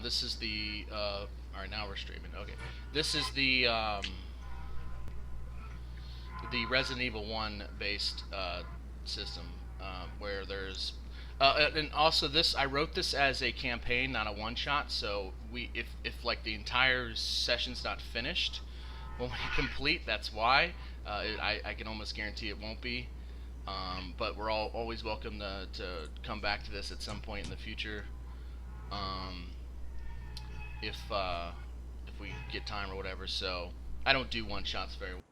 This is the. All right, now we're streaming. Okay, this is the Resident Evil 1 based system, where there's. And also this, I wrote this as a campaign, not a one shot. So if like the entire session's not finished, when we complete, that's why. I can almost guarantee it won't be. But we're always welcome to come back to this at some point in the future. Um, if we get time or whatever. So I don't do one shots very well.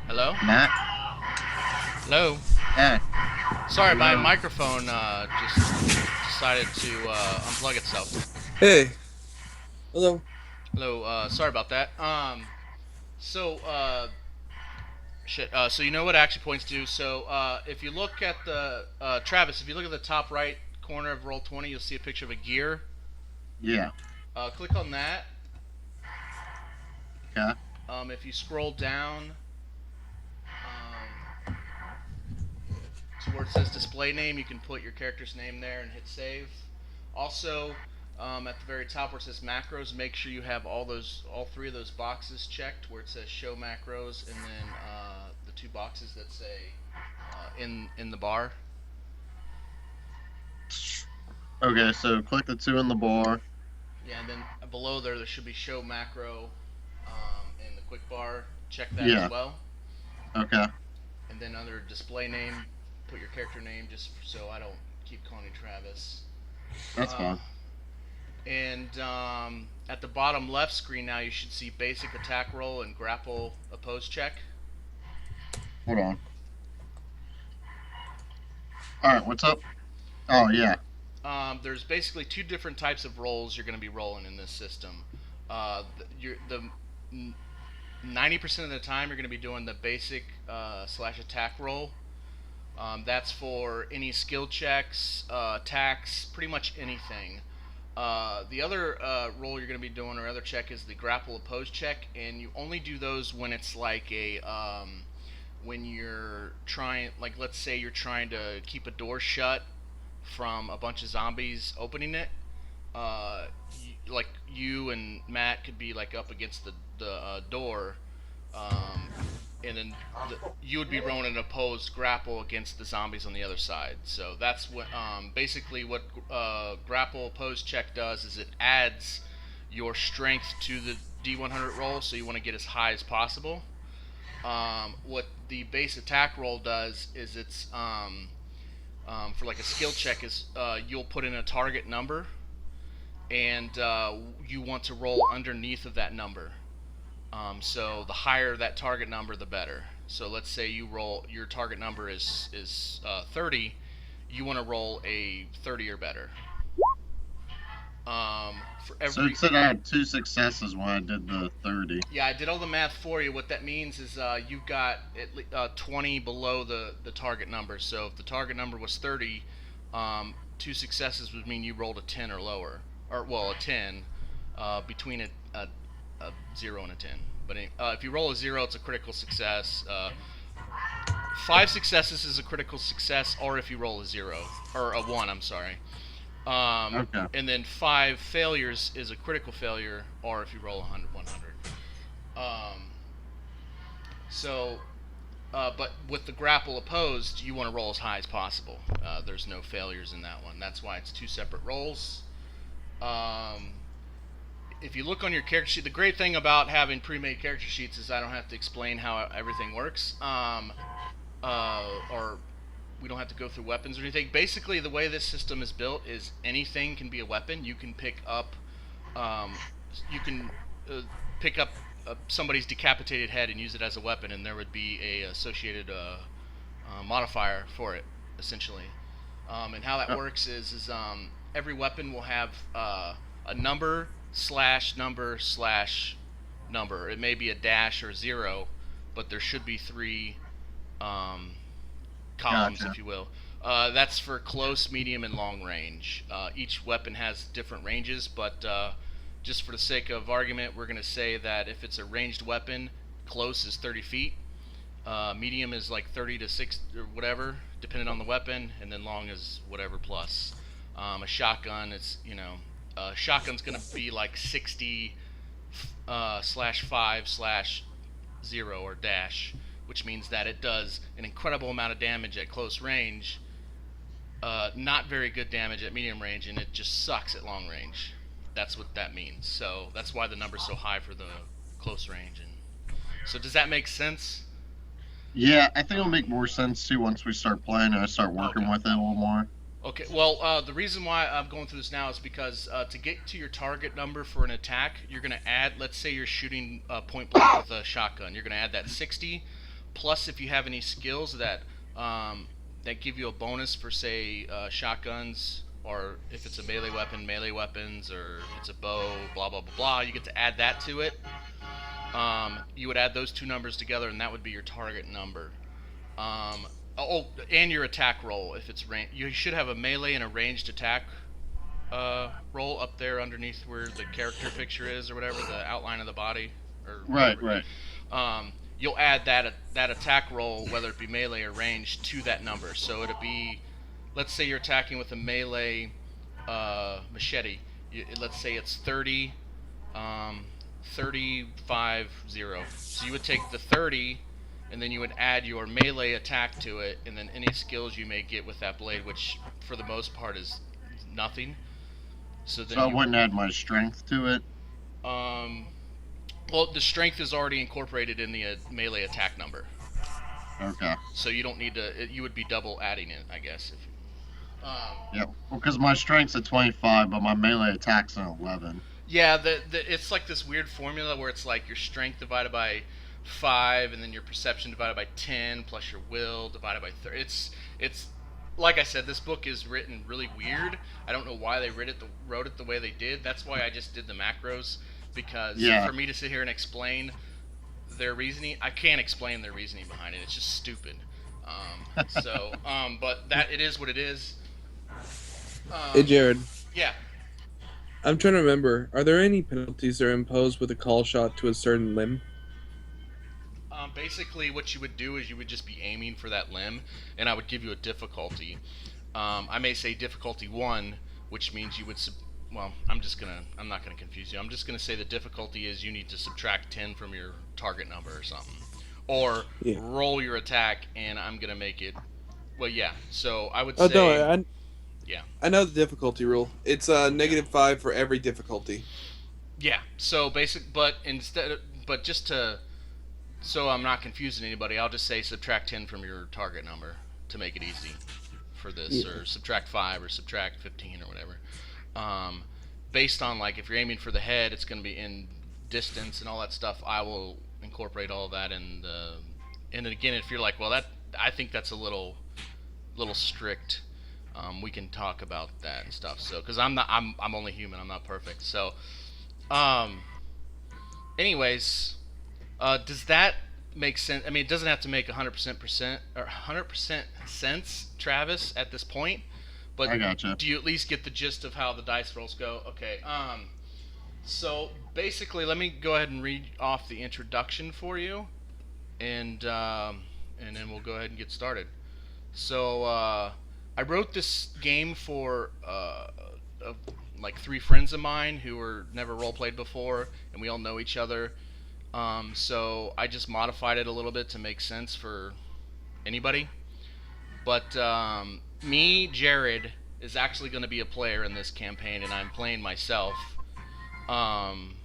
Hello? Matt? Hello? Hey. Sorry, my microphone just decided to unplug itself. Hey. Hello. Hello, sorry about that. So you know what action points do. So if you look at the, Travis, if you look at the top right corner of Roll20, you'll see a picture of a gear. Yeah. Click on that. Okay. If you scroll down to where it says display name, you can put your character's name there and hit save. Also, at the very top where it says macros, make sure you have all three of those boxes checked where it says show macros, and then the two boxes that say in the bar. Okay, so click the two in the bar. Yeah, and then below there should be show macro in the quick bar. Check that as well. Okay. And then under display name, put your character name, just so I don't keep calling you Travis. That's fine. And at the bottom left screen now, you should see basic attack roll and grapple opposed check. Hold on. Alright, what's up? Oh, yeah. There's basically two different types of rolls you're going to be rolling in this system. The 90% of the time you're going to be doing the basic / attack roll. That's for any skill checks, attacks, pretty much anything. The other roll you're going to be doing, or other check, is the grapple opposed check, and you only do those when it's like a when you're trying, like let's say you're trying to keep a door shut from a bunch of zombies opening it. Like you and Matt could be like up against the door, and then you would be rolling an opposed grapple against the zombies on the other side. So that's what basically what grapple opposed check does, is it adds your strength to the D100 roll, so you want to get as high as possible. What the base attack roll does is it's for like a skill check is you'll put in a target number, and you want to roll underneath of that number. So the higher that target number, the better. So let's say you roll, your target number is 30. You want to roll a 30 or better. So it said I had 2 successes when I did the 30. Yeah, I did all the math for you. What that means is you got at least 20 below the target number. So if the target number was 30, 2 successes would mean you rolled a 10 or lower. Or, well, a 10 between a 0 and a 10. But if you roll a 0, it's a critical success. 5 successes is a critical success, or if you roll a 0. Or a 1, I'm sorry. Okay. And then 5 failures is a critical failure, or if you roll 100. So But with the grapple opposed, you want to roll as high as possible. There's no failures in that one. That's why it's two separate rolls. Um, if you look on your character sheet, the great thing about having pre-made character sheets is I don't have to explain how everything works, or we don't have to go through weapons or anything. Basically, the way this system is built is anything can be a weapon. You can pick up, um, you can pick up somebody's decapitated head and use it as a weapon, and there would be a associated modifier for it, essentially. And how that works is every weapon will have a number slash number slash number. It may be a dash or zero, but there should be three columns, Gotcha. if you will. That's for close, medium, and long range. Each weapon has different ranges, but just for the sake of argument, we're going to say that if it's a ranged weapon, close is 30 feet, medium is like 30 to 6 or whatever, depending on the weapon, and then long is whatever plus. A shotgun, shotgun's going to be like 60 slash 5 slash 0 or dash, which means that it does an incredible amount of damage at close range, not very good damage at medium range, and it just sucks at long range. That's what that means. So that's why the number's so high for the close range. And so does that make sense? Yeah, I think it'll make more sense too once we start playing and I start working with it a little more. Okay, well, the reason why I'm going through this now is because to get to your target number for an attack, you're going to add, let's say you're shooting point blank with a shotgun, you're going to add that 60, plus if you have any skills that give you a bonus for, say, shotguns, or if it's a melee weapon, melee weapons, or if it's a bow, blah, blah, blah, blah, you get to add that to it. You would add those two numbers together, and that would be your target number. And your attack roll, if it's you should have a melee and a ranged attack roll up there underneath where the character picture is, or whatever, the outline of the body. Or Right. You'll add that attack roll, whether it be melee or ranged, to that number. So it'll be, let's say you're attacking with a melee machete. Let's say it's 30, 35, 0. So you would take the 30, and then you would add your melee attack to it, and then any skills you may get with that blade, which for the most part is nothing. So then I wouldn't add my strength to it. Well, the strength is already incorporated in the melee attack number. Okay. So you don't need to. You would be double adding it, I guess. Yeah. Well, because my strength's at 25, but my melee attack's an 11. Yeah, it's like this weird formula where it's like your strength divided by 5, and then your perception divided by 10, plus your will divided by 30. It's like I said, this book is written really weird. I don't know why they wrote it the way they did. That's why I just did the macros, because for me to sit here and explain their reasoning, I can't explain their reasoning behind it. It's just stupid. But that it is what it is. Hey, Jared. Yeah. I'm trying to remember. Are there any penalties that are imposed with a call shot to a certain limb? Basically, what you would do is you would just be aiming for that limb, and I would give you a difficulty. I may say difficulty 1, which means you would well, I'm not gonna confuse you. I'm just gonna say the difficulty is you need to subtract 10 from your target number or something, or roll your attack, and I'm gonna make it. Well, yeah. So I would say. No, yeah. I know the difficulty rule. It's -5 for every difficulty. Yeah. So but just to. So I'm not confusing anybody, I'll just say subtract 10 from your target number to make it easy for this, or subtract 5 or subtract 15 or whatever. Based on, like, if you're aiming for the head, it's going to be in distance and all that stuff. I will incorporate all of that in the. And then again, if you're like, well, I think that's a little strict. We can talk about that and stuff. So, because I'm only human, I'm not perfect. So, anyways. Does that make sense? I mean, it doesn't have to make 100% sense, Travis, at this point. But I gotcha. Do you at least get the gist of how the dice rolls go? Okay. So basically, let me go ahead and read off the introduction for you, and then we'll go ahead and get started. So I wrote this game for like 3 friends of mine who were never role played before, and we all know each other. So I just modified it a little bit to make sense for anybody. But me, Jared, is actually going to be a player in this campaign, and I'm playing myself. Um,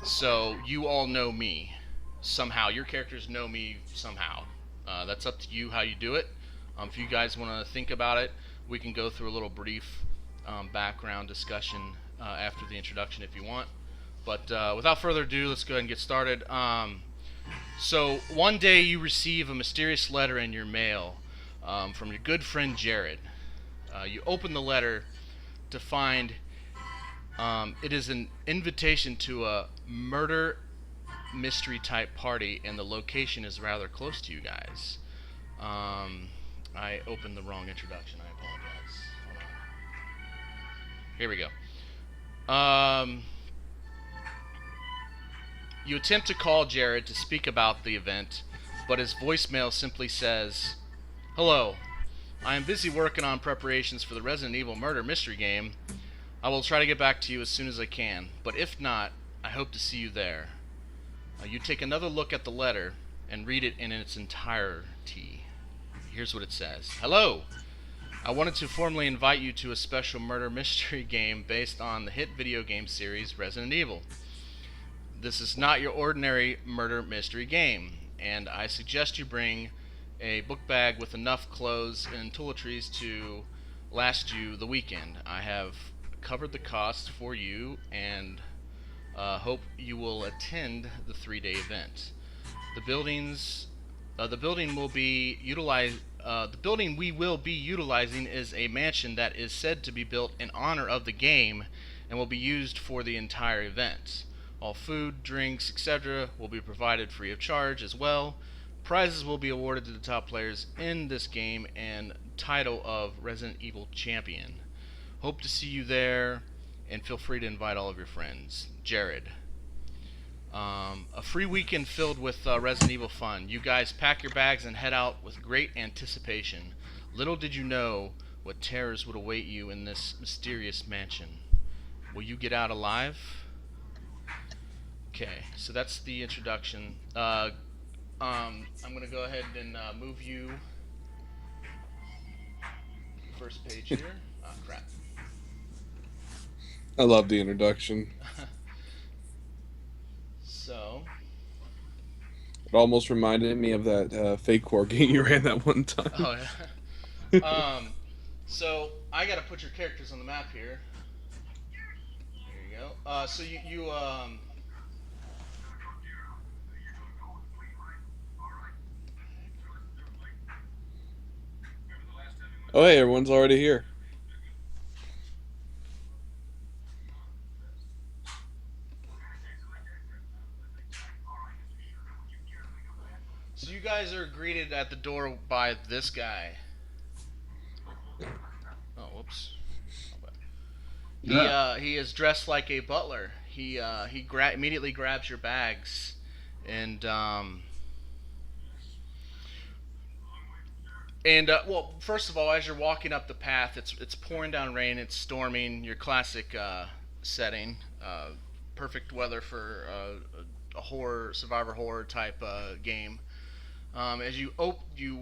so you all know me somehow. Your characters know me somehow. That's up to you how you do it. If you guys want to think about it, we can go through a little brief background discussion after the introduction if you want. But without further ado, let's go ahead and get started. So one day you receive a mysterious letter in your mail from your good friend Jared. You open the letter to find it is an invitation to a murder mystery type party, and the location is rather close to you guys. I opened the wrong introduction. I apologize. Hold on. Here we go. You attempt to call Jared to speak about the event, but his voicemail simply says, "Hello, I am busy working on preparations for the Resident Evil murder mystery game. I will try to get back to you as soon as I can, but if not, I hope to see you there." You take another look at the letter and read it in its entirety. Here's what it says. "Hello! I wanted to formally invite you to a special murder mystery game based on the hit video game series Resident Evil. This is not your ordinary murder mystery game, and I suggest you bring a book bag with enough clothes and toiletries to last you the weekend. I have covered the cost for you and hope you will attend the 3-day event. The building will be utilized. The building we will be utilizing is a mansion that is said to be built in honor of the game and will be used for the entire event. All food, drinks, etc. will be provided free of charge as well. Prizes will be awarded to the top players in this game and title of Resident Evil Champion. Hope to see you there, and feel free to invite all of your friends. Jared." A free weekend filled with Resident Evil fun. You guys pack your bags and head out with great anticipation. Little did you know what terrors would await you in this mysterious mansion. Will you get out alive? Okay, so that's the introduction. I'm going to go ahead and move you first page here. Oh, crap. I love the introduction. So, It almost reminded me of that fake war game you ran that one time. oh yeah. So I gotta put your characters on the map here. There you go. So you Oh, hey, everyone's already here. So you guys are greeted at the door by this guy. Oh, whoops. He is dressed like a butler. He immediately grabs your bags, and well, first of all, as you're walking up the path, it's pouring down rain. It's storming. Your classic setting. Perfect weather for a horror, survivor horror type game. As you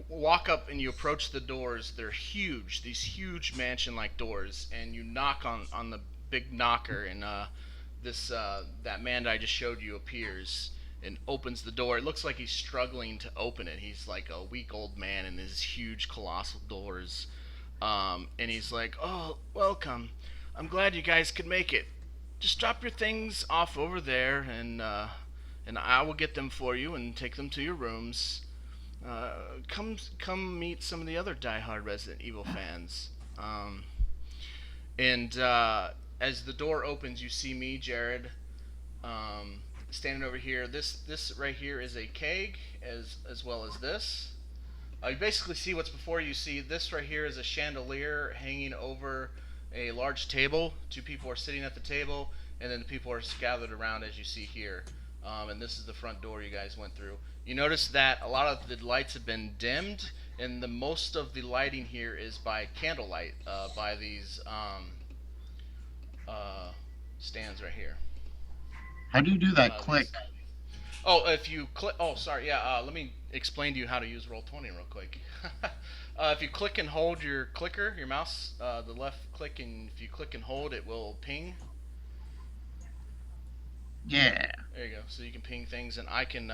walk up and you approach the doors, they're huge. These huge mansion-like doors, and you knock on the big knocker, and that man that I just showed you appears and opens the door. It looks like he's struggling to open it. He's like a weak old man in his huge colossal doors, and he's like, "Oh, welcome. I'm glad you guys could make it. Just drop your things off over there, and I will get them for you and take them to your rooms. Come meet some of the other diehard Resident Evil fans." And as the door opens, you see me, Jared, standing over here. This right here is a keg, as well as this. You basically see what's before you. See this right here is a chandelier hanging over a large table. Two people are sitting at the table, and then the people are gathered around, as you see here. And this is the front door you guys went through. You notice that a lot of the lights have been dimmed, and most of the lighting here is by candlelight, by these stands right here. How do you do that click? Oh, if you click. Oh, sorry. Yeah. Let me explain to you how to use Roll20 real quick. If you click and hold your clicker, your mouse, the left click, and if you click and hold, it will ping. Yeah. There you go. So you can ping things, and I can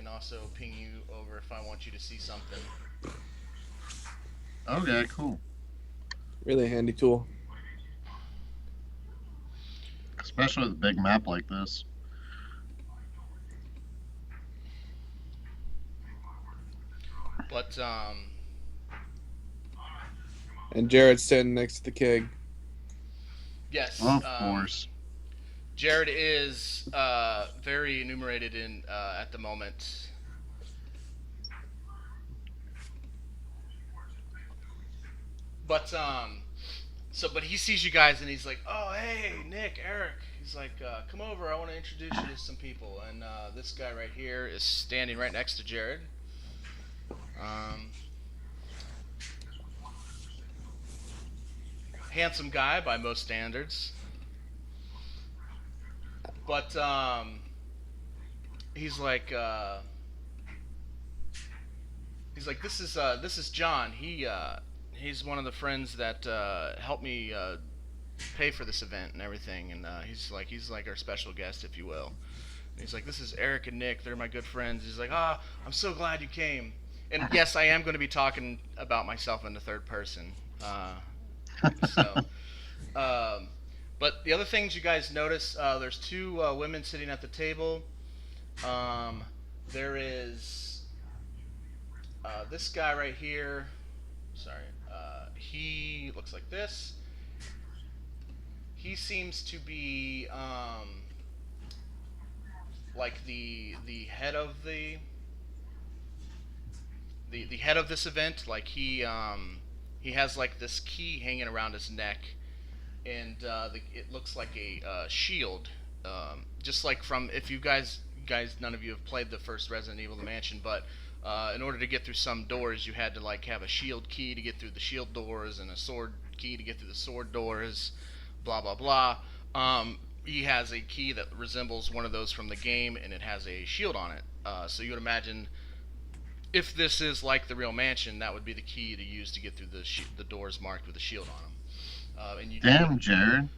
also ping you over if I want you to see something. Okay, cool. Really handy tool. Especially with a big map like this. But And Jared's sitting next to the keg. yes. Of course. Jared is very enumerated in at the moment. But but he sees you guys and he's like, "Oh, hey, Nick, Eric." He's like, "Come over. I want to introduce you to some people." And this guy right here is standing right next to Jared. Handsome guy by most standards, but he's like, this is John. He's one of the friends that helped me pay for this event and everything, and he's like our special guest, if you will. And he's like, this is Eric and Nick. They're my good friends. He's like, I'm so glad you came. And yes, I am going to be talking about myself in the third person. So, but the other things you guys notice, there's two women sitting at the table. There is this guy right here. Sorry, he looks like this. He seems to be like the head of the head of this event. Like he has like this key hanging around his neck, and it looks like a shield. Just like from, if you guys, none of you have played the first Resident Evil: The Mansion, but in order to get through some doors, you had to like have a shield key to get through the shield doors, and a sword key to get through the sword doors. Blah blah blah. He has a key that resembles one of those from the game, and it has a shield on it. So you would imagine, if this is like the real mansion, that would be the key to use to get through the doors marked with a shield on them. And you Damn, Jared.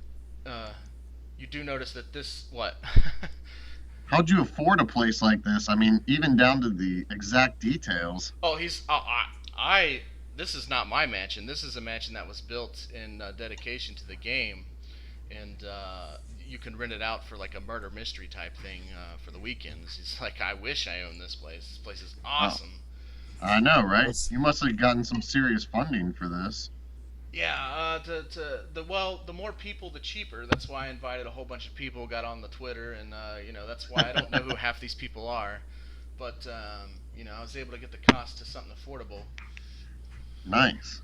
You do notice that this what? How'd you afford a place like this? I mean, even down to the exact details. Oh, he's This is not my mansion. This is a mansion that was built in dedication to the game, and you can rent it out for like a murder mystery type thing for the weekends. He's like, I wish I owned this place. This place is awesome. Oh, I know, right? You must have gotten some serious funding for this. Yeah, the more people, the cheaper. That's why I invited a whole bunch of people, got on the Twitter, and that's why I don't know who half these people are, but I was able to get the cost to something affordable. Nice.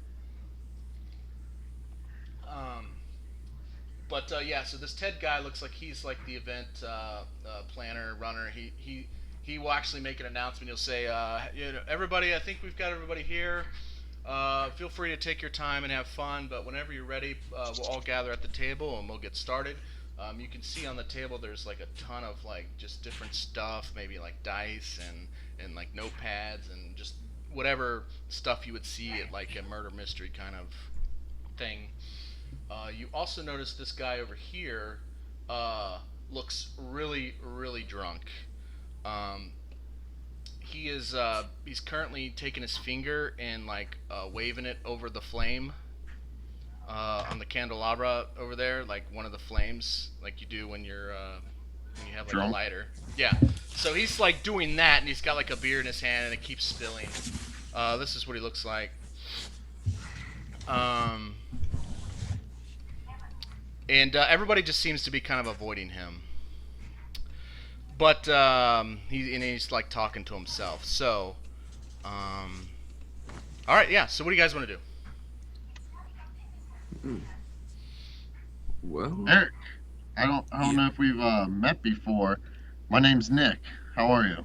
But yeah, so this Ted guy looks like he's like the event planner, runner. He will actually make an announcement. He'll say, everybody, I think we've got everybody here. Feel free to take your time and have fun, but whenever you're ready, we'll all gather at the table and we'll get started. You can see on the table there's like a ton of like just different stuff, maybe like dice and like notepads and just whatever stuff you would see at like a murder mystery kind of thing. You also notice this guy over here looks really, really drunk. He's currently taking his finger and like waving it over the flame on the candelabra over there, like one of the flames, like you do when you have like Drunk. a lighter. Yeah. So he's like doing that, and he's got like a beer in his hand, and it keeps spilling. This is what he looks like. And everybody just seems to be kind of avoiding him. But he's like talking to himself. So, all right, yeah. So what do you guys want to do? Well, Eric, I don't know if we've met before. My name's Nick. How are you?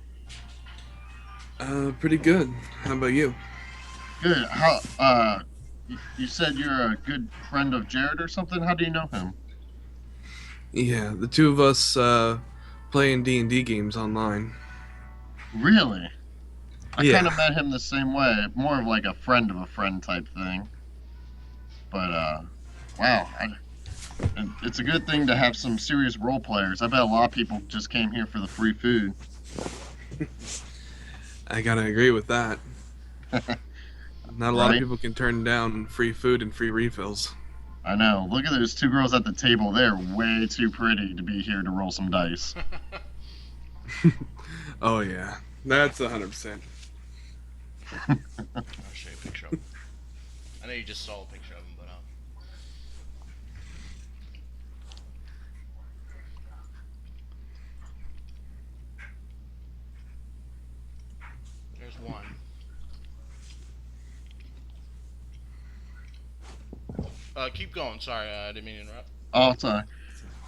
pretty good. How about you? Good. You said you're a good friend of Jared or something? How do you know him? Yeah, the two of us playing D&D games online. Really? I Yeah. kind of met him the same way, more of like a friend of a friend type thing. But wow, and it's a good thing to have some serious role players. I bet a lot of people just came here for the free food. I gotta agree with that. Not a lot of Right? people can turn down free food and free refills. I know. Look at those two girls at the table. They're way too pretty to be here to roll some dice. Oh yeah, that's 100%. I'll show you a picture of him. I know you just saw a picture of him, but there's one. Keep going. Sorry, I didn't mean to interrupt. Oh, sorry.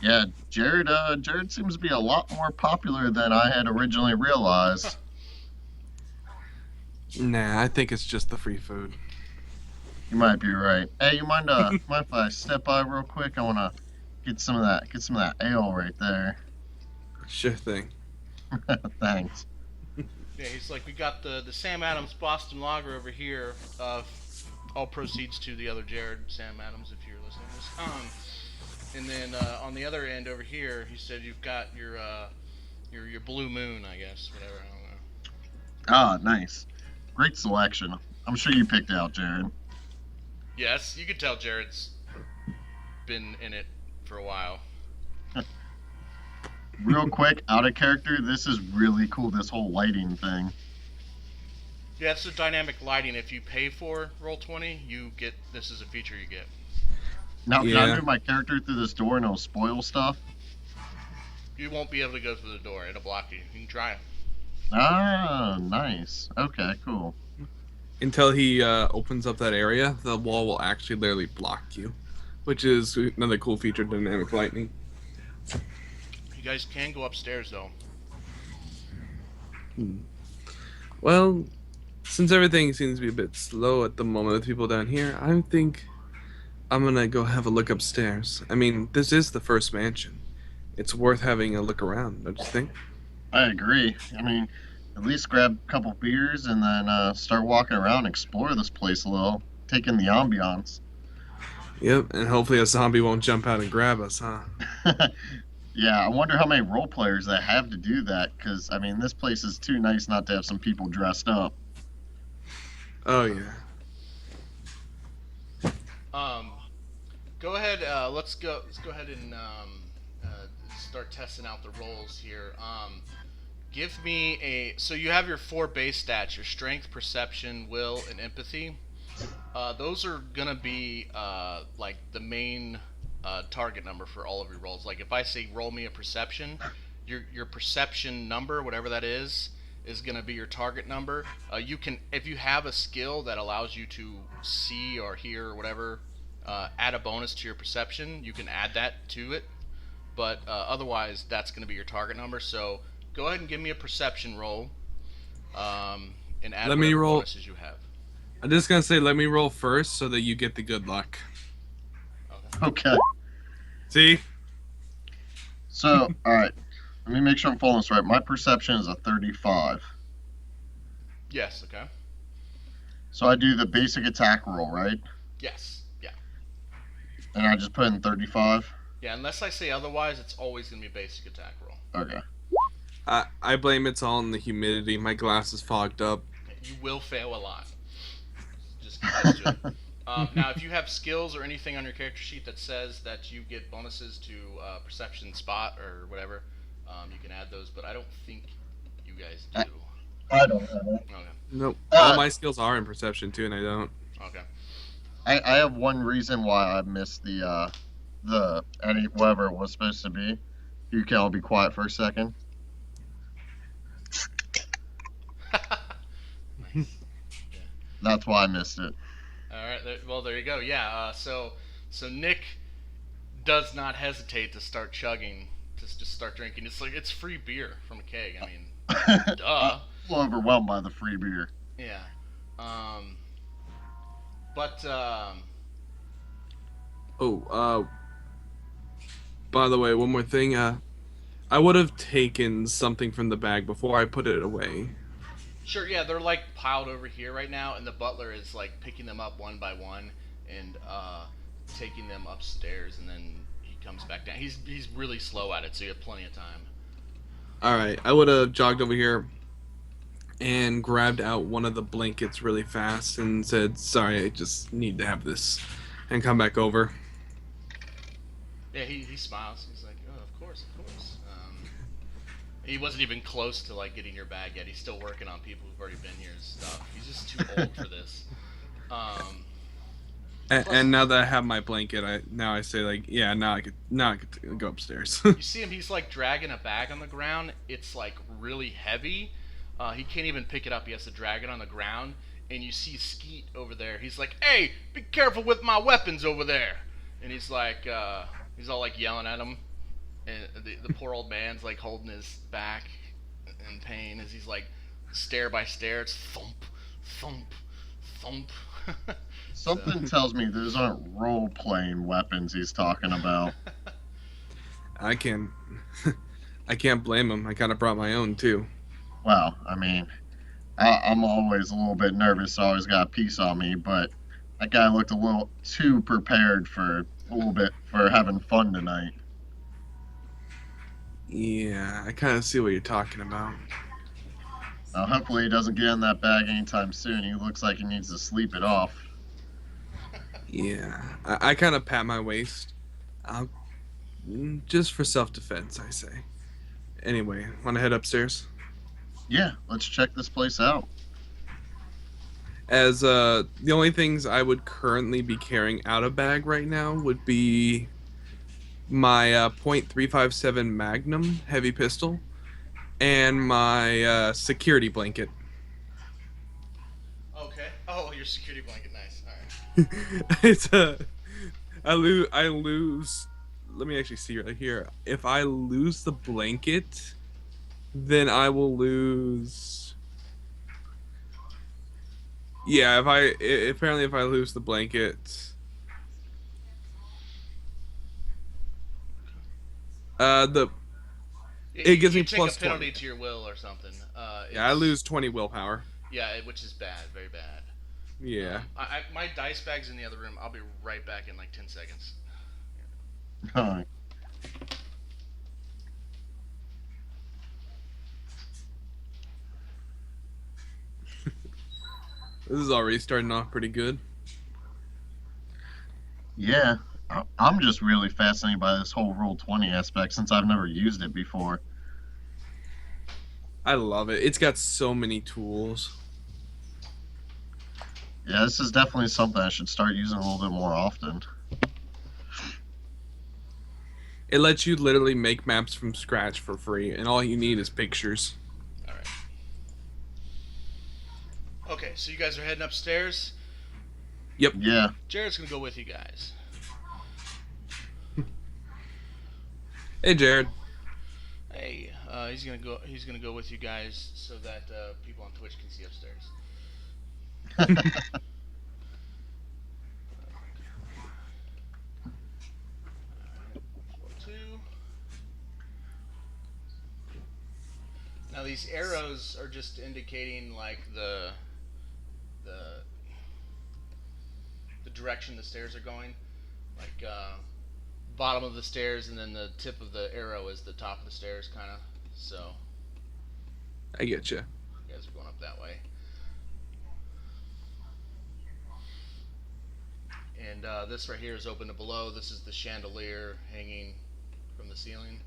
Yeah, Jared. Jared seems to be a lot more popular than I had originally realized. Nah, I think it's just the free food. You might be right. Hey, you mind mind if I step by real quick? I wanna get some of that ale right there. Sure thing. Thanks. Yeah, he's like, we got the Sam Adams Boston Lager over here. All proceeds to the other Jared Sam Adams, if you're listening to this. And then on the other end over here, he said you've got your Blue Moon, I guess, whatever. I don't know. Ah, nice. Great selection. I'm sure you picked out Jared. Yes, you could tell Jared's been in it for a while. Real quick, out of character, this is really cool, this whole lighting thing. Yeah, it's the dynamic lighting. If you pay for Roll20, you get this is a feature you get. Now, can Yeah. I move my character through this door and it'll spoil stuff? You won't be able to go through the door. It'll block you. You can try it. Ah, nice. Okay, cool. Until he opens up that area, the wall will actually literally block you, which is another cool feature of dynamic lightning. You guys can go upstairs, though. Well, since everything seems to be a bit slow at the moment with people down here, I think I'm gonna go have a look upstairs. I mean, this is the first mansion. It's worth having a look around, don't you think? I agree. I mean, at least grab a couple beers and then start walking around, explore this place a little, take in the ambiance. Yep, and hopefully a zombie won't jump out and grab us, huh? Yeah, I wonder how many role players that have to do that, because, I mean, this place is too nice not to have some people dressed up. Oh yeah. Go ahead. Let's go ahead and start testing out the rolls here. Give me a. So you have your 4 base stats: your strength, perception, will, and empathy. Those are gonna be like the main target number for all of your rolls. Like if I say roll me a perception, your perception number, whatever that is gonna be your target number. You can, if you have a skill that allows you to see or hear or whatever, add a bonus to your perception. You can add that to it, but otherwise that's gonna be your target number. So go ahead and give me a perception roll, and add Let me whatever roll- bonuses you have. I'm just gonna say, let me roll first so that you get the good luck. Okay. Okay. See? So, alright. Let me make sure I'm following this right. My perception is a 35. Yes. Okay. So I do the basic attack roll, right? Yes. Yeah. And I just put in 35? Yeah. Unless I say otherwise, it's always gonna be a basic attack roll. Okay. I blame it's all in the humidity. My glass is fogged up. You will fail a lot. Just get used to it. Now, if you have skills or anything on your character sheet that says that you get bonuses to perception, spot, or whatever, you can add those. But I don't think you guys do. I don't have it. Okay. Nope. All my skills are in perception too, and I don't. Okay. I have one reason why I missed whatever it was supposed to be. You can all be quiet for a second. Nice. That's why I missed it. All right. Well, there you go. Yeah. So Nick does not hesitate to start chugging, to just start drinking. It's like it's free beer from a keg. I mean, duh. I'm a little overwhelmed by the free beer. Yeah. Oh, by the way, one more thing. I I would have taken something from the bag before I put it away. Sure, yeah, they're like piled over here right now, and the butler is like picking them up one by one and taking them upstairs, and then he comes back down. He's really slow at it, so you have plenty of time. All right, I would have jogged over here and grabbed out one of the blankets really fast and said, "Sorry, I just need to have this," and come back over. Yeah, he smiles. He's like, "Oh, of course, of course." He wasn't even close to like getting your bag yet. He's still working on people who've already been here and stuff. He's just too old for this. And now that I have my blanket, I say like, yeah, now I could go upstairs. You see him? He's like dragging a bag on the ground. It's like really heavy. He can't even pick it up. He has to drag it on the ground. And you see Skeet over there. He's like, "Hey, be careful with my weapons over there." And he's like, he's all like yelling at him. And the poor old man's like holding his back in pain as he's like stair by stair. It's thump, thump, thump. Something tells me those aren't role-playing weapons he's talking about. I can't blame him. I kind of brought my own too. Well, I mean, I'm always a little bit nervous, so I always got a piece on me, but that guy looked a little too prepared for having fun tonight. Yeah, I kind of see what you're talking about. Now, hopefully he doesn't get in that bag anytime soon. He looks like he needs to sleep it off. Yeah, I kind of pat my waist. Just for self-defense, I say. Anyway, want to head upstairs? Yeah, let's check this place out. As the only things I would currently be carrying out of bag right now would be my .357 Magnum heavy pistol and my security blanket. Okay. Oh, your security blanket. Nice. All right. It's I lose. Let me actually see right here. If I lose the blanket, then I will lose. Yeah, if I lose the blanket, it gives me take plus a penalty 20. to your will or something. Yeah, I lose 20 willpower. Yeah, which is bad, very bad. Yeah. My dice bag's in the other room. I'll be right back in like 10 seconds. Alright. This is already starting off pretty good. Yeah, I'm just really fascinated by this whole Roll20 aspect since I've never used it before. I love it. It's got so many tools. Yeah, this is definitely something I should start using a little bit more often. It lets you literally make maps from scratch for free, and all you need is pictures. Alright. Okay, so you guys are heading upstairs. Yep. Yeah. Jared's gonna go with you guys. Hey, Jared. Hey, he's gonna go with you guys so that people on Twitch can see upstairs. Now these arrows are just indicating like the direction the stairs are going, like bottom of the stairs, and then the tip of the arrow is the top of the stairs, kind of. So I get you. you guys are going up that way. And this right here is open to below. This is the chandelier hanging from the ceiling.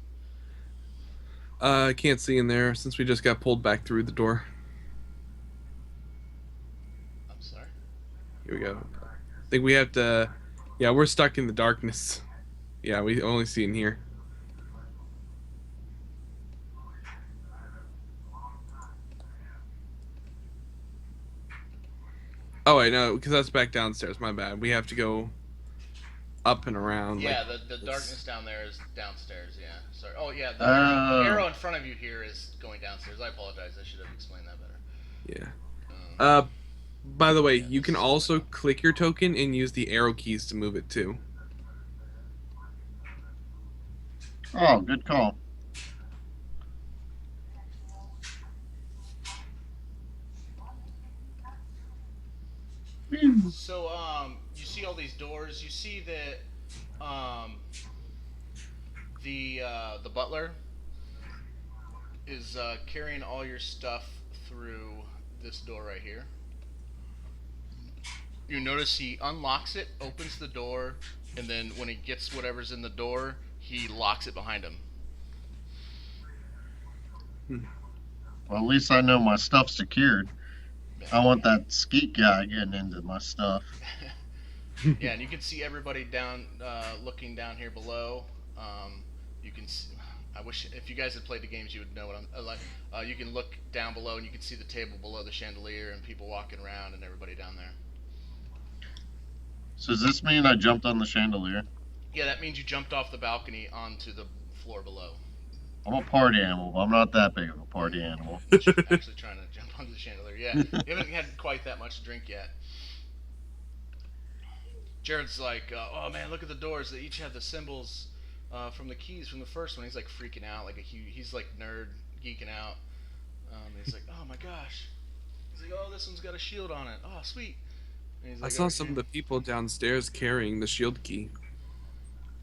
I can't see in there since we just got pulled back through the door. I'm sorry. Here we go. I think we have to. Yeah, we're stuck in the darkness. Yeah, we only see in here. Oh wait, no, because that's back downstairs. My bad. We have to go up and around. Yeah, like, the darkness down there is downstairs. Yeah, sorry. Oh yeah, the Oh. arrow in front of you here is going downstairs. I apologize. I should have explained that better. Yeah. By the way, you can also click your token and use the arrow keys to move it too. Oh, good call. So you see all these doors. You see that the butler is carrying all your stuff through this door right here. You notice he unlocks it, opens the door, and then when he gets whatever's in the door, he locks it behind him. Well, at least I know my stuff's secured. I want that skeet guy getting into my stuff. Yeah, and you can see everybody down, looking down here below. You can. See, I wish if you guys had played the games, you would know what I'm like. You can look down below, and you can see the table below the chandelier, and people walking around, and everybody down there. So does this mean I jumped on the chandelier? Yeah, that means you jumped off the balcony onto the floor below. I'm a party animal, but I'm not that big of a party animal. Actually trying to jump onto the chandelier. Yeah, you haven't had quite that much to drink yet. Jared's like, oh man, look at the doors. They each have the symbols from the keys from the first one. He's like freaking out, like he's like nerd geeking out. He's like, oh my gosh. He's like, oh, this one's got a shield on it. Oh, sweet. And he's I like, saw some of the people downstairs carrying the shield key.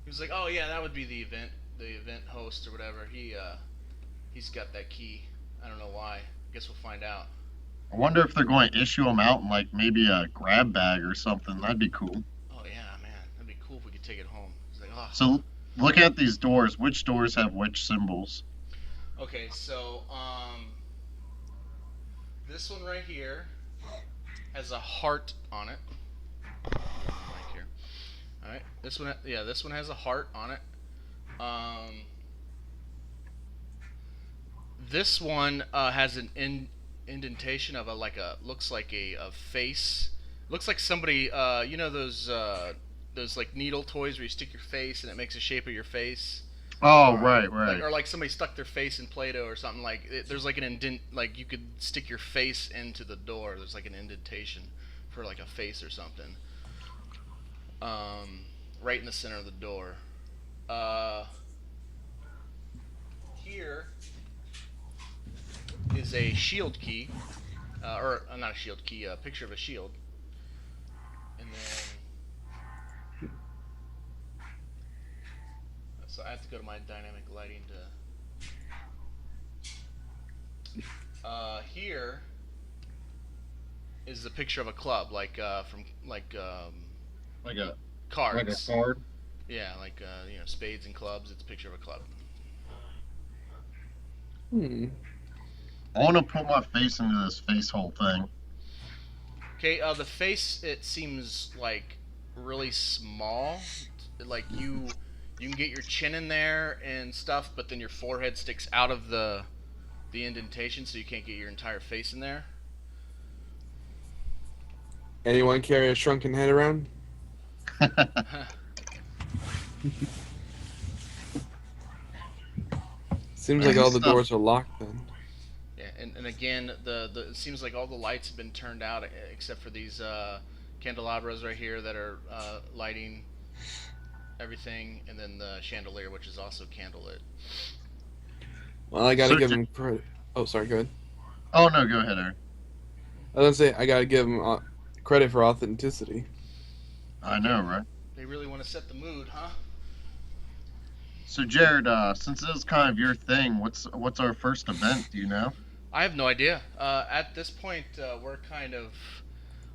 He was like, oh yeah, that would be the event host or whatever. He's got that key. I don't know why. Guess we'll find out. I wonder if they're going to issue them out in like maybe a grab bag or something. That'd be cool. Oh yeah, man, that'd be cool if we could take it home. He's like, oh. So look at these doors. Which doors have which symbols? Okay, so this one right here has a heart on it. Right here. All right, this one has a heart on it. This one has an indentation of looks like a face. Looks like somebody, you know those like needle toys where you stick your face and it makes a shape of your face. Oh, right. Or like somebody stuck their face in Play-Doh or something. There's like an indent, like you could stick your face into the door. There's like an indentation for like a face or something. Right in the center of the door. Here is a shield key, or not a shield key, a picture of a shield. And then, so I have to go to my dynamic lighting to. Here is the picture of a club, like from like a cards. like a card. Yeah, like spades and clubs. It's a picture of a club. I want to put my face into this face hole thing. Okay, the face, it seems like really small. Like you can get your chin in there and stuff, but then your forehead sticks out of the indentation, so you can't get your entire face in there. Anyone carry a shrunken head around? Seems like all the doors are locked then. Yeah, and again, it seems like all the lights have been turned out except for these candelabras right here that are lighting everything, and then the chandelier, which is also candlelit. Well, I gotta give him credit. Oh, sorry, go ahead. Oh, no, go ahead, Aaron. I was gonna say, I gotta give him credit for authenticity. I know, right? They really want to set the mood, huh? So, Jared, since this is kind of your thing, what's our first event? Do you know? I have no idea. At this point, we're kind of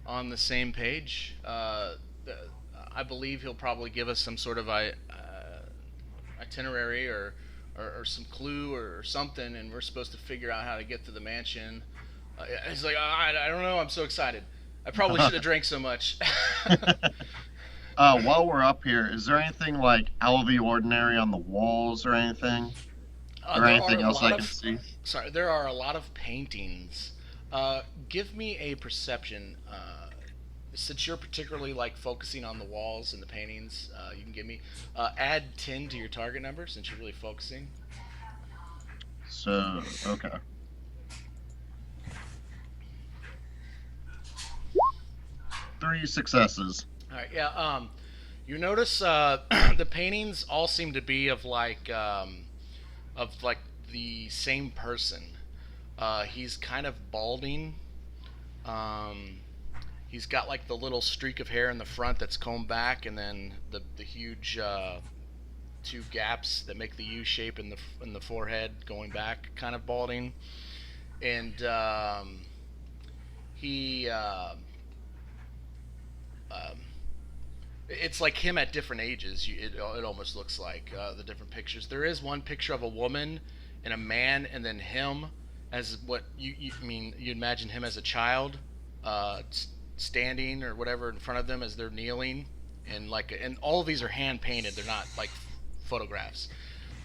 on the same page. I believe he'll probably give us some sort of itinerary or some clue or something, and we're supposed to figure out how to get to the mansion. He's like, I don't know, I'm so excited. I probably should have drank so much. While we're up here, is there anything like out of the ordinary on the walls or anything? Or anything else I can see? Sorry, there are a lot of paintings. Give me a perception. Since you're particularly like focusing on the walls and the paintings, you can give me add 10 to your target number since you're really focusing. So, okay. Three successes. All right, yeah. You notice the paintings all seem to be of like the same person. He's kind of balding. He's got like the little streak of hair in the front that's combed back, and then the huge two gaps that make the U shape in the forehead going back, kind of balding. And he um, it's like him at different ages. It almost looks like the different pictures. There is one picture of a woman and a man, and then him as what I mean. You imagine him as a child, uh, standing or whatever in front of them as they're kneeling, and all of these are hand painted. They're not like photographs.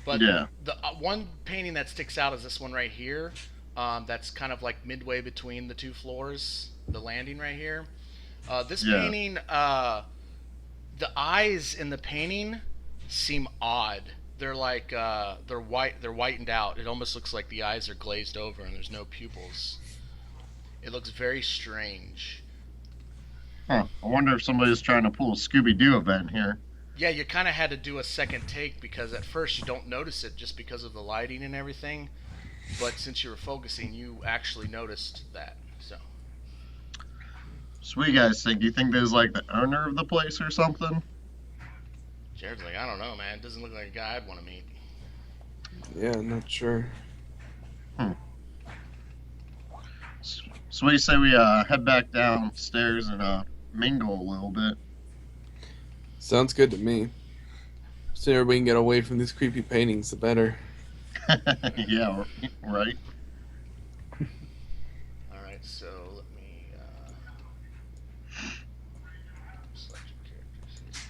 But Yeah. the one painting that sticks out is this one right here. That's kind of like midway between the two floors, the landing right here. This Yeah. painting, the eyes in the painting seem odd. They're like they're white. They're whitened out. It almost looks like the eyes are glazed over and there's no pupils. It looks very strange. Huh. I wonder if somebody's trying to pull a Scooby Doo event here. Yeah, you kind of had to do a second take because at first you don't notice it just because of the lighting and everything. But since you were focusing, you actually noticed that. So So what do you guys think? Do you think there's like the owner of the place or something? Jared's like, I don't know, man. It doesn't look like a guy I'd want to meet. Yeah, not sure. So what do you say we head back downstairs and mingle a little bit? Sounds good to me. Sooner we can get away from these creepy paintings, the better. Yeah, right. All right, so let me select your characters.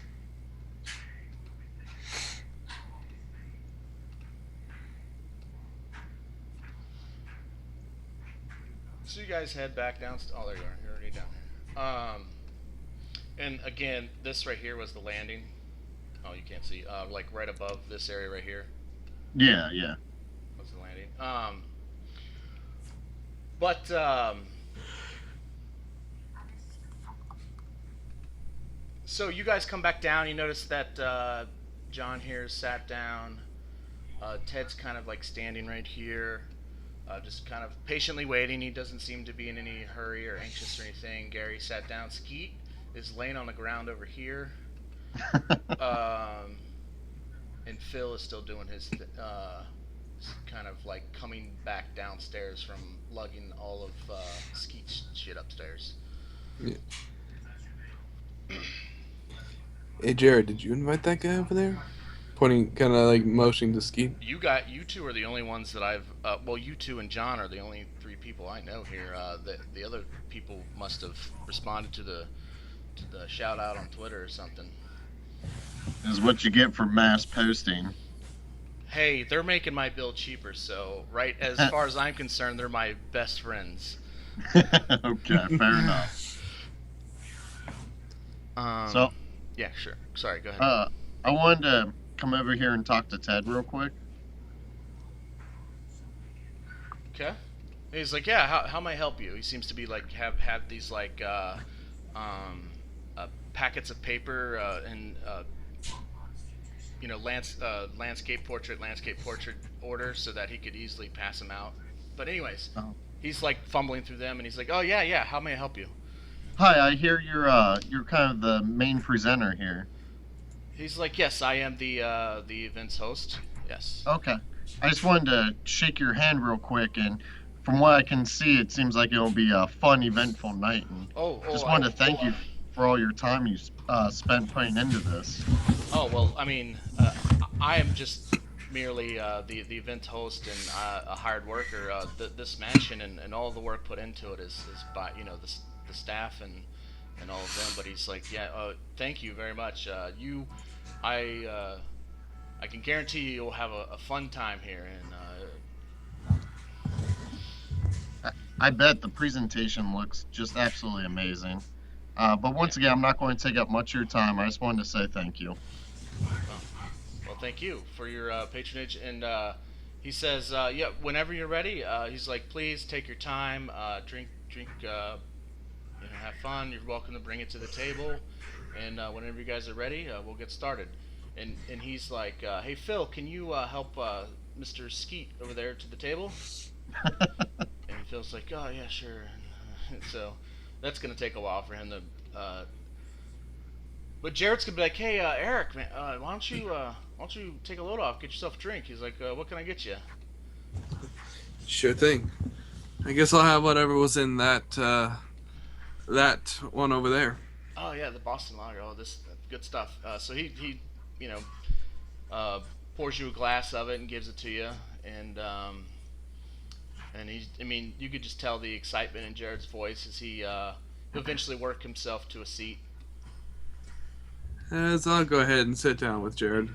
So you guys head back down. Oh, there you are. You're already down here. And again, this right here was the landing. Oh, you can't see. Like right above this area right here Yeah, yeah. was the landing. But so you guys come back down. You notice that John here sat down. Ted's kind of like standing right here, just kind of patiently waiting. He doesn't seem to be in any hurry or anxious or anything. Gary sat down. Skeet is laying on the ground over here. And Phil is still doing his kind of like coming back downstairs from lugging all of Skeet's shit upstairs. Yeah. Hey Jared, did you invite that guy over there? Pointing, kind of like motioning to Skeet. You two are the only ones that I've. Well, you two and John are the only three people I know here. The other people must have responded to the shout out on Twitter or something. Is what you get for mass posting. Hey, they're making my bill cheaper, so right as far as I'm concerned, they're my best friends. Okay, fair enough. So, yeah, sure. Sorry, go ahead. I wanted to come over here and talk to Ted real quick. Okay. He's like, yeah. How may I help you? He seems to be like have these like packets of paper and landscape portrait order so that he could easily pass them out. But anyways, he's like fumbling through them and he's like, oh yeah. How may I help you? Hi, I hear you're kind of the main presenter here. He's like, yes, I am the event's host. Yes. Okay. I just wanted to shake your hand real quick, and from what I can see, it seems like it'll be a fun, eventful night. And just wanted to thank you for all your time you spent putting into this. Oh well, I mean, I am just merely the event host and a hired worker. This mansion and all the work put into it is by the staff and all of them. But he's like, yeah, thank you very much. I can guarantee you'll have a fun time here. And I bet the presentation looks just absolutely amazing. But once again, I'm not going to take up much of your time. I just wanted to say thank you. well, thank you for your patronage. And he says, yeah, whenever you're ready. He's like, please take your time, drink, have fun. You're welcome to bring it to the table. And whenever you guys are ready, we'll get started. And he's like, hey Phil, can you help Mr. Skeet over there to the table? And Phil's like, oh yeah, sure. So that's gonna take a while for him to. But Jared's gonna be like, "Hey, Eric, man, why don't you take a load off, get yourself a drink?" He's like, "What can I get you?" Sure thing. I guess I'll have whatever was in that one over there. Oh yeah, the Boston Lager. Oh, this good stuff. So he you know pours you a glass of it and gives it to you, and he's. I mean, you could just tell the excitement in Jared's voice as he'll eventually work himself to a seat. As I'll go ahead and sit down with Jared.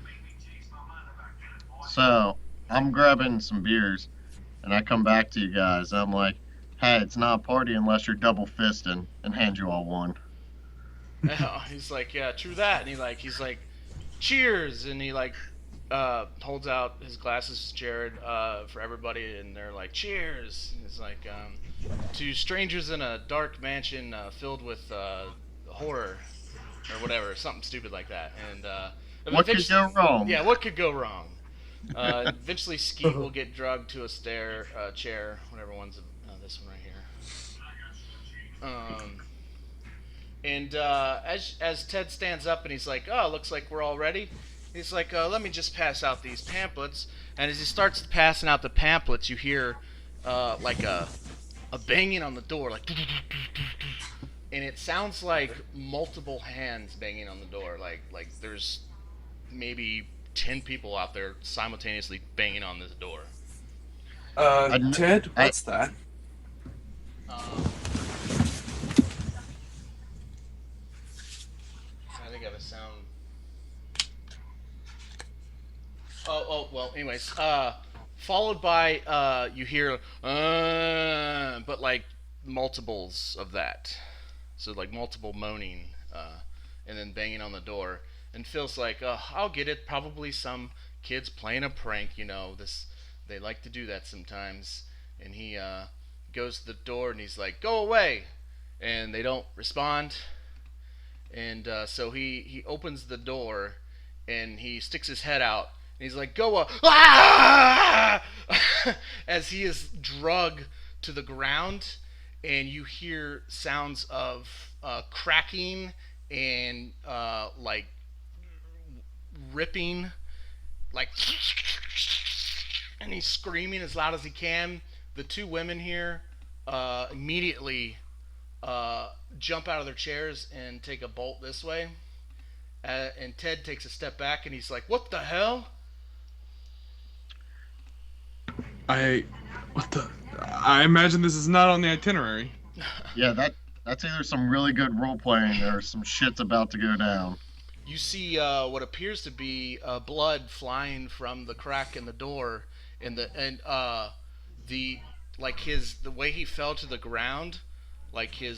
So I'm grabbing some beers, and I come back to you guys. I'm like, hey, it's not a party unless you're double fisting, and hand you all one. He's like, yeah, true that, and he's like, cheers, and he like holds out his glasses to Jared for everybody, and they're like, cheers. And he's like, to strangers in a dark mansion filled with horror or whatever, something stupid like that. And What could go wrong? Yeah, what could go wrong? Eventually, Skeet will get drugged to a chair, whatever one's this one right here. And as Ted stands up and he's like, "Oh, looks like we're all ready." He's like, "Let me just pass out these pamphlets." And as he starts passing out the pamphlets, you hear like a banging on the door, like, and it sounds like multiple hands banging on the door, like there's maybe 10 people out there simultaneously banging on this door. Ted, what's that? I think I have a sound. Oh, well, anyways, followed by, you hear, but like multiples of that. So like multiple moaning, and then banging on the door. And Phil's like, I'll get it. Probably some kids playing a prank, they like to do that sometimes. And he goes to the door and he's like, go away. And they don't respond. And so he opens the door and he sticks his head out. And he's like, go ah! As he is drugged to the ground. And you hear sounds of cracking and like ripping, like, and he's screaming as loud as he can. The two women here immediately jump out of their chairs and take a bolt this way. And Ted takes a step back and he's like, what the hell? I imagine this is not on the itinerary. Yeah, that's either some really good role playing or some shit's about to go down. You see what appears to be blood flying from the crack in the door, the way he fell to the ground, like he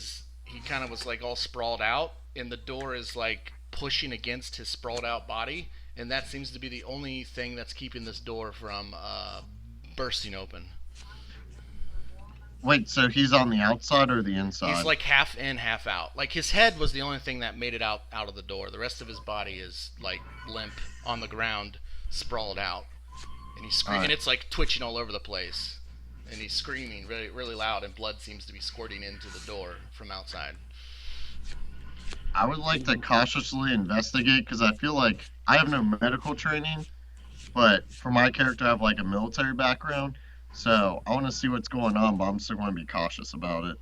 kind of was like all sprawled out, and the door is like pushing against his sprawled out body, and that seems to be the only thing that's keeping this door from bursting open. Wait, so he's on the outside or the inside? He's like half in, half out. Like his head was the only thing that made it out of the door. The rest of his body is like limp on the ground, sprawled out, and he's screaming. Right. And it's like twitching all over the place, and he's screaming really, really loud, and blood seems to be squirting into the door from outside. I would like to cautiously investigate because I feel like I have no medical training, but for my character, I have like a military background. So I want to see what's going on, but I'm still going to be cautious about it.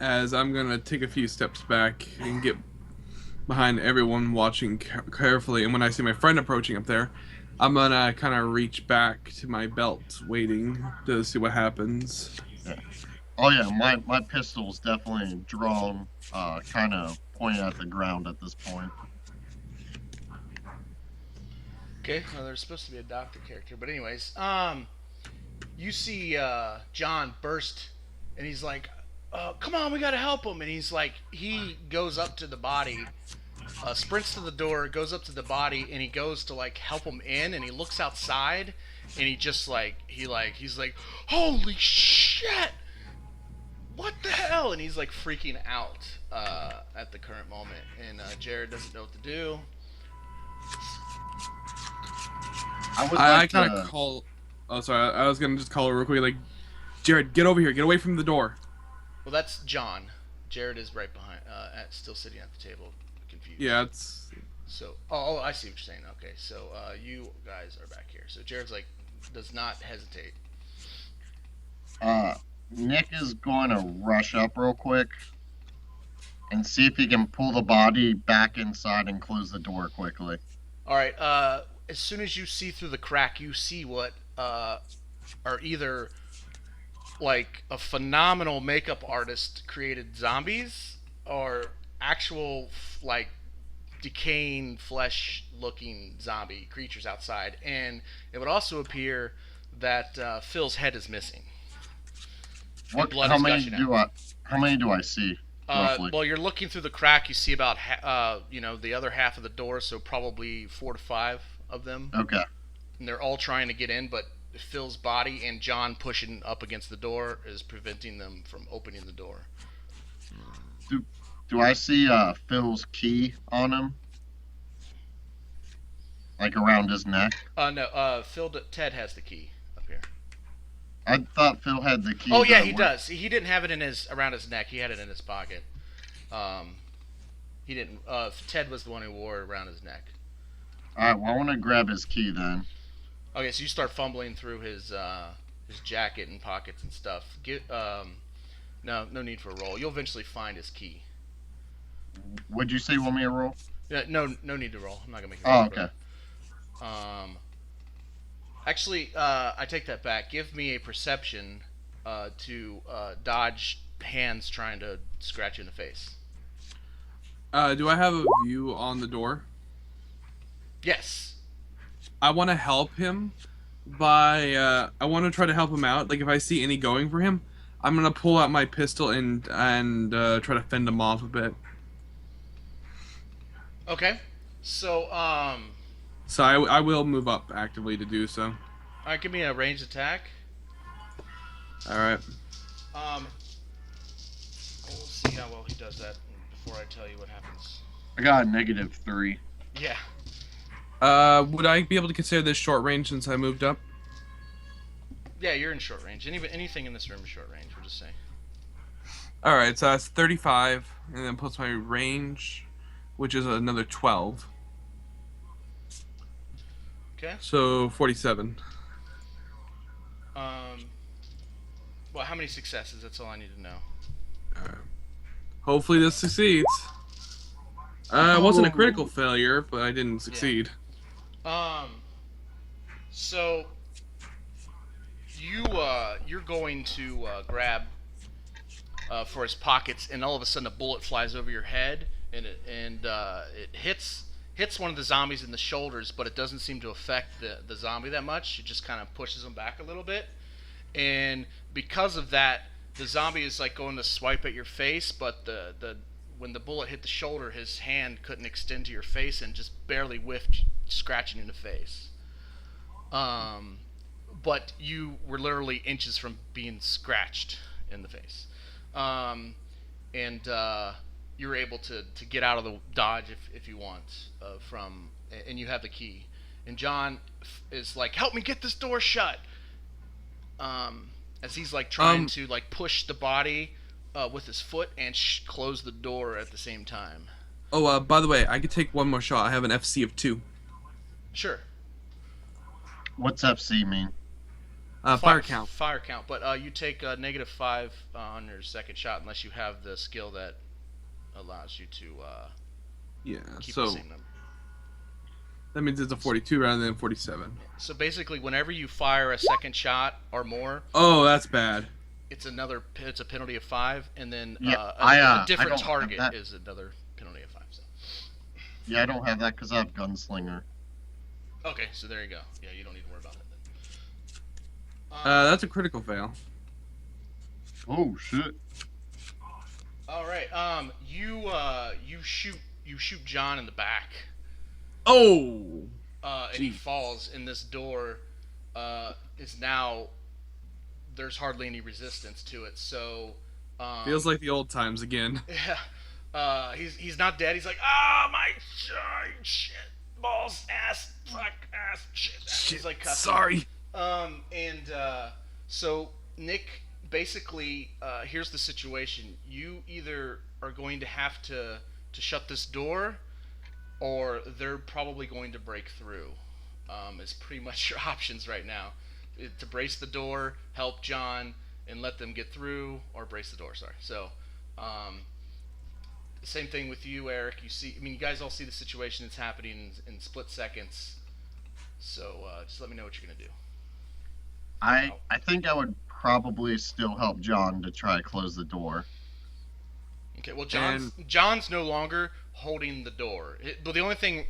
As I'm going to take a few steps back and get behind everyone watching carefully, and when I see my friend approaching up there, I'm going to kind of reach back to my belt, waiting to see what happens. Yeah. Oh yeah, my pistol's definitely drawn, kind of pointing at the ground at this point. Okay, well, there's supposed to be a doctor character, but anyways, you see John burst, and he's like, come on, we gotta help him, and he's like, he goes up to the body, sprints to the door, goes up to the body, and he goes to like help him in, and he looks outside, and he just like, he's like, holy shit, what the hell, and he's like freaking out at the current moment, and Jared doesn't know what to do. I kind of call. Oh, sorry. I was gonna just call her real quick. Like, Jared, get over here. Get away from the door. Well, that's John. Jared is right behind, still sitting at the table, confused. Yeah, it's So, oh, I see what you're saying. Okay, so you guys are back here. So Jared's like, does not hesitate. Nick is going to rush up real quick and see if he can pull the body back inside and close the door quickly. All right. As soon as you see through the crack, you see what are either like a phenomenal makeup artist created zombies or actual like decaying flesh looking zombie creatures outside, and it would also appear that Phil's head is missing. How many do I see? Roughly? Well, you're looking through the crack. You see about the other half of the door, so probably 4 to 5 of them. Okay. And they're all trying to get in, but Phil's body and John pushing up against the door is preventing them from opening the door. Do I see Phil's key on him? Like around his neck? No. Ted has the key up here. I thought Phil had the key. Oh yeah, he does. He didn't have it around his neck. He had it in his pocket. He didn't. Ted was the one who wore it around his neck. All right. Well, I want to grab his key then. Okay, so you start fumbling through his jacket and pockets and stuff. No need for a roll. You'll eventually find his key. Would you say you want me to roll? Yeah, no need to roll. I'm not gonna make you roll. Oh, okay. Actually, I take that back. Give me a perception to dodge hands trying to scratch you in the face. Do I have a view on the door? Yes. I want to help him by I want to try to help him out. Like if I see any going for him, I'm gonna pull out my pistol and try to fend him off a bit. Okay. So So I will move up actively to do so. Alright, give me a ranged attack. Alright. We'll see how well he does that before I tell you what happens. I got a -3. Yeah. Would I be able to consider this short range since I moved up? Yeah, you're in short range. Anything in this room is short range, we'll just say. Alright, so that's 35, and then plus my range, which is another 12. Okay. So 47. Well, how many successes? That's all I need to know. Alright. Hopefully this succeeds. It wasn't a critical failure, but I didn't succeed. So you're going to grab for his pockets, and all of a sudden a bullet flies over your head, and it hits one of the zombies in the shoulders, but it doesn't seem to affect the zombie that much. It just kind of pushes him back a little bit, and because of that, the zombie is like going to swipe at your face, but when the bullet hit the shoulder, his hand couldn't extend to your face and just barely whiffed, scratching in the face. But you were literally inches from being scratched in the face. And you're able to get out of the dodge if you want and you have the key. And John is like, help me get this door shut. As he's like trying to like push the body with his foot and close the door at the same time. Oh, by the way, I could take one more shot. I have an FC of 2. Sure. What's FC mean? Fire count. Fire count, but you take -5 on your second shot unless you have the skill that allows you to keep the same number. That means it's a 42 rather than 47. So basically, whenever you fire a second shot or more, oh, that's bad. It's a penalty of 5, and then a different target is another penalty of 5. So. Yeah, I don't have that because I have gunslinger. Okay, so there you go. Yeah, you don't need to worry about it then. That's a critical fail. Oh shit. All right. You shoot John in the back. Oh. And he falls, and this door is now. There's hardly any resistance to it, so. Feels like the old times again. Yeah. He's not dead. He's like, my shit, balls, ass, fuck, ass, shit. He's like cussing. Sorry. So Nick basically, here's the situation. You either are going to have to shut this door, or they're probably going to break through. Is pretty much your options right now. To brace the door, help John, and let them get through, or brace the door. Sorry. So, same thing with you, Eric. You see, I mean, you guys all see the situation that's happening in split seconds. So just let me know what you're gonna do. I think I would probably still help John to try to close the door. Okay. Well, John's no longer holding the door. But the only thing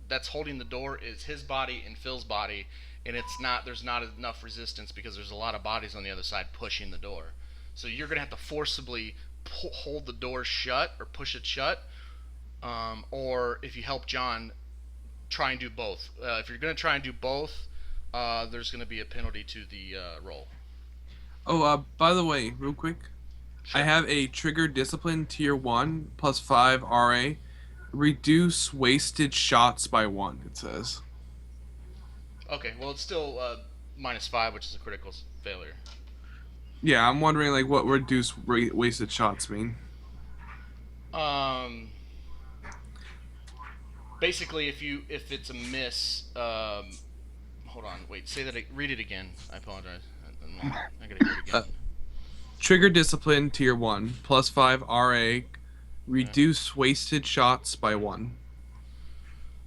that's holding the door is his body and Phil's body, and it's not. There's not enough resistance because there's a lot of bodies on the other side pushing the door. So you're gonna have to forcibly hold the door shut or push it shut, or if you help John, try and do both. If you're gonna try and do both, there's gonna be a penalty to the roll. Oh, by the way, real quick, Sure. I have a trigger discipline tier 1 plus 5 RA. Reduce wasted shots by 1, it says. Okay. Well, it's still -5, which is a critical failure. Yeah, I'm wondering like what reduce wasted shots mean. Um, Basically, if it's a miss, hold on, wait, say that, read it again. I apologize. I gotta hear it again. Trigger discipline tier 1 plus 5 RA. Reduce wasted shots by 1.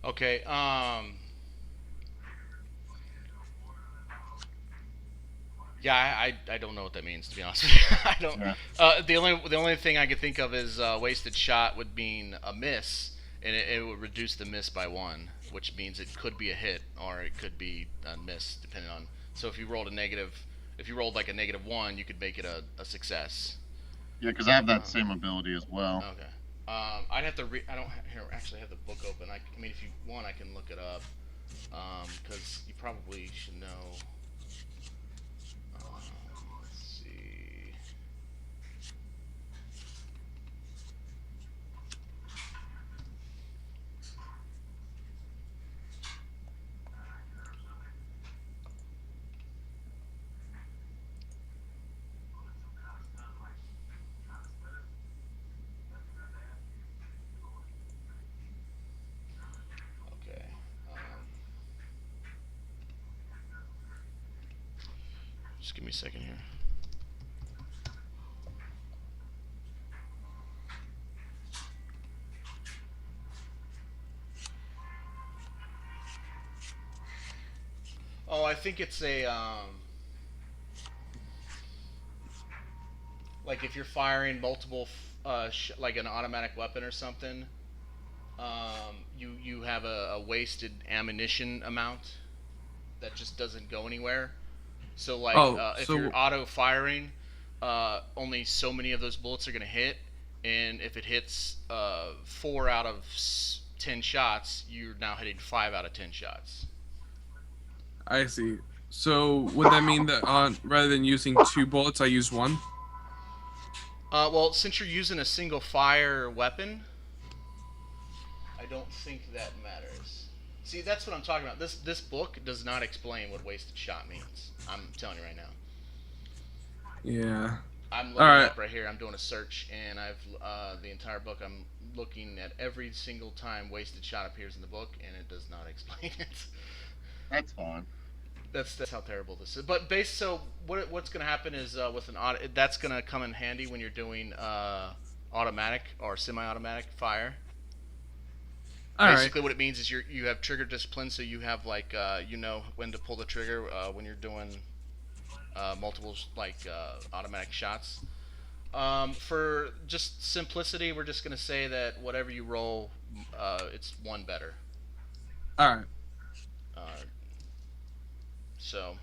Okay. Yeah, I don't know what that means, to be honest with you. I don't. Yeah. The only thing I could think of is wasted shot would mean a miss, and it would reduce the miss by 1, which means it could be a hit or it could be a miss, depending on. So if you rolled like a -1, you could make it a success. Yeah, because I have that same ability as well. Okay. I'd have to read. I don't here actually have the book open. I mean, if you want, I can look it up. Because you probably should know. Let's see. Okay. Just give me a second here. Oh, I think it's a like if you're firing multiple like an automatic weapon or something, you have a wasted ammunition amount that just doesn't go anywhere. So like if you're auto firing, only so many of those bullets are gonna hit, and if it hits 4 out of 10 shots, you're now hitting 5 out of 10 shots. I see. So would that mean that rather than using 2 bullets, I use 1? Well, since you're using a single fire weapon, I don't think that matters. See, that's what I'm talking about. This book does not explain what wasted shot means. I'm telling you right now. Yeah. I'm looking it up right here. I'm doing a search, and I've the entire book. I'm looking at every single time wasted shot appears in the book, and it does not explain it. That's fine. That's how terrible this is. But so what's going to happen is with an that's going to come in handy when you're doing automatic or semi-automatic fire. Basically, what it means is you have trigger discipline, so you have like you know when to pull the trigger when you're doing multiple like automatic shots. For just simplicity, we're just going to say that whatever you roll, it's 1 better. All right. So,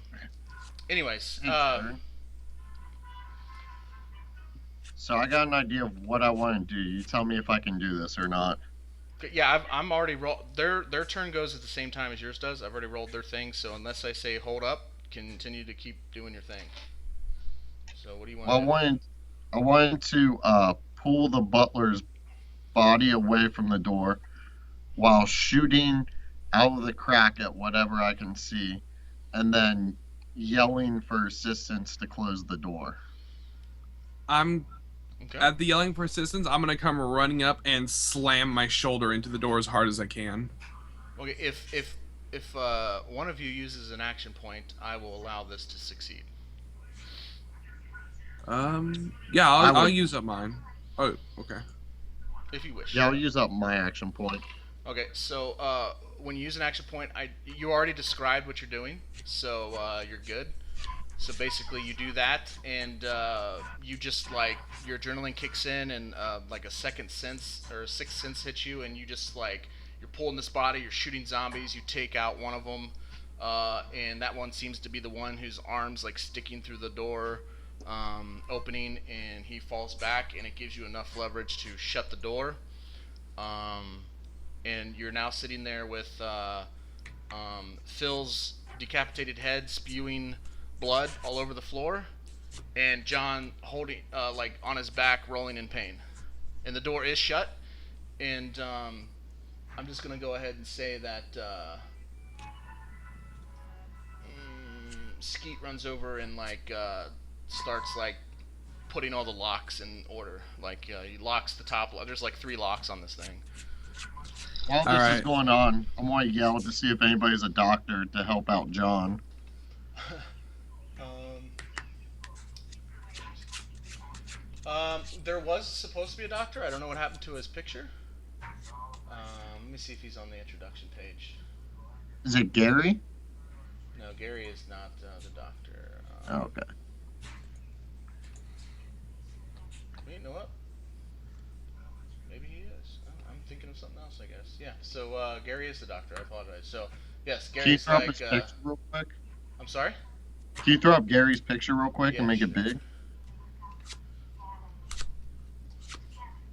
anyways, so I got an idea of what I want to do. You tell me if I can do this or not. yeah, I'm already rolled. Their turn goes at the same time as yours does. I've already rolled their thing, so unless I say hold up, continue to keep doing your thing. So what do you want? Well, I wanted to pull the butler's body away from the door while shooting out of the crack at whatever I can see, and then yelling for assistance to close the door. I'm Okay. at the yelling for assistance. I'm gonna come running up and slam my shoulder into the door as hard as I can. Okay. If one of you uses an action point, I will allow this to succeed. Yeah, I I'll would. use up mine. Oh, okay. If you wish. Yeah, I'll use up my action point. Okay, so when you use an action point, you already described what you're doing, so you're good. So basically, you do that, and you just like your adrenaline kicks in, and like a second sense or a sixth sense hits you, and you just like you're pulling this body, you're shooting zombies, you take out one of them, and that one seems to be the one whose arms like sticking through the door opening, and he falls back, and it gives you enough leverage to shut the door. Um, and you're now sitting there with Phil's decapitated head spewing blood all over the floor, and John holding like on his back, rolling in pain. And the door is shut. And I'm just gonna go ahead and say that Skeet runs over and like starts like putting all the locks in order. Like he locks the top. There's like 3 locks on this thing. While this Alright. is going on, I'm going to yell to see if anybody's a doctor to help out John. There was supposed to be a doctor. I don't know what happened to his picture. Let me see if he's on the introduction page. Is it Gary? No, Gary is not the doctor. Oh, okay. Wait, you know what? Maybe he is. Oh, I'm thinking of something else, I guess. Yeah. So Gary is the doctor. I apologize. So yes, Can you Gary's throw up like. his picture real quick? I'm sorry. Can you throw up Gary's picture real quick Yeah, and make it sure. big?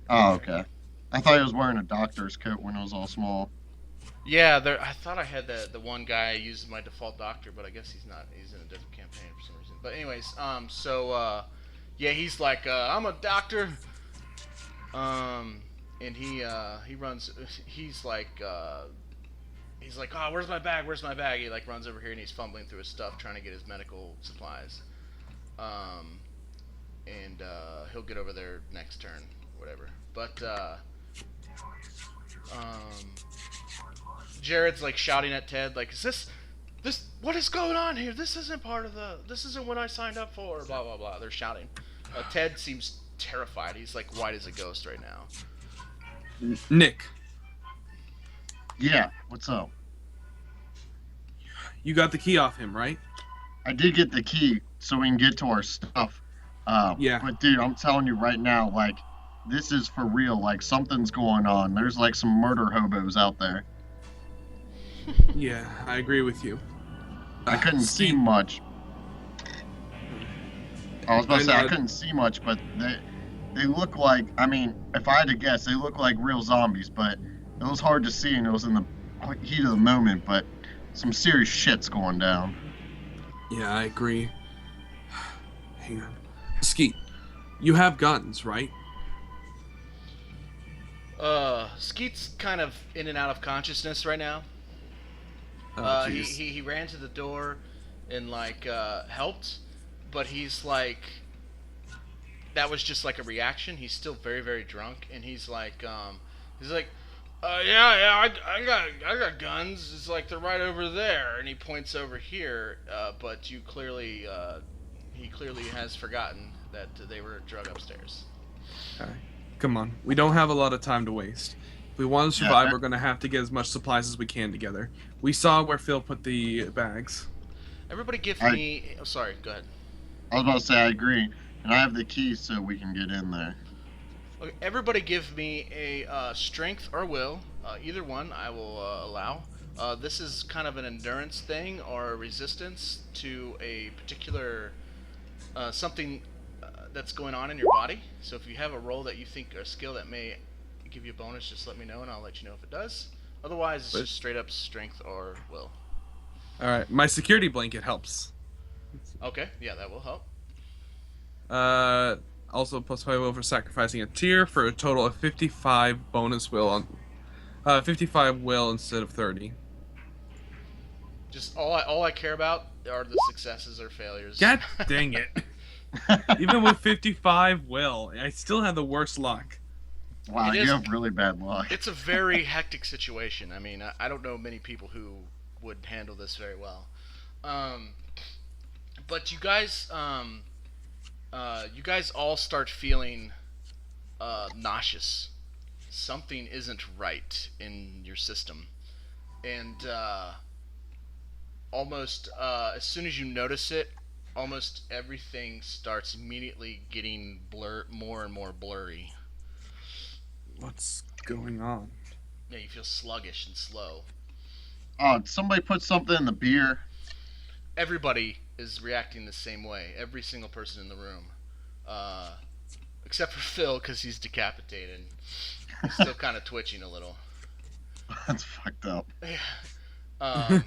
Oh, okay. I thought he was wearing a doctor's coat when it was all small. Yeah, there. I thought I had the one guy I used as my default doctor, but I guess he's not. He's in a different campaign for some reason. But anyways, yeah, he's like, I'm a doctor. And he runs. He's like, oh, where's my bag? Where's my bag? He like runs over here and he's fumbling through his stuff trying to get his medical supplies. And he'll get over there next turn, whatever. But Jared's like shouting at Ted, like, is this what is going on here? This isn't what I signed up for. Blah blah blah. They're shouting. Ted seems terrified. He's like white as a ghost right now. Nick, Yeah, what's up? you got the key off him, right? I did get the key so we can get to our stuff. Yeah. But dude, I'm telling you right now, like, this is for real. Like, something's going on. There's like some murder hobos out there. Yeah, I agree with you. I couldn't see Skeet, much. I was about to say I know. couldn't see much, but they look like, I mean, if I had to guess, they look like real zombies, but it was hard to see and it was in the heat of the moment, but some serious shit's going down. Yeah, I agree. Hang on. Skeet, you have guns, right? Skeet's kind of in and out of consciousness right now. Oh, He, jeez. he ran to the door and like helped, but he's like that was just like a reaction. He's still very very drunk, and he's like yeah, I got guns. It's like they're right over there, and he points over here. But he clearly has forgotten that they were drug upstairs. Okay. Come on. We don't have a lot of time to waste. If we want to Yeah, survive, we're going to have to get as much supplies as we can together. We saw where Phil put the bags. Everybody, give I- me. Oh, sorry. Go ahead. I was about to say I agree, and I have the key so we can get in there. Okay, everybody give me a strength or will. Either one I will allow. This is kind of an endurance thing or a resistance to a particular something that's going on in your body. So if you have a role that you think or a skill that may give you a bonus, just let me know and I'll let you know if it does. Otherwise, it's just straight up strength or will. All right. My security blanket helps. Okay, yeah, that will help. Also plus 5 will for sacrificing a tier for a total of 55 bonus will on 55 will instead of 30. Just all I care about are the successes or failures. God dang it. Even with 55 will, I still have the worst luck. Wow, It you is. have really bad luck. It's a very hectic situation. I mean, I don't know many people who would handle this very well. Um, but you guys all start feeling nauseous. Something isn't right in your system, and almost as soon as you notice it, almost everything starts immediately getting more and more blurry. What's going on? Yeah, you feel sluggish and slow. Oh, did somebody put something in the beer? Everybody is reacting the same way. Every single person in the room, uh, except for Phil, because he's decapitated. He's still kind of twitching a little. That's fucked up. Yeah. Um,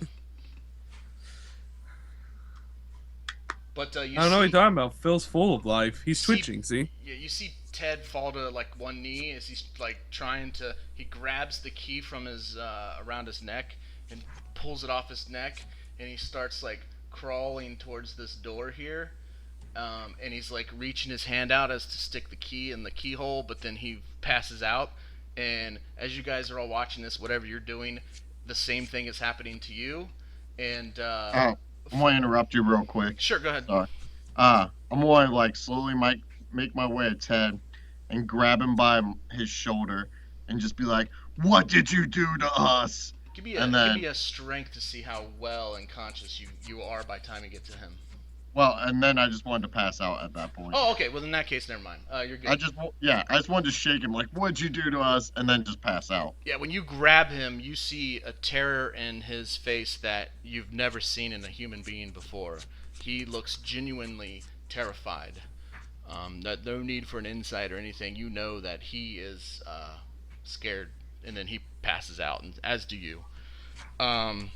but you I don't know what see, you're talking about. Phil's full of life. He's see, twitching, see? yeah, you see Ted fall to like one knee as he's like trying to. He grabs the key from his around his neck and pulls it off his neck, and he starts like crawling towards this door here. And he's like reaching his hand out as to stick the key in the keyhole, but then he passes out. And as you guys are all watching this, whatever you're doing, the same thing is happening to you. And Oh, I'm gonna interrupt you real quick. sure, go ahead. Sorry. I'm gonna like slowly make my way to Ted and grab him by his shoulder and just be like, "What did you do to us?" And Give then, me a strength to see how well and conscious you are by the time you get to him. I just wanted to pass out at that point. Oh, okay. Well, in that case, never mind. You're good. I just wanted to shake him like, "What'd you do to us?" And then just pass out. Yeah, when you grab him, you see a terror in his face that you've never seen in a human being before. He looks genuinely terrified. That no need for an insight or anything. You know that he is scared, and then he passes out, and as do you. Um,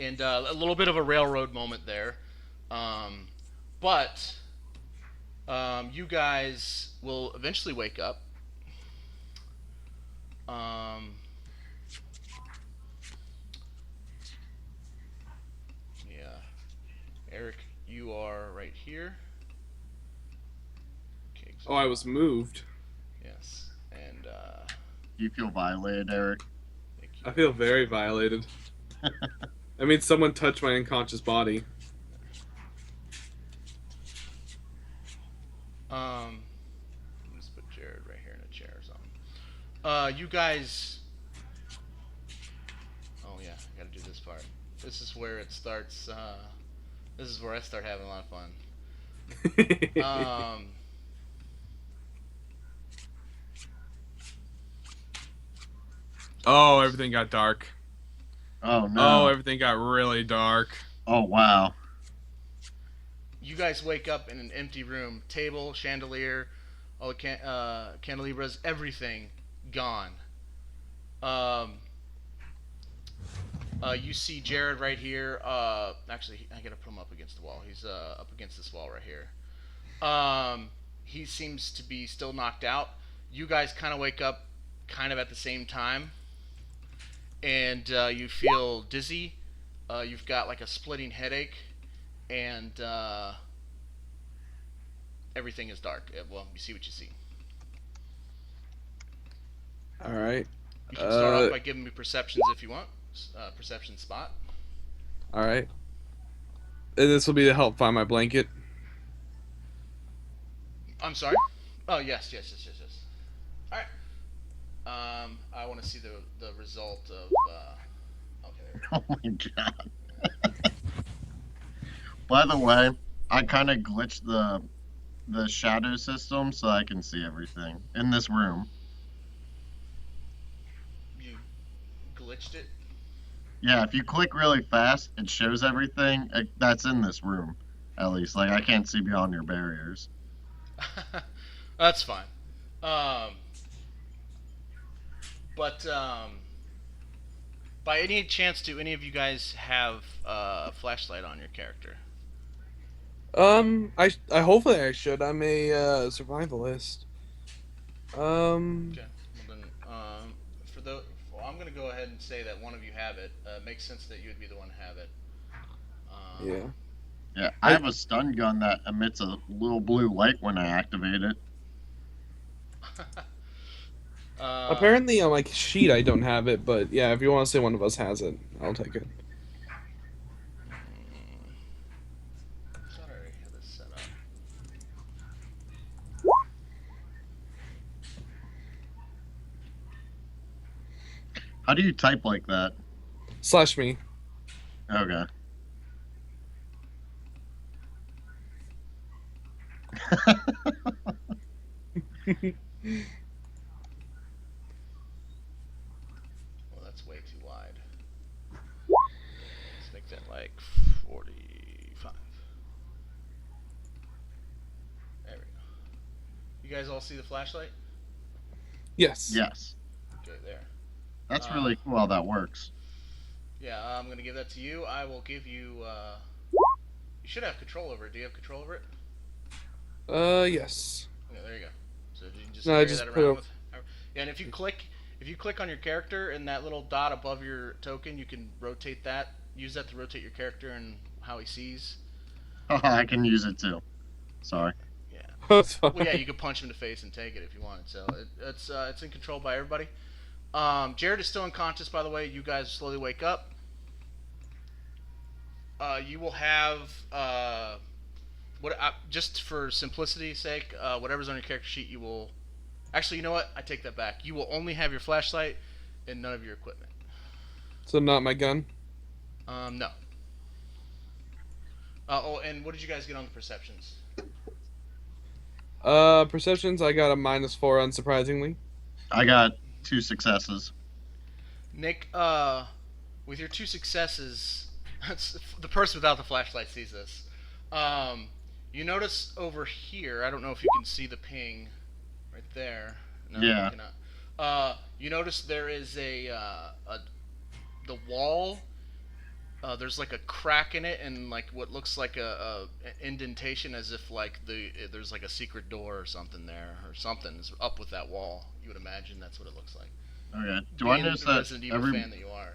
and a little bit of a railroad moment there, um, but you guys will eventually wake up. Um, yeah, Eric, you are right here. Okay, Oh, I was moved. yes, and You feel violated, Eric? thank you. I feel very violated. I mean, someone touched my unconscious body. Let's put Jared right here in a chair or something. You guys. Oh yeah, I gotta do this part. This is where it starts. This is where I start having a lot of fun. Um, Oh, everything got dark. Oh Oh, no. everything got really dark. Oh wow. you guys wake up in an empty room. Table, chandelier, all the candelabras, everything gone. Um, you see Jared right here. Actually, I gotta put him up against the wall. He's up against this wall right here. He seems to be still knocked out. You guys kind of wake up kind of at the same time, and you feel dizzy. You've got like a splitting headache, and everything is dark. Well, you see what you see. All right. You can start off by giving me perceptions if you want. Perception spot. All right. And this will be to help find my blanket. I'm sorry. Oh yes. All right. I want to see the result of. Okay. Oh my god. By the way, I kind of glitched the shadow system so I can see everything in this room. You glitched it. Yeah, if you click really fast, it shows everything that's in this room. At least, like I can't see beyond your barriers. That's fine. Um, but by any chance, do any of you guys have a flashlight on your character? I hopefully I should. I'm a survivalist. Okay. Well then, for the, well, I'm gonna go ahead and say that one of you have it. It makes sense that you would be the one to have it. Um, Yeah. Yeah, I have a stun gun that emits a little blue light when I activate it. uh, Apparently on my sheet I don't have it, but yeah, if you want to say one of us has it, I'll take it. I thought I already had this set up. How do you type like that? Slash me. Okay. Well, that's way too wide. Let's make that like 45. There we go. You guys all see the flashlight? Yes. Yes. Okay, there. That's really cool how that works. Yeah, I'm gonna give that to you. I will give you. You should have control over it. Do you have control over it? Yes. Okay, there you go. So you can just No, I carry just that put around it- with. Yeah, and if you click on your character and that little dot above your token, you can rotate that. Use that to rotate your character and how he sees. I can use it too. Sorry. Yeah. That's fine. Well, yeah, you could punch him in the face and take it if you wanted. So it's in control by everybody. Jared is still unconscious, by the way. You guys slowly wake up. You will have just for simplicity's sake, whatever's on your character sheet, you will. Actually, you know what? I take that back. You will only have your flashlight and none of your equipment. So not my gun. No. And what did you guys get on the perceptions? Perceptions. I got a -4, unsurprisingly. I got 2 successes. Nick, with your 2 successes, the person without the flashlight sees this. You notice over here, I don't know if you can see the ping right there. No, Yeah. you cannot. You notice there is the wall. There's like a crack in it and like what looks like a indentation, as if like there's like a secret door or something there, or something's up with that wall. You would imagine that's what it looks like. Okay. Being the Resident Evil fan that you are.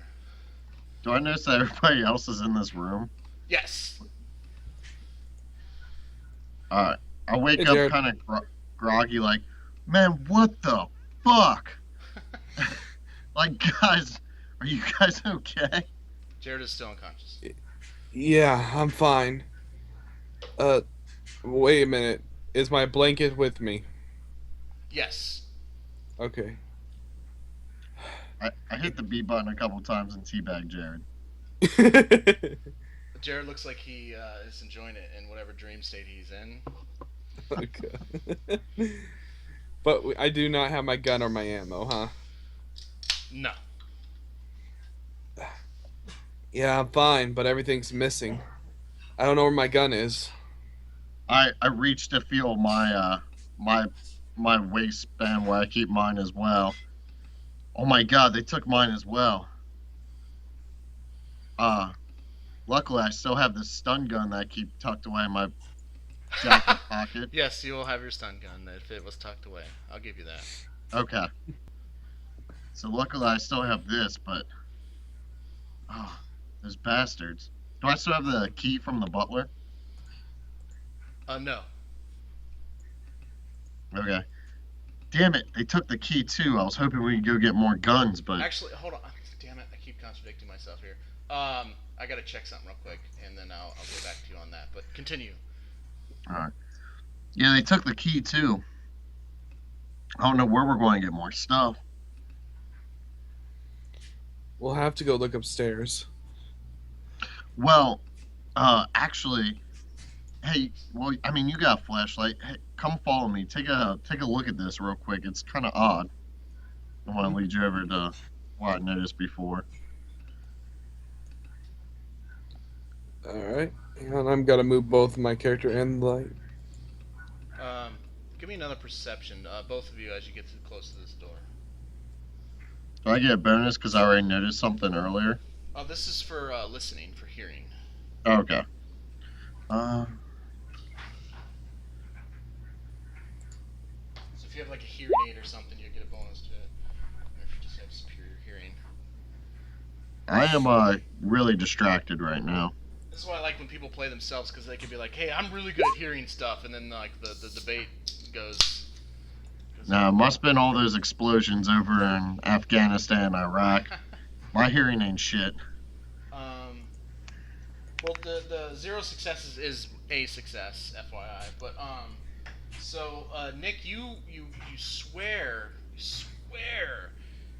Do I notice that everybody else is in this room? Yes. Alright. I wake Hey, up Jared. kind of groggy, like, man, what the fuck? Like, guys, are you guys okay? Jared is still unconscious. Yeah, I'm fine. Wait a minute. Is my blanket with me? Yes. Okay. I hit the B button a couple times and teabagged Jared. Jared looks like he is enjoying it in whatever dream state he's in. Okay. But I do not have my gun or my ammo, huh? No. Yeah, I'm fine, but everything's missing. I don't know where my gun is. I reached to feel my my waistband where I keep mine as well. Oh my god, they took mine as well. Luckily I still have this stun gun that I keep tucked away in my jacket pocket. Yes, you will have your stun gun if it was tucked away. I'll give you that. Okay. So luckily I still have this, but those bastards. Do I still have the key from the butler? No. Okay. Damn it, they took the key too. I was hoping we could go get more guns, but Actually, hold on. Damn it, I keep contradicting myself here. I gotta check something real quick, and then I'll get back to you on that. But continue. alright. Yeah, they took the key too. I don't know where we're going to get more stuff. We'll have to go look upstairs. Well, actually, hey, well, I mean, you got a flashlight. Hey, come follow me. Take a look at this real quick. It's kind of odd. I want to lead you over to what I noticed before. Alright. And I'm gonna move both my character and the light. Give me another perception, both of you, as you get too close to this door. Do I get a bonus because I already noticed something earlier? This is for listening, for hearing. Okay. So if you have like a hearing aid or something, you'll get a bonus to it. Or if you just have superior hearing. I am really distracted right now. This is why I like when people play themselves, because they can be like, "Hey, I'm really good at hearing stuff," and then like the debate goes. No, must been all those explosions over in Afghanistan, Iraq. My hearing ain't shit. Well, the 0 successes is a success, FYI. But so Nick, you swear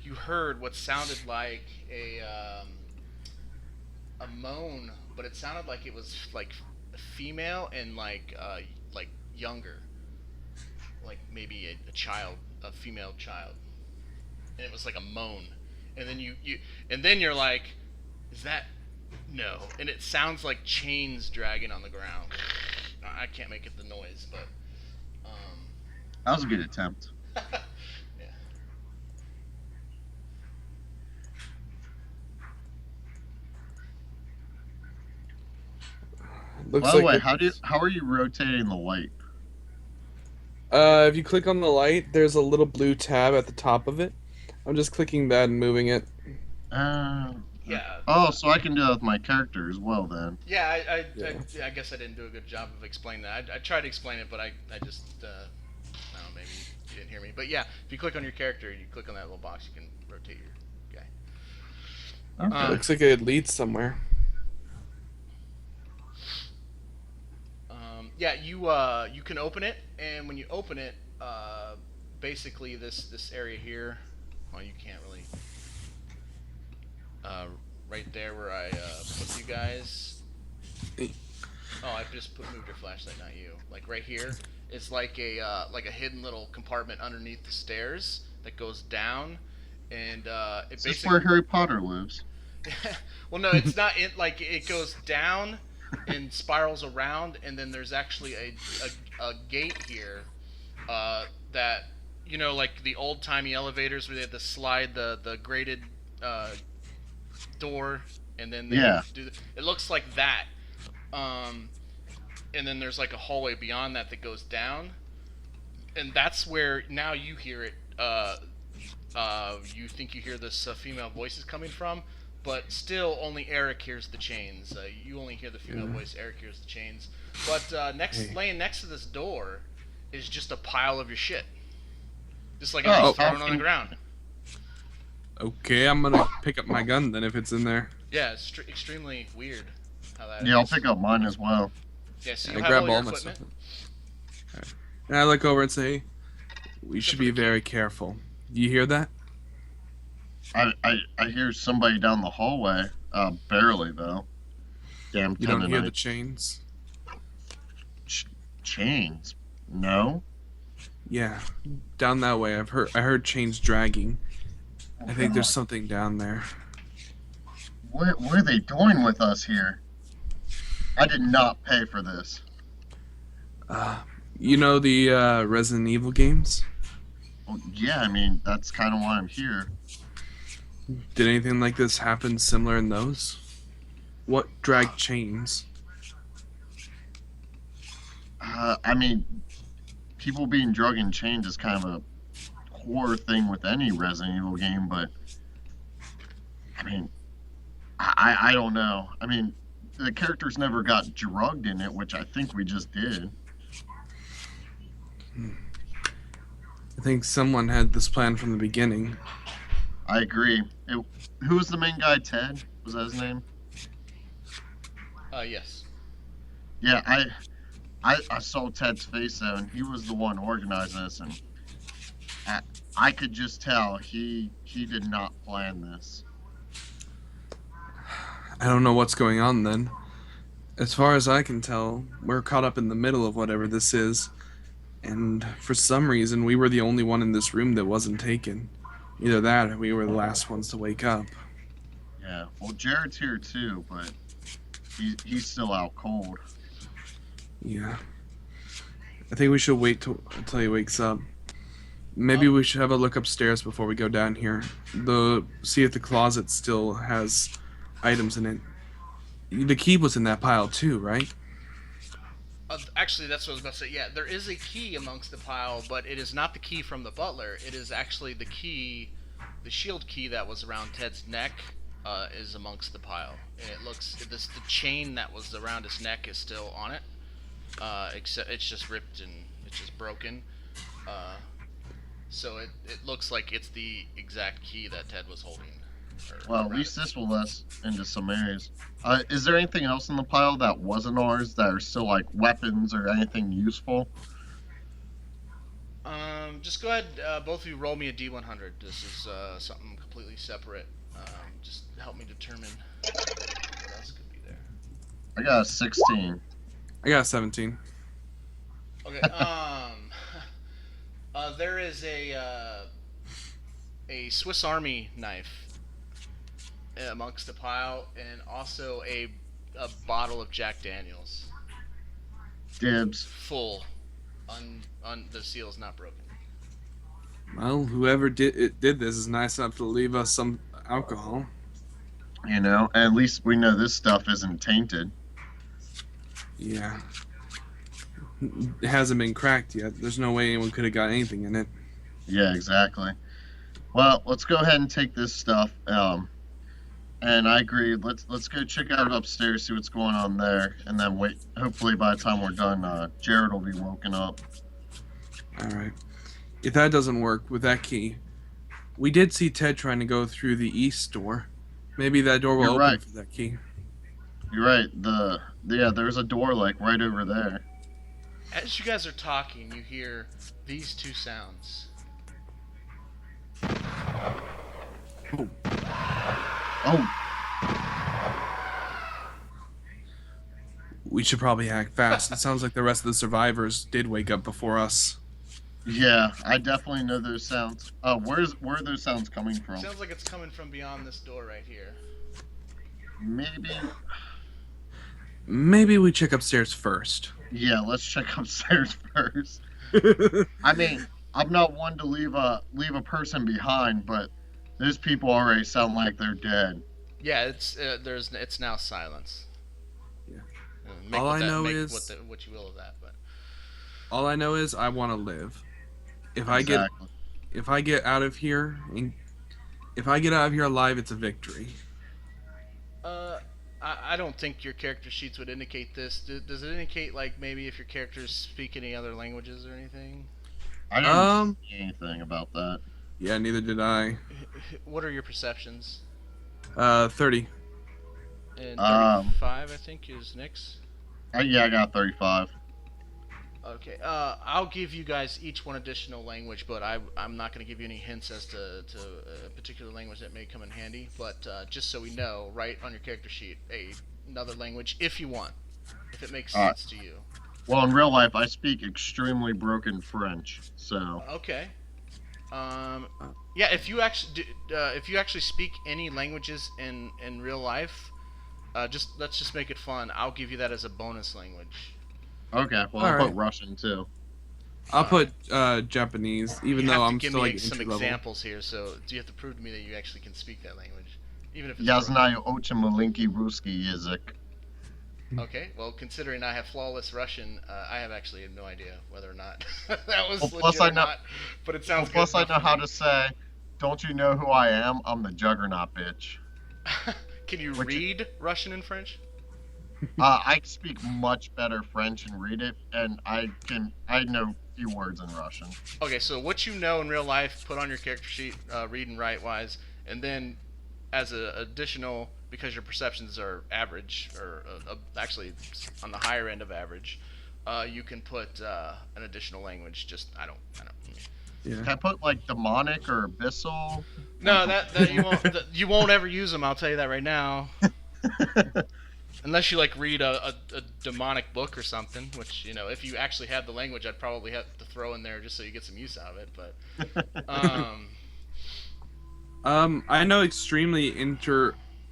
you heard what sounded like a moan, but it sounded like it was like female and like younger, like maybe a child, a female child, and it was like a moan, and then you're like, is that no? And it sounds like chains dragging on the ground. I can't make it the noise, but That was a good attempt. yeah. Looks By the like way, it's- how are you rotating the light? If you click on the light, there's a little blue tab at the top of it. I'm just clicking that and moving it. Yeah. Oh, so I can do that with my character as well then. Yeah, Yeah. I guess I didn't do a good job of explaining that. I tried to explain it, but I just, I don't know, maybe you didn't hear me. But yeah, if you click on your character, you click on that little box, you can rotate your guy. Okay. Looks like it leads somewhere. Yeah, you can open it, and when you open it, basically this area here, well, you can't really, right there where I put you guys. Oh, I just moved your flashlight, not you. Like right here, it's like a hidden little compartment underneath the stairs that goes down, and it Is this basically. where Harry Potter lives? Well, no, it's not. Like it goes down and spirals around, and then there's actually a gate here that, you know, like the old timey elevators where they had to slide the grated door, and then they do. It looks like that. And then there's like a hallway beyond that goes down, and that's where now you hear it. You think you hear this female voices coming from, but still only Eric hears the chains. You only hear the female voice. Eric hears the chains. But laying next to this door is just a pile of your shit, just like it's just thrown on the ground. Okay, I'm gonna pick up my gun then if it's in there. Yeah, it's extremely weird how that. Yeah, I'll pick up mine as well. Yeah, so I you have grab all your all my equipment. stuff. Alright. And I look over and say, "We should be very careful." You hear that? I hear somebody down the hallway. Barely though. Damn. You don't hear the chains? Chains? No. Yeah, down that way. I heard chains dragging. I think there's something down there. What are they doing with us here? I did not pay for this. You know the Resident Evil games? Well, yeah, I mean that's kind of why I'm here. Did anything like this happen similar in those? What dragged chains? I mean, people being drug in chains is kind of a core thing with any Resident Evil game, but I mean, I don't know. I mean, the characters never got drugged in it, which I think we just did. I think someone had this plan from the beginning. I agree. Who was the main guy? Ted? Was that his name? Yes. Yeah, I saw Ted's face though, and he was the one organizing this, and I could just tell he did not plan this. I don't know what's going on then. As far as I can tell, we're caught up in the middle of whatever this is, and for some reason we were the only one in this room that wasn't taken. Either that or we were the last ones to wake up. Yeah, well, Jared's here too, but he's still out cold. Yeah. I think we should wait until he wakes up. Maybe we should have a look upstairs before we go down here. See if the closet still has items in it. The key was in that pile too, right? Actually, that's what I was about to say. Yeah, there is a key amongst the pile, but it is not the key from the butler. It is actually the key, the shield key that was around Ted's neck. is amongst the pile, and it looks the chain that was around his neck is still on it, except it's just ripped and it's just broken. Uh, so it looks like it's the exact key that Ted was holding. Well, at around least it. this will let us into some areas. Is there anything else in the pile that wasn't ours that are still like weapons or anything useful? Just go ahead. Both of you roll me a D100. This is something completely separate. Just help me determine what else could be there. I got a 16. I got 17. Okay. There is a Swiss Army knife amongst the pile, and also a bottle of Jack Daniels, Dibs. full. The seal is not broken. Well, whoever did this is nice enough to leave us some alcohol. You know, at least we know this stuff isn't tainted. Yeah. It hasn't been cracked yet. There's no way anyone could have got anything in it. Yeah, exactly. Well, let's go ahead and take this stuff. And I agree. Let's go check out upstairs, see what's going on there, and then wait. Hopefully, by the time we're done, Jared will be woken up. All right. If that doesn't work with that key, we did see Ted trying to go through the east door. Maybe that door will You're open right. for that key. You're right. There's a door like right over there. As you guys are talking, you hear these two sounds. Oh. Oh, We should probably act fast. It sounds like the rest of the survivors did wake up before us. yeah. I definitely know those sounds. Where are those sounds coming from? Sounds like it's coming from beyond this door right here. Maybe. Maybe we check upstairs first. Yeah. Let's check upstairs first. I mean, I'm not one to leave a person behind, but those people already sound like they're dead. Yeah, it's now silence. Yeah. Make All with I that- know make is- what you will of that, but All I know is I want to live. If Exactly. I get out of here alive, it's a victory. I don't think your character sheets would indicate this. Does it indicate like maybe if your characters speak any other languages or anything? I didn't see anything about that. Yeah, neither did I. What are your perceptions? 30. And 35, I think, is Nick's. Yeah, I got 35. Okay, I'll give you guys each one additional language, but I'm not going to give you any hints as to a particular language that may come in handy. But just so we know, write on your character sheet another language if you want, if it makes sense to you. Well, in real life, I speak extremely broken French, so. Okay. Yeah, if you actually speak any languages in real life, let's just make it fun. I'll give you that as a bonus language. Okay, well, I'll Alright. put Russian too. I'll put Japanese, even You though have to I'm give still me like some entry level. examples here, so you have to prove to me that you actually can speak that language, even if it's Я broken. знаю очень маленький русский язык. Okay, well, considering I have flawless Russian, I have actually no idea whether or not that was Well, legit plus or I know- not, but it sounds Plus, good I enough know for how me. to say, "Don't you know who I am? I'm the Juggernaut, bitch." Can you Which- read Russian and French? I speak much better French and read it, and I know a few words in Russian. Okay, so what you know in real life, put on your character sheet, read and write wise, and then as an additional, because your perceptions are average, or actually on the higher end of average, you can put an additional language. Just I don't. Yeah. Can I put like demonic or abyssal? No, that you won't. You won't ever use them. I'll tell you that right now. Unless you like read a demonic book or something, which if you actually had the language, I'd probably have to throw in there just so you get some use out of it. But I know extremely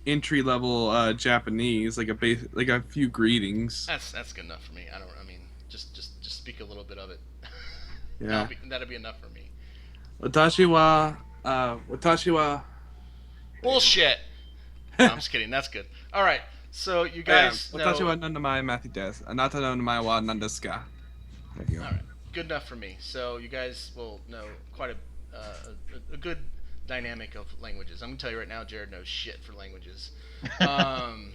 entry level Japanese, like a few greetings. that's good enough for me. I mean, just speak a little bit of it. Yeah. That'd be enough for me. Watashi wa. Bullshit. No, I'm just kidding. That's good. All right. So you guys know. Watashi wa nanamae Matthew desu. Anata no namae wa nan desu ka? There you go. All right. Good enough for me. So you guys will know quite a good dynamic of languages. I'm gonna tell you right now, Jared knows shit for languages. Um,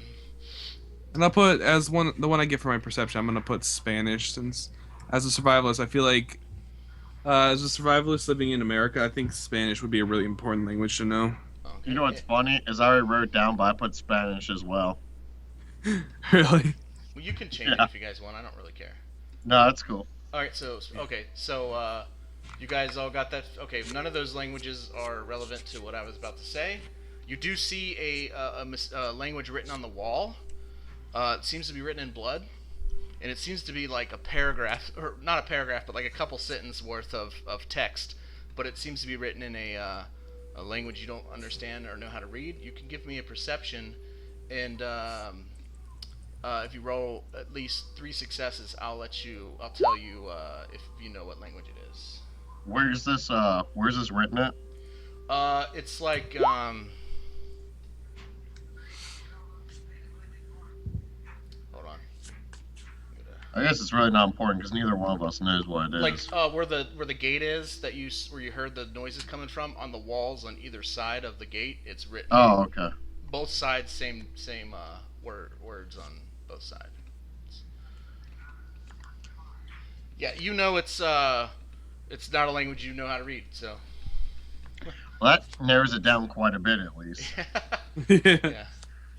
And I'll put as the one I get for my perception. I'm gonna put Spanish since, as a survivalist, I feel like as a survivalist living in America, I think Spanish would be a really important language to know. You okay. know what's funny is I already wrote it down, but I put Spanish as well. Really? Well, you can change it Yeah. if you guys want. I don't really care. No, that's cool. All right. So you guys all got that? Okay. None of those languages are relevant to what I was about to say. You do see a language written on the wall. It seems to be written in blood, and it seems to be like a paragraph, or not a paragraph, but like a couple sentence worth of text. But it seems to be written in a language you don't understand or know how to read. You can give me a perception, and if you roll at least 3 successes, I'll tell you if you know what language it is. Where's this written at? It's like hold on. I guess it's really not important because neither one of us knows what it is. Like where the gate is where you heard the noises coming from, on the walls on either side of the gate, it's written. Oh, okay. Both sides, same words on both sides. Yeah, you know it's not a language you know how to read, so. Well, that narrows it down quite a bit, at least. Yeah,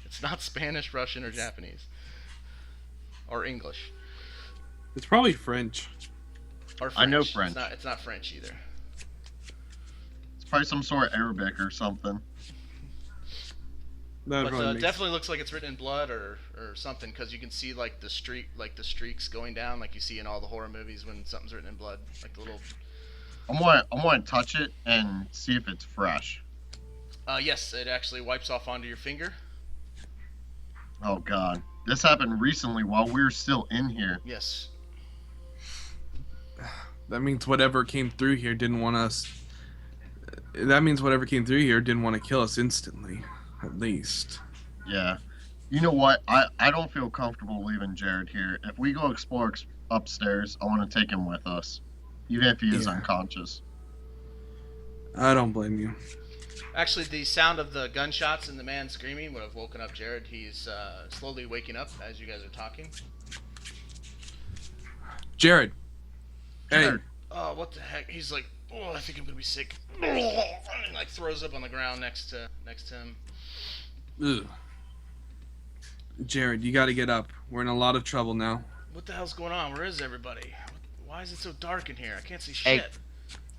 it's not Spanish, Russian, or Japanese, or English, It's probably French. or French. I know French. It's not French either. It's probably some sort of Arabic or something. That But probably makes definitely looks like it's written in blood or something, because you can see like the streaks going down, like you see in all the horror movies when something's written in blood, like the little. I'm gonna touch it and see if it's fresh. Yes, it actually wipes off onto your finger. Oh God, this happened recently while we were still in here. Yes. That means whatever came through here didn't want us. That means whatever came through here didn't want to kill us instantly, at least. Yeah. You know what? I don't feel comfortable leaving Jared here. If we go explore upstairs, I want to take him with us, even if he is Yeah. unconscious. I don't blame you. Actually, the sound of the gunshots and the man screaming would have woken up Jared. He's slowly waking up as you guys are talking. Jared. Hey. Jared. Oh, what the heck? He's like, oh, I think I'm gonna be sick. And like throws up on the ground next to him. Ugh. Jared, you gotta get up. We're in a lot of trouble now. What the hell's going on? Where is everybody? Why is it so dark in here? I can't see Hey. shit.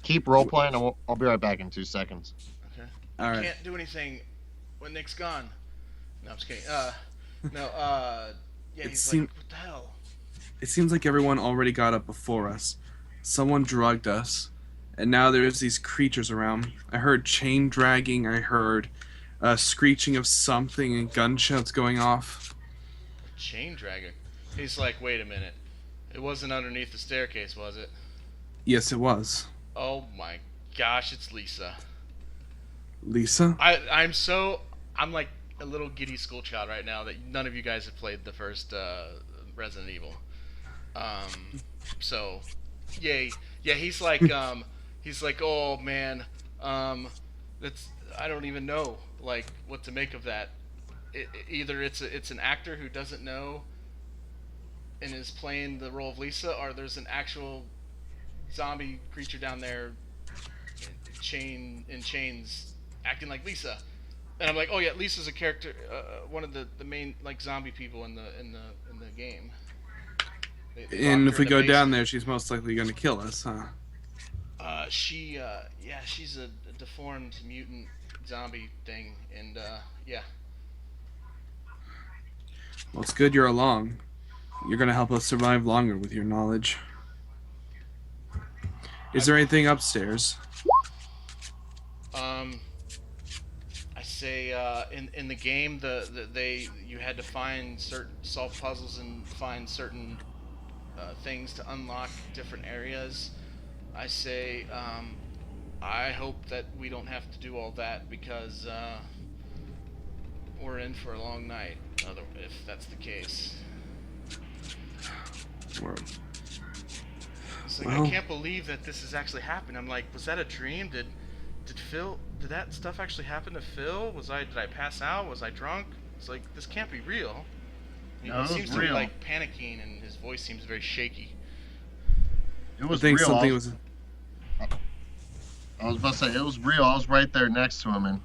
Keep role playing. I'll be right back in 2 seconds. Okay. All I right. can't do anything when Nick's gone. No, I'm just kidding. No, yeah, he's seem- like, what the hell? It seems like everyone already got up before us. Someone drugged us, and now there's these creatures around. I heard chain dragging. I heard screeching of something and gunshots going off. Chain dragger. He's like, wait a minute. It wasn't underneath the staircase, was it? Yes, it was. Oh my gosh, it's Lisa. Lisa? I'm like a little giddy school child right now that none of you guys have played the first Resident Evil. So, yay. Yeah, he's like, oh man, I don't even know, like, what to make of that. Either it's an actor who doesn't know and is playing the role of Lisa, or there's an actual zombie creature down there in chains acting like Lisa. And I'm like, oh yeah, Lisa's a character, one of the main like zombie people in the game. They And locked if her we in go the down basement. there, she's most likely going to kill us, huh? She's a deformed mutant zombie thing, and yeah. Well, it's good you're along. You're going to help us survive longer with your knowledge. Is there anything upstairs? I say in the game you had to solve puzzles and find certain things to unlock different areas. I say I hope that we don't have to do all that, because we're in for a long night. If that's the case. Or- It's like, Well- I can't believe that this is actually happening. I'm like, was that a dream? Did Phil did that stuff actually happen to Phil? Did I pass out? Was I drunk? It's like, this can't be real. He No, it seems was to be real. like panicking, and his voice seems very shaky. It I was think real. something was. I was about to say it was real. I was right there next to him, and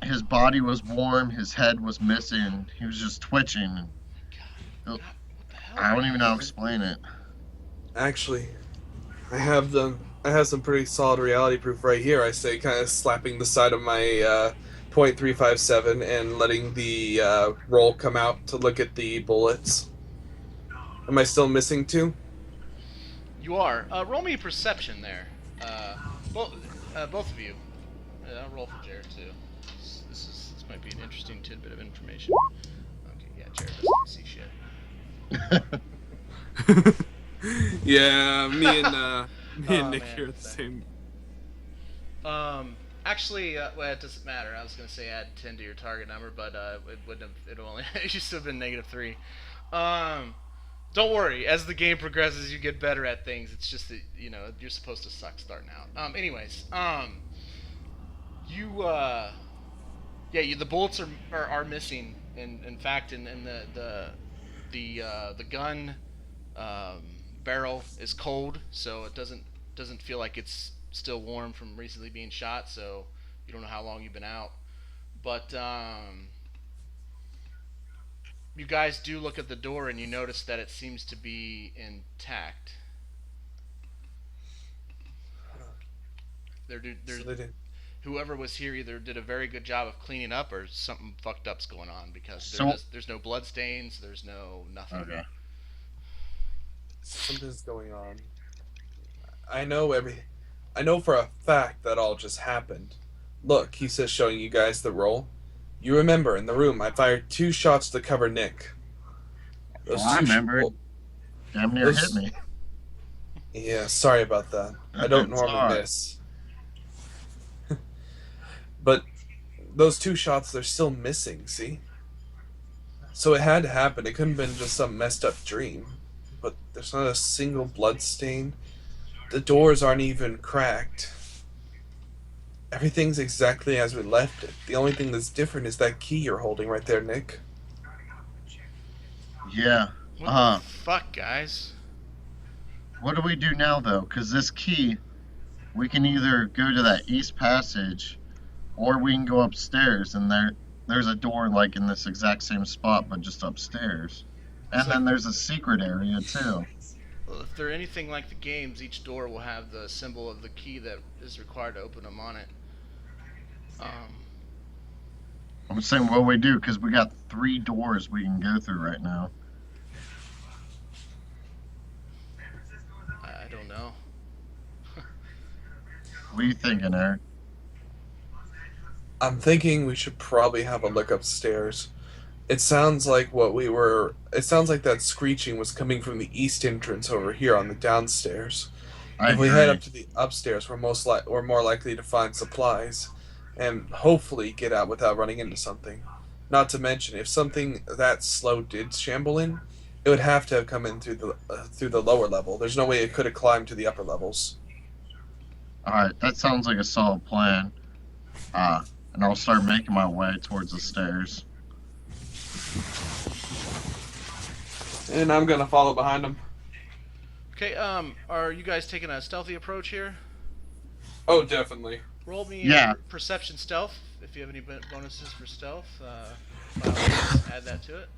his body was warm. His head was missing. He was just twitching. God, what the hell, I don't even know how to guys? explain it. Actually, I have them. I have some pretty solid reality proof right here. I say, kind of slapping the side of my .357 and letting the roll come out to look at the bullets. Am I still missing two? You are. Roll me perception there. Both, both of you. I'll roll for Jared too. This might be an interesting tidbit of information. Okay, yeah, Jared doesn't see shit. Yeah, me and Nick man, here at the sorry. same. Actually, well, it doesn't matter. I was gonna say add 10 to your target number, but it wouldn't have. It only. It used to have been -3. Don't worry. As the game progresses, you get better at things. It's just that you're supposed to suck starting out. Anyways, you the bullets are missing. In fact, in the gun barrel is cold, so it doesn't feel like it's still warm from recently being shot. So you don't know how long you've been out, but you guys do look at the door and you notice that it seems to be intact. So they did. Whoever was here either did a very good job of cleaning up or something fucked up's going on because So there's no blood stains, there's no nothing. okay. Something's going on. I know for a fact that all just happened. Look, he says, showing you guys the roll. You remember, in the room, I fired 2 shots to cover Nick. Well, I remember it. Damn near hit me. Yeah, sorry about that. I don't It's normally alright. miss. But those 2 shots, they're still missing, see? So it had to happen. It couldn't have been just some messed up dream. But there's not a single blood stain. The doors aren't even cracked. Everything's exactly as we left it. The only thing that's different is that key you're holding right there, Nick. Yeah. What the fuck, guys? What do we do now, though? Because this key, we can either go to that east passage, or we can go upstairs, and there's a door like in this exact same spot, but just upstairs. And then there's a secret area too. Well, if they're anything like the games, each door will have the symbol of the key that is required to open them on it. I'm saying what we do because we got 3 doors we can go through right now. I don't know. What are you thinking, Eric? I'm thinking we should probably have a look upstairs. It sounds like that screeching was coming from the east entrance over here on the downstairs. If we head up to the upstairs, we're more likely to find supplies, and hopefully get out without running into something. Not to mention, if something that slow did shamble in, it would have to have come in through the lower level. There's no way it could have climbed to the upper levels. Alright, that sounds like a solid plan. And I'll start making my way towards the stairs. And I'm gonna follow behind him. Okay, are you guys taking a stealthy approach here? Oh, definitely. Roll me Yeah. perception stealth. If you have any bonuses for stealth, by all means, add that to it.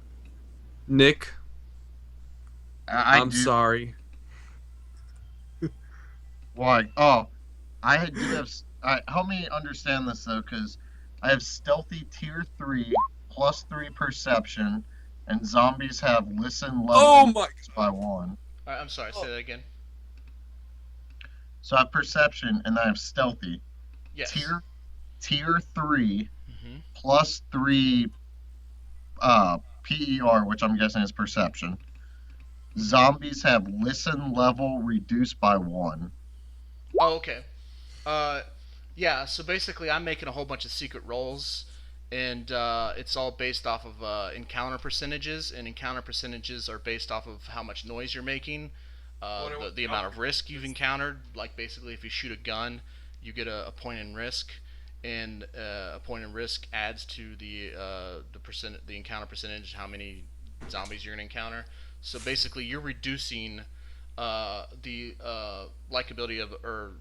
Nick, I'm do. sorry. Why? Oh, I do have. Help me understand this though, because I have stealthy tier 3 plus 3 perception, and zombies have listen level Oh my by 1. Alright, I'm sorry, say that again. So I have perception, and I have stealthy. Yes. Tier 3 Mm-hmm. plus 3 PER, which I'm guessing is perception. Zombies have listen level reduced by 1. Oh, okay. Yeah, so basically I'm making a whole bunch of secret rolls, and it's all based off of encounter percentages, and encounter percentages are based off of how much noise you're making, the amount of risk you've encountered. Like basically if you shoot a gun, you get a point in risk, and a point in risk adds to the encounter percentage, how many zombies you're gonna encounter. So basically, you're reducing the likability of or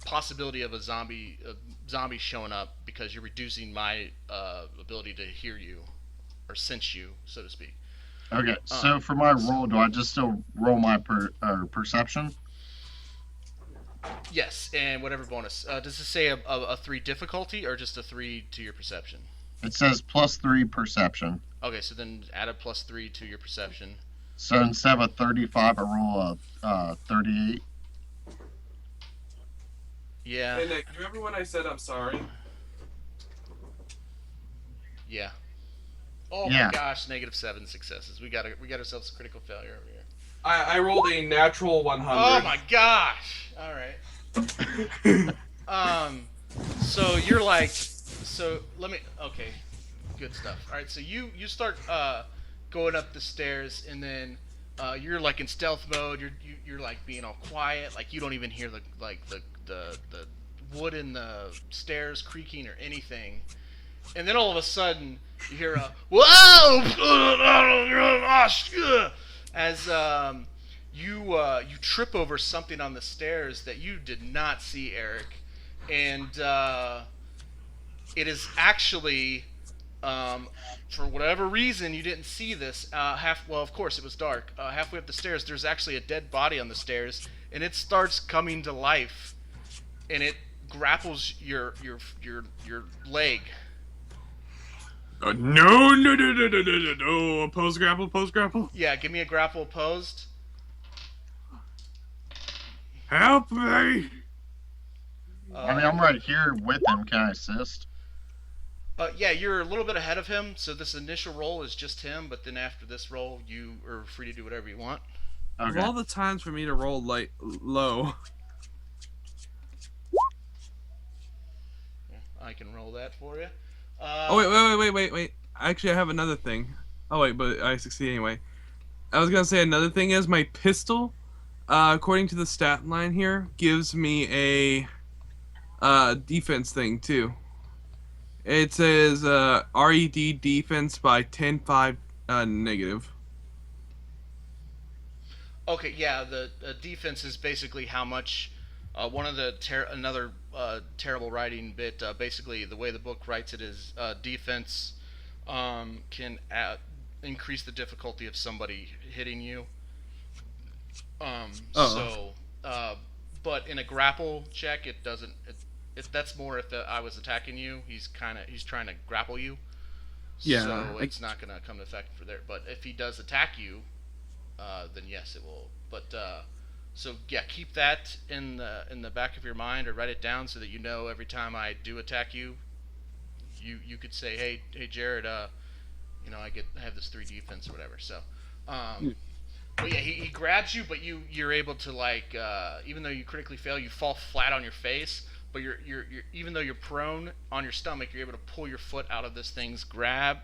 possibility of zombie showing up because you're reducing my ability to hear you or sense you, so to speak. Okay, so for my roll, do I just still roll my perception? Yes, and whatever bonus. Does it say a 3 difficulty or just a 3 to your perception? It says +3 perception. Okay, so then add a +3 to your perception. So instead of a 35, I roll a 38. Yeah. Hey Nick, do you remember when I said I'm sorry? Yeah. Oh Yeah. my gosh, -7 successes. We got ourselves a critical failure over here. I rolled a natural 100. Oh my gosh! All right. So you're like, so let me. Okay, good stuff. All right, so you start going up the stairs, and then you're like in stealth mode. You're like being all quiet, like you don't even hear the wood in the stairs creaking or anything. And then all of a sudden, you hear a whoa as you trip over something on the stairs that you did not see, Eric, and it is actually for whatever reason you didn't see this. Well, of course it was dark. Halfway up the stairs, there's actually a dead body on the stairs, and it starts coming to life, and it grapples your leg. No. Opposed grapple. Yeah, give me a grapple opposed. Help me! I mean, I'm right here with him. Can I assist? Yeah, you're a little bit ahead of him, so this initial roll is just him, but then after this roll, you are free to do whatever you want. Okay. Of all the times for me to roll low. Yeah, I can roll that for you. Wait. Actually, I have another thing. Oh, wait, but I succeed anyway. I was gonna say another thing is my pistol, according to the stat line here, gives me a defense thing, too. It says RED defense by 10-5 negative. Okay, yeah, the defense is basically how much. One of the another terrible writing bit. Basically, the way the book writes it is defense can increase the difficulty of somebody hitting you. So, but in a grapple check, it doesn't. That's more if I was attacking you. He's trying to grapple you. Yeah. So it's not gonna come to effect for there. But if he does attack you, then yes, it will. But so yeah, keep that in the back of your mind, or write it down so that you know every time I do attack you, you could say, hey Jared, I have this 3 defense or whatever. So, but yeah, he grabs you, but you're able to like even though you critically fail, you fall flat on your face. But you're even though you're prone on your stomach, you're able to pull your foot out of this thing's grasp,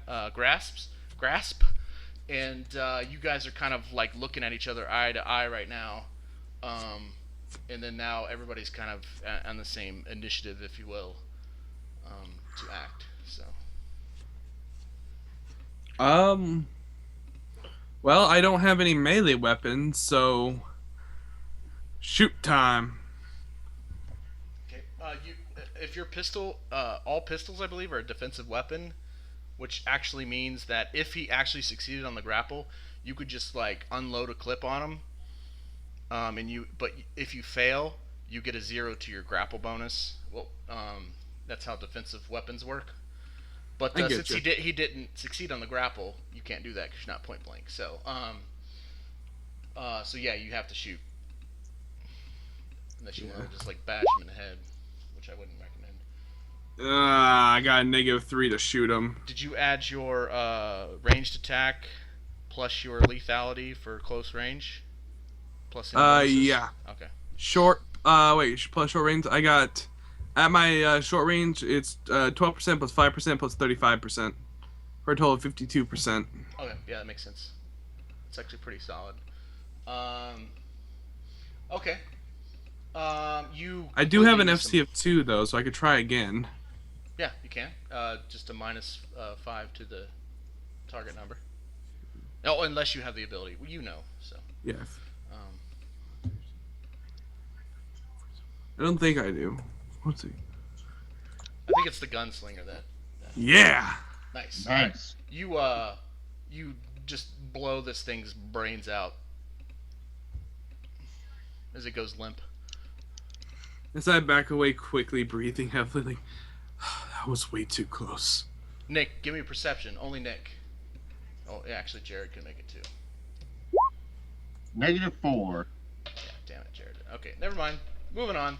and you guys are kind of like looking at each other eye to eye right now. And then now everybody's kind of on the same initiative, if you will, to act. So. Well, I don't have any melee weapons, so shoot time. Okay. If your pistol, all pistols, I believe, are a defensive weapon, which actually means that if he actually succeeded on the grapple, you could just like unload a clip on him. But if you fail, you get a 0 to your grapple bonus. Well, that's how defensive weapons work. But since he didn't succeed on the grapple, you can't do that because you're not point blank. So, so yeah, you have to shoot. Unless you want to just like bash him in the head, which I wouldn't recommend. I got a -3 to shoot him. Did you add your ranged attack plus your lethality for close range? Plus yeah. Okay. Plus short range. I got at my short range. It's 12% plus 5% plus 35% for a total of 52%. Okay, yeah, that makes sense. It's actually pretty solid. Okay. You I do have an completely use FC them. of 2 though, so I could try again. Yeah, you can. Just a minus 5 to the target number. Oh, unless you have the ability. Well, you know. So, Yeah. um, I don't think I do. Let's see. I think it's the gunslinger that. Yeah. Nice. Nice. You just blow this thing's brains out as it goes limp. As I back away quickly, breathing heavily, like, that was way too close. Nick, give me a perception. Only Nick. Oh, yeah, actually, Jared can make it too. -4. Yeah, damn it, Jared. Okay, never mind. Moving on.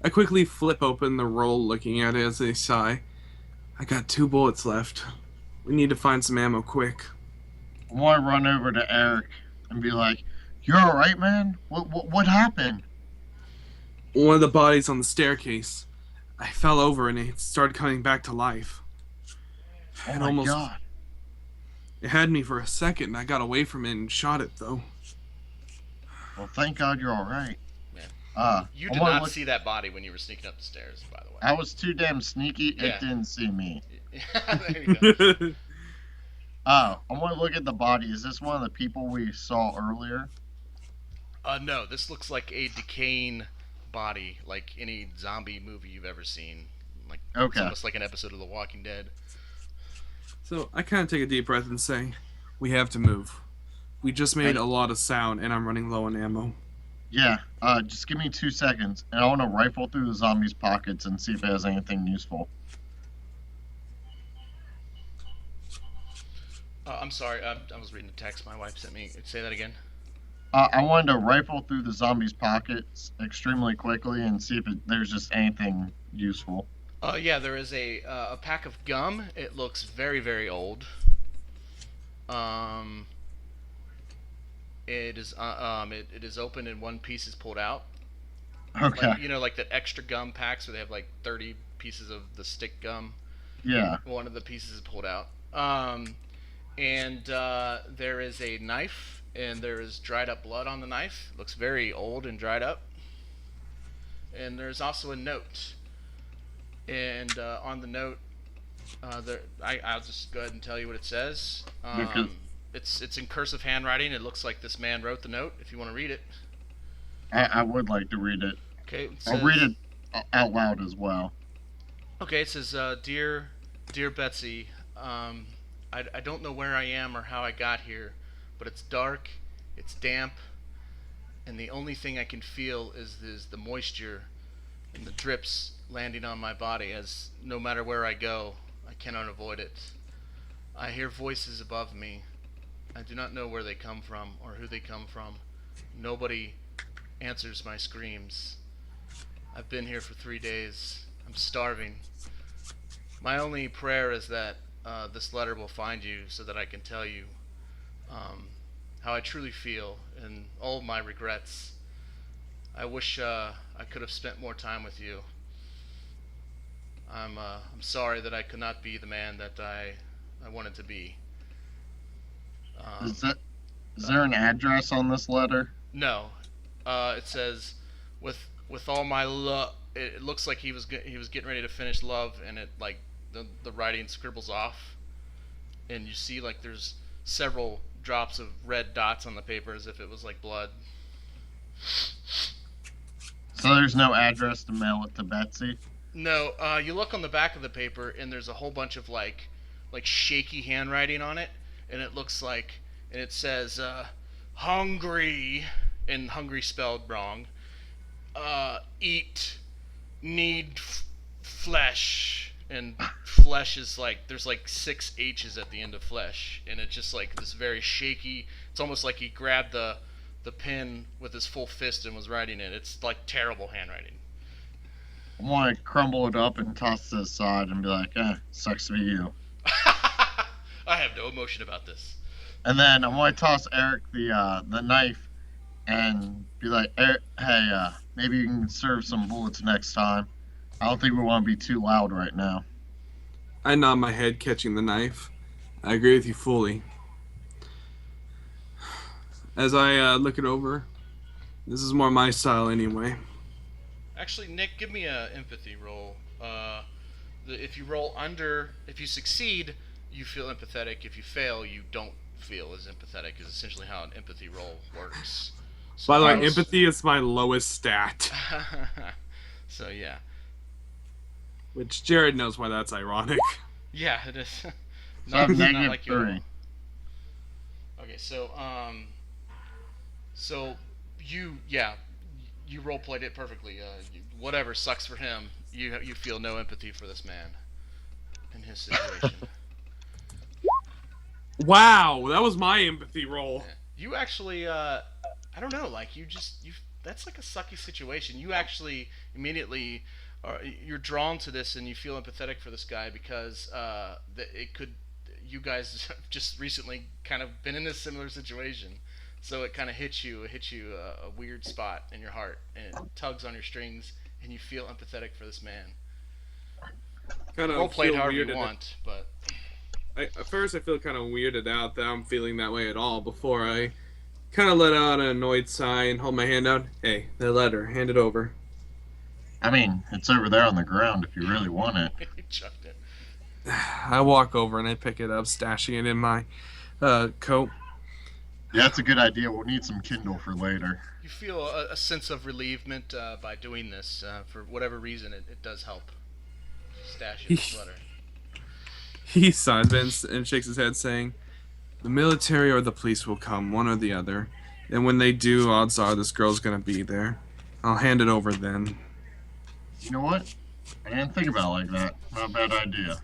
I quickly flip open the roll, looking at it as they sigh. I got 2 bullets left. We need to find some ammo quick. I want to run over to Eric and be like, "You're all right, man? What happened?" One of the bodies on the staircase. I fell over and it started coming back to life. Oh It my almost- god. It had me for a second, and I got away from it and shot it, though. Well, thank God you're all right. Man. You I did wanna not look- see that body when you were sneaking up the stairs, by the way. I was too damn sneaky. Yeah. It didn't see me. There you go. I want to look at the body. Is this one of the people we saw earlier? No, this looks like a decaying body, like any zombie movie you've ever seen. Like It's Okay. almost like an episode of The Walking Dead. So I kind of take a deep breath and say, we have to move. We just made a lot of sound, and I'm running low on ammo. Yeah. Just give me 2 seconds, and I want to rifle through the zombie's pockets and see if it has anything useful. I'm sorry, I was reading a text my wife sent me. Say that again. I wanted to rifle through the zombie's pockets extremely quickly and see if there's just anything useful. Yeah, there is a pack of gum. It looks very, very old. It is open and one piece is pulled out. Okay. Like, like that extra gum packs where they have like 30 pieces of the stick gum. Yeah. One of the pieces is pulled out. And there is a knife, and there is dried up blood on the knife. It looks very old and dried up. And there's also a note. And on the note, I'll just go ahead and tell you what it says. Because- It's in cursive handwriting. It looks like this man wrote the note. If you want to read it. I would like to read it. Okay. I'll read it out loud as well. Okay. It says, dear Betsy, I don't know where I am or how I got here, but it's dark, it's damp, and the only thing I can feel is the moisture and the drips landing on my body, as no matter where I go, I cannot avoid it. I hear voices above me. I do not know where they come from or who they come from. Nobody answers my screams. I've been here for 3 days. I'm starving. My only prayer is that this letter will find you so that I can tell you how I truly feel and all of my regrets. I wish I could have spent more time with you. I'm sorry that I could not be the man that I wanted to be. Is there an address on this letter? No. It says, with all my love. It looks like he was getting ready to finish love, and it like the writing scribbles off, and you see like there's several drops of red dots on the paper as if it was like blood. So there's no address to mail it to Betsy? No, you look on the back of the paper, and there's a whole bunch of like shaky handwriting on it, and it looks like, and it says hungry, and hungry spelled wrong. Eat, need flesh, and flesh is like there's like 6 H's at the end of flesh, and it's just like this very shaky. It's almost like he grabbed the pen with his full fist and was writing it. It's like terrible handwriting. I want to crumble it up and toss it aside and be like, sucks to be you. I have no emotion about this. And then I want to toss Eric the knife and be like, Eric, hey, maybe you can serve some bullets next time. I don't think we want to be too loud right now. I nod my head, catching the knife. I agree with you fully. as I look it over. This is more my style anyway. Actually, Nick, give me a empathy roll. If you roll under, if you succeed, you feel empathetic. If you fail, you don't feel as empathetic. Is essentially how an empathy roll works. So By the way, Nice. empathy is my lowest stat, so yeah, which Jared knows why that's ironic. yeah, it is. So I not, have not negative like you at all. 30. Okay, so you role played it perfectly. Whatever sucks for him, you feel no empathy for this man in his situation. Wow, that was my empathy roll. You actually, I don't know, like you. That's like a sucky situation. You actually immediately you're drawn to this and you feel empathetic for this guy because it could. You guys have just recently kind of been in a similar situation, so it kind of hits you a weird spot in your heart and it tugs on your strings and you feel empathetic for this man. Kind Role of played feel however you weirded. want, but At first, I feel kind of weirded out that I'm feeling that way at all. Before I kind of let out an annoyed sigh and hold my hand out. Hey, that letter, hand it over. I mean, it's over there on the ground if you really want it. you chucked it. I walk over and I pick it up, stashing it in my coat. Yeah, that's a good idea. We'll need some Kindle for later. You feel a sense of relievement by doing this. For whatever reason, it does help. Stash his letter. He sighs and shakes his head, saying, "The military or the police will come, one or the other. And when they do, odds are this girl's gonna be there. I'll hand it over then." You know what? I didn't think about it like that. Not a bad idea.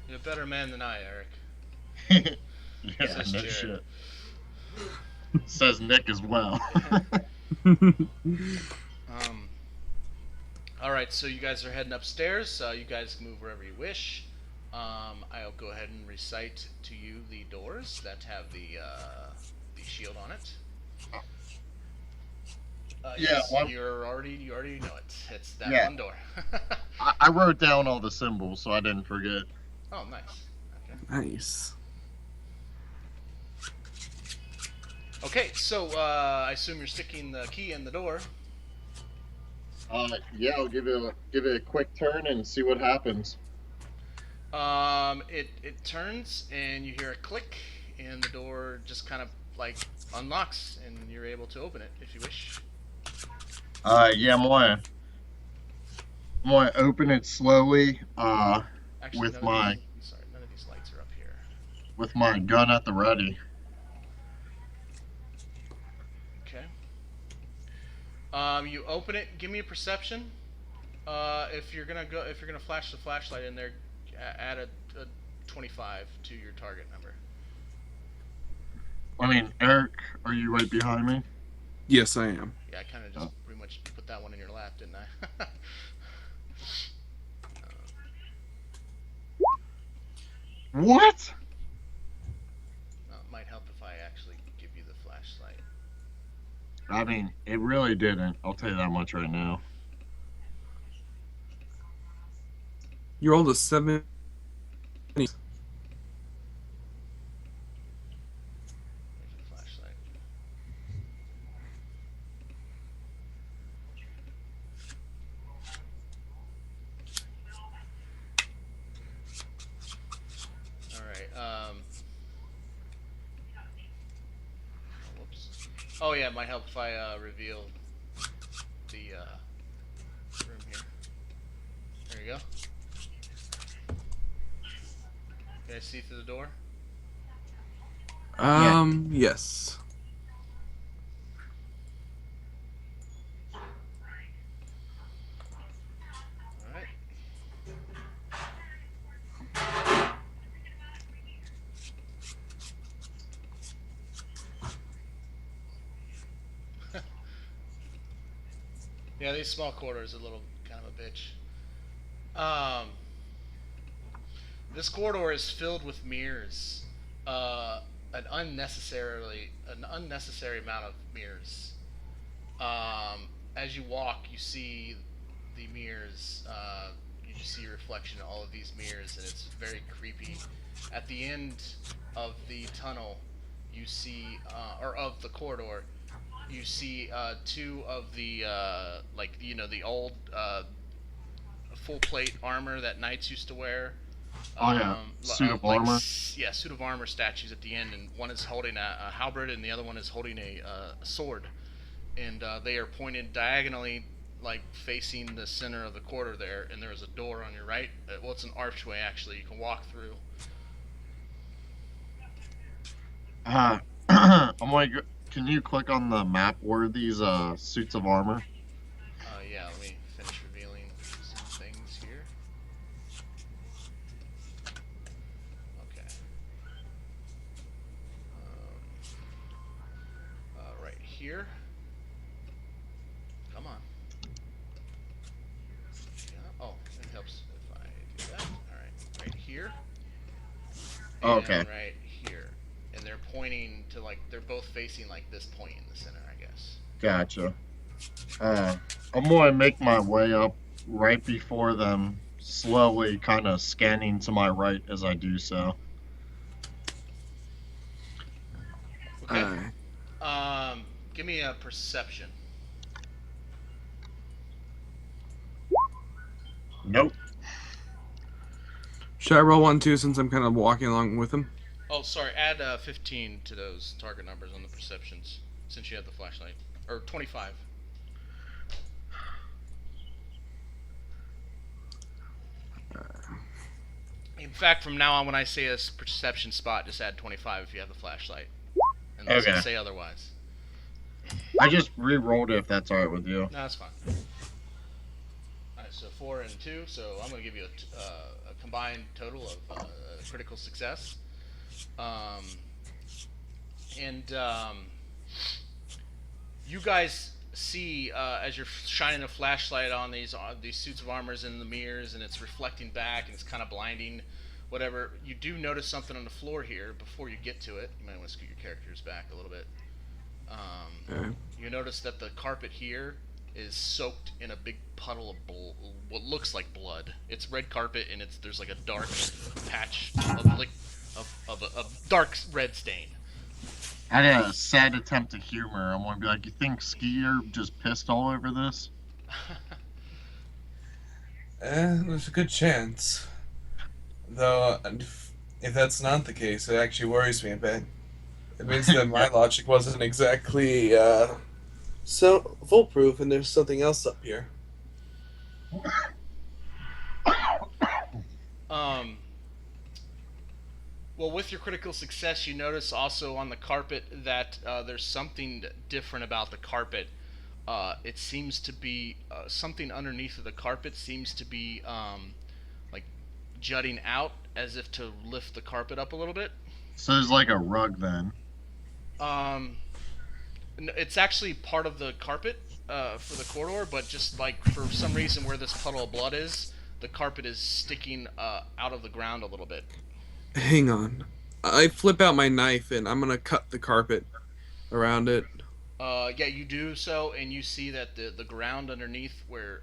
You're a better man than I, Eric. Yeah, Says no Jared. shit. Says Nick as well. All right, so you guys are heading upstairs. You guys can move wherever you wish. I'll go ahead and recite to you the doors that have the shield on it. Yeah, yes, well, you already know it. It's that Yeah. one door. I wrote down all the symbols so I didn't forget. Oh, nice. Okay. Nice. Okay, so I assume you're sticking the key in the door. Yeah, I'll give it a quick turn and see what happens. It turns and you hear a click, and the door just kind of like unlocks, and you're able to open it if you wish. Yeah, I'm gonna open it slowly. Actually, With my none of these lights are up here. with my gun at the ready. Okay. You open it. Give me a perception. If you're gonna flash the flashlight in there, add a 25 to your target number. I mean, Eric, are you right behind me? Yes, I am. Yeah, I kind of just pretty much put that one in your lap, didn't I? What? It might help if I actually give you the flashlight. I mean, it really didn't. I'll tell you that much right now. You rolled a 7. Here's your flashlight. All right. Whoops. Oh yeah, it might help if I reveal the room here. There you go. Can I see through the door? Yes. All right. Yeah, these small corridors are a little kind of a bitch. This corridor is filled with mirrors. An unnecessary amount of mirrors. As you walk, you see the mirrors. You just see your reflection in all of these mirrors, and it's very creepy. At the end of the tunnel, you see, or of the corridor, you see two of the like the old full plate armor that knights used to wear. Oh yeah, suit of armor. Yeah, suit of armor statues at the end, and one is holding a halberd, and the other one is holding a sword, and they are pointed diagonally, like facing the center of the corridor there. And there is a door on your right. Well, it's an archway actually. You can walk through. I'm like, can you click on the map where these suits of armor? Yeah, let me finish revealing some things here. Okay. Right here. Come on. Yeah. Oh, it helps if I do that. Alright. Right here. And Okay. right here. And they're pointing to, like, they're both facing, like, this point in the center, I guess. Gotcha. I'm going to make my way up right before them, slowly kind of scanning to my right as I do so. Okay. Give me a perception. Nope. Should I roll one too, since I'm kind of walking along with him? Oh, sorry. Add 15 to those target numbers on the perceptions, since you have the flashlight. Or 25. In fact, from now on, when I say a perception spot, just add 25 if you have the flashlight. Unless I say otherwise. I just re-rolled it if that's alright with you. No, that's fine. Alright, so 4 and 2, so I'm going to give you a combined total of critical success. You guys see, as you're shining a flashlight on these suits of armors in the mirrors, and it's reflecting back, and it's kind of blinding, whatever, you do notice something on the floor here before you get to it. You might want to scoot your characters back a little bit. Okay. You notice that the carpet here is soaked in a big puddle of what looks like blood. It's red carpet, and there's like a dark patch of a dark red stain. I had a sad attempt at humor. I'm going to be like, you think Skier just pissed all over this? There's a good chance. Though, if that's not the case, it actually worries me a bit. It means that my logic wasn't exactly so foolproof, and there's something else up here. Well, with your critical success, you notice also on the carpet that there's something different about the carpet. It seems to be something underneath of the carpet seems to be like jutting out, as if to lift the carpet up a little bit. So it's like a rug then. It's actually part of the carpet for the corridor, but just like for some reason where this puddle of blood is, the carpet is sticking out of the ground a little bit. Hang on. I flip out my knife, and I'm gonna cut the carpet around it. Yeah, you do so, and you see that the ground underneath, where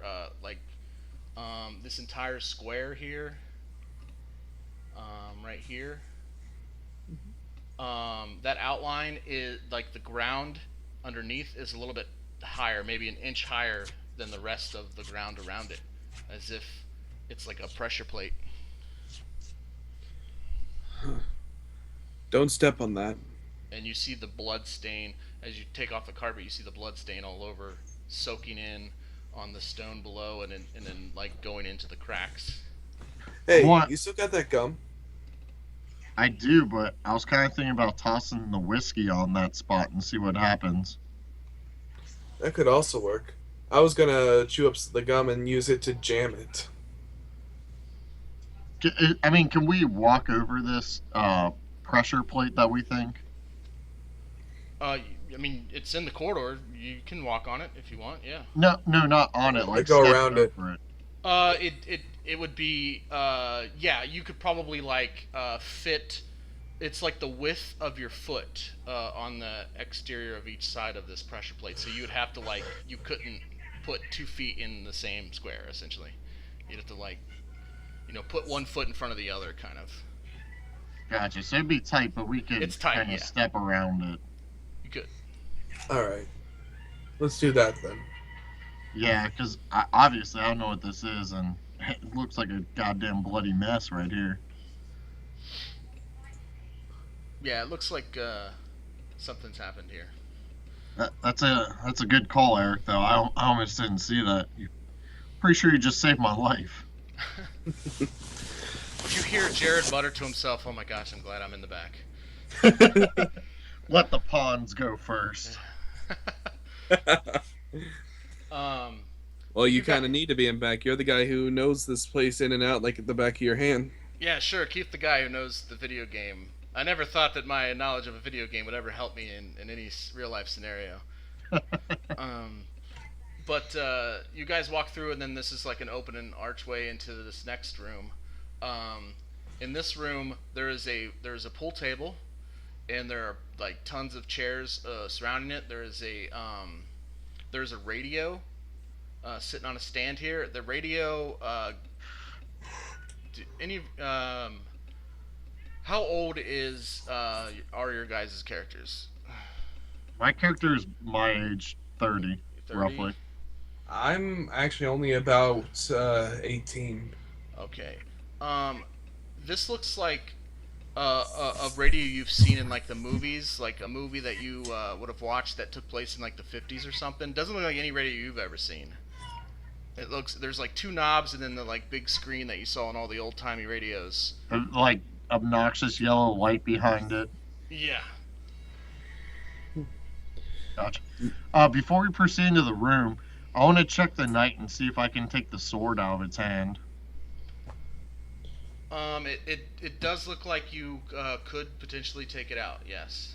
this entire square here, right here, that outline is like the ground underneath is a little bit higher, maybe an inch higher than the rest of the ground around it, as if it's like a pressure plate. Don't step on that. And you see the blood stain as you take off the carpet. You see the blood stain all over, soaking in on the stone below, and then like going into the cracks. Hey, What? you still got that gum? I do, but I was kind of thinking about tossing the whiskey on that spot and see what happens. That could also work. I was gonna chew up the gum and use it to jam it. Can we walk over this pressure plate that we think? I mean, it's in the corridor. You can walk on it if you want. Yeah. No, not on it. Like go step around it. over it. It would be yeah. You could probably like fit. It's like the width of your foot on the exterior of each side of this pressure plate. So you would have to like you couldn't put 2 feet in the same square essentially. You'd have to like put 1 foot in front of the other kind of. Gotcha. So it'd be tight, but we could It's tight, kind of yeah. step around it. You could. All right, let's do that then. Yeah, because obviously I don't know what this is, and it looks like a goddamn bloody mess right here. Yeah, it looks like something's happened here. That's a good call, Eric. Though I almost didn't see that. Pretty sure you just saved my life. You hear Jared mutter to himself, "Oh my gosh, I'm glad I'm in the back." Let the pawns go first. Well, you kind of need to be in back. You're the guy who knows this place in and out like at the back of your hand. Yeah, sure. Keep the guy who knows the video game. I never thought that my knowledge of a video game would ever help me in any real life scenario. But you guys walk through, and then this is like an open archway into this next room. In this room, there is a pool table, and there are like tons of chairs surrounding it. There's a radio sitting on a stand here. The radio. How old are your guys' characters? My character is my age, 30, 30? roughly. I'm actually only about 18. Okay. This looks like a radio you've seen in like the movies, like a movie that you would have watched that took place in like the 50s or something. Doesn't look like any radio you've ever seen. There's like two knobs and then the like big screen that you saw on all the old timey radios. Like obnoxious yellow light behind it. Yeah. Gotcha. Before we proceed into the room, I want to check the knight and see if I can take the sword out of its hand. It does look like you could potentially take it out. Yes.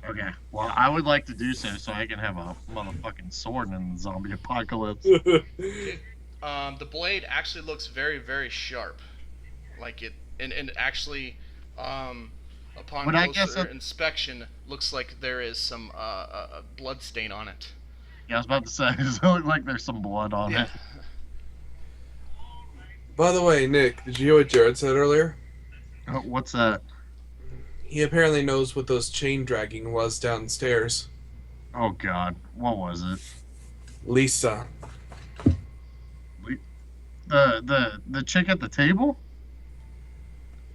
Okay. Well, I would like to do so I can have a motherfucking sword in the zombie apocalypse. The blade actually looks very, very sharp. Like it, and actually, upon closer inspection, looks like there is some blood stain on it. Yeah, I was about to say, does it look like there's some blood on it? By the way, Nick, did you hear what Jared said earlier? What's that? He apparently knows what those chain dragging was downstairs. Oh God, what was it? Lisa. The chick at the table?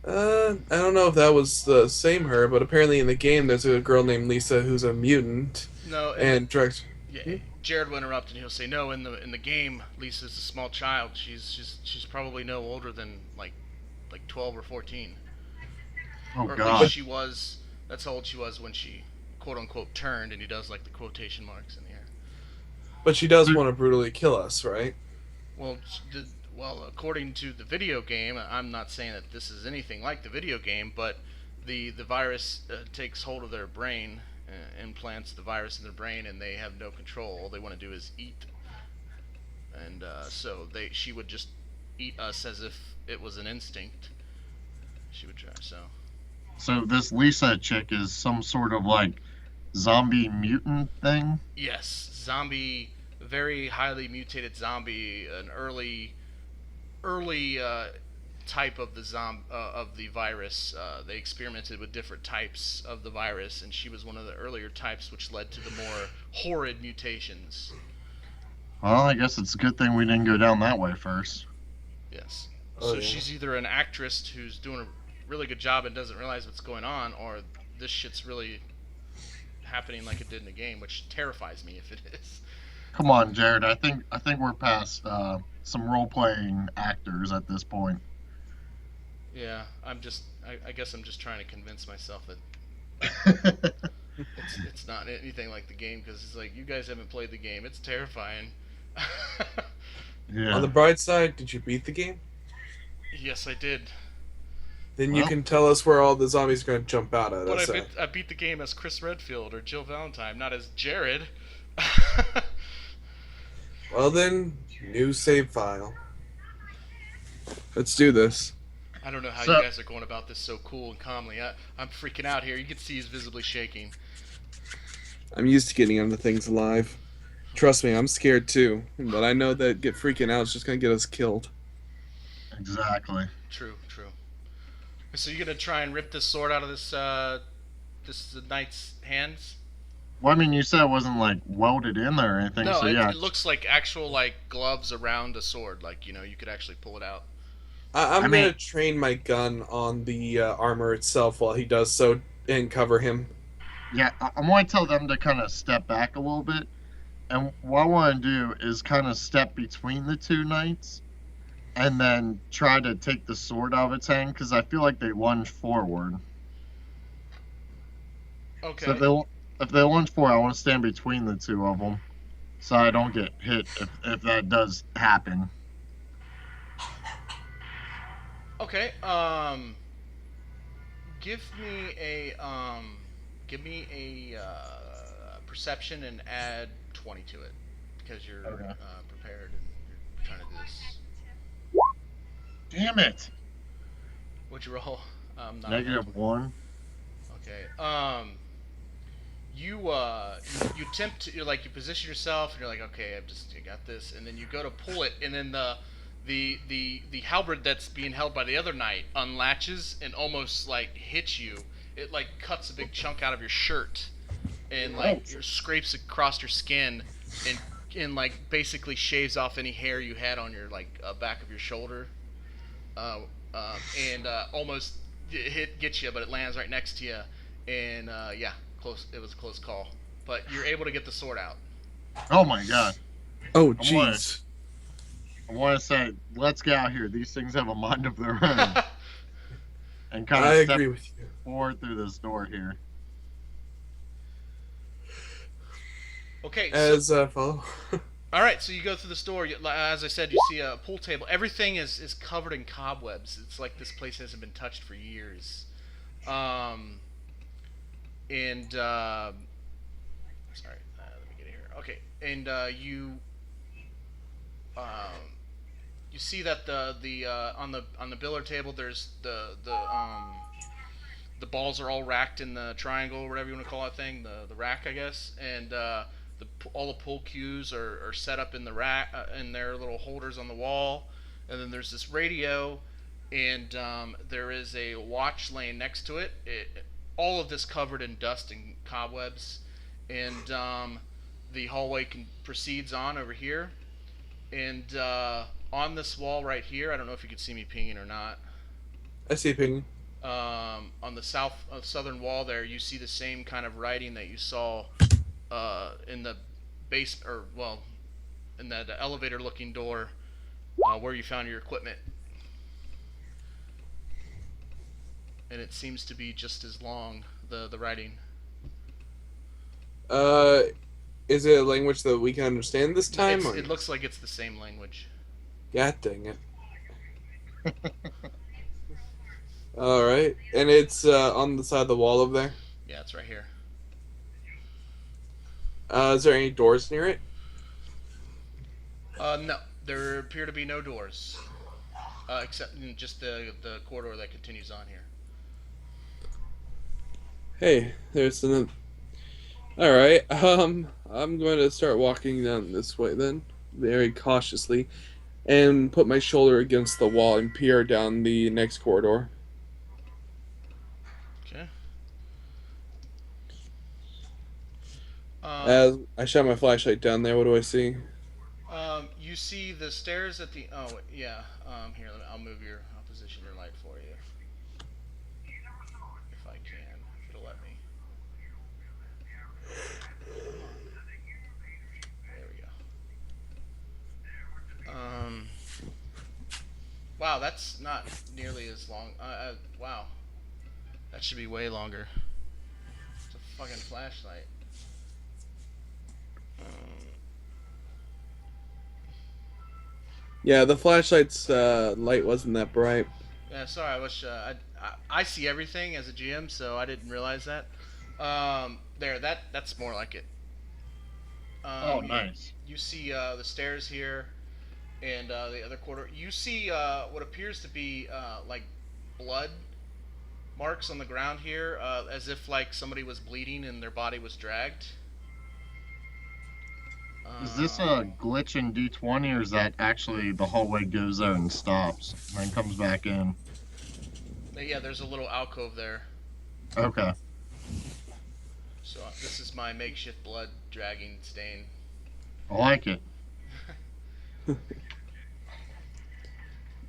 I don't know if that was the same her, but apparently in the game there's a girl named Lisa who's a mutant. No. And drags. Yeah, Jared will interrupt and he'll say, "No, in the game, Lisa's a small child. She's probably no older than like 12 or 14. Oh or God. At least she was. That's how old she was when she quote unquote turned." And he does like the quotation marks in the air. But she does want to brutally kill us, right? Well, according to the video game, I'm not saying that this is anything like the video game, but the virus takes hold of their brain, implants the virus in their brain, and they have no control. All they want to do is eat, and so she would just eat us as if it was an instinct. She would try. So this Lisa chick is some sort of like zombie mutant thing? Yes, zombie, very highly mutated zombie, an early type of the virus. They experimented with different types of the virus, and she was one of the earlier types, which led to the more horrid mutations. Well, I guess it's a good thing we didn't go down that way first. Yes. Oh, So yeah. she's either an actress who's doing a really good job and doesn't realize what's going on, or this shit's really happening like it did in the game, which terrifies me if it is. Come on, Jared. I think we're past some role-playing actors at this point. Yeah, I guess I'm just trying to convince myself that it's not anything like the game, because it's like, you guys haven't played the game. It's terrifying. Yeah. On the bright side, did you beat the game? Yes, I did. Then you can tell us where all the zombies are going to jump out at us. But I beat the game as Chris Redfield or Jill Valentine, not as Jared. Well then, new save file. Let's do this. I don't know how you guys are going about this so cool and calmly. I'm freaking out here. You can see he's visibly shaking. I'm used to getting into things alive. Trust me, I'm scared too. But I know that freaking out is just going to get us killed. Exactly. True. So you're gonna try and rip this sword out of this knight's hands? Well, I mean, you said it wasn't like welded in there or anything, No, so it, yeah. it looks like actual like gloves around a sword. Like you could actually pull it out. I'm I mean, gonna train my gun on the armor itself while he does so and cover him. yeah, I want to tell them to kind of step back a little bit, and what I want to do is kind of step between the two knights, and then try to take the sword out of its hand because I feel like they lunge forward. So Okay. if they lunge forward, I want to stand between the two of them, so I don't get hit if that does happen. Okay. Give me a perception and add 20 to it because you're Okay. prepared and you're trying to do this. Damn it! What'd you roll? Not on that. -1. Okay. You attempt to, you're like, you position yourself and you're like, okay, I got this, and then you go to pull it, and then the halberd that's being held by the other knight unlatches and almost like hits you. It like cuts a big chunk out of your shirt and like Oh. it scrapes across your skin and like basically shaves off any hair you had on your like back of your shoulder. And almost gets you, but it lands right next to you, and yeah, close. It was a close call, but you're able to get the sword out. Oh my god. Oh, I want jeez. I want to say, let's get out here. These things have a mind of their own. And kind I of step agree with you. forward through this door here. Okay, so As follow. all right, so you go through the store. As I said, you see a pool table. Everything is covered in cobwebs. It's like this place hasn't been touched for years. And sorry, let me get it here. Okay, and um, you see that the on the billiard table there's the balls are all racked in the triangle or whatever you want to call that thing, the rack, I guess, and all the pool cues are set up in the rack in their little holders on the wall, and then there's this radio, and there is a watch laying next to it. All of this covered in dust and cobwebs, and the hallway proceeds on over here, and on this wall right here, I don't know if you can see me pinging or not. I see a ping. On the southern wall there, you see the same kind of writing that you saw in the base, or well, in that elevator-looking door where you found your equipment, and it seems to be just as long. The writing. Uh, is it a language that we can understand this time? It looks like it's the same language. God dang it. All right, and it's on the side of the wall over there. Yeah, it's right here. Is there any doors near it? No, there appear to be no doors, except just the corridor that continues on here. Hey, there's another. All right. I'm going to start walking down this way then, very cautiously, and put my shoulder against the wall and peer down the next corridor. Okay. As I shine my flashlight down there, what do I see? You see the stairs at the. Oh yeah. Here, I'll move your. I'll position your light for you, if I can. If it'll let me. There we go. Wow, that's not nearly as long. Wow, that should be way longer. It's a fucking flashlight. Yeah, the flashlight's light wasn't that bright. Yeah, sorry. I wish I see everything as a GM, so I didn't realize that. There, that's more like it. Oh, nice. You see the stairs here, and the other quarter. You see what appears to be like blood marks on the ground here, as if like somebody was bleeding and their body was dragged. Is this a glitch in D20, or is that actually the hallway goes there and stops and then comes back in? Yeah, there's a little alcove there. Okay. So this is my makeshift blood dragging stain. I like it.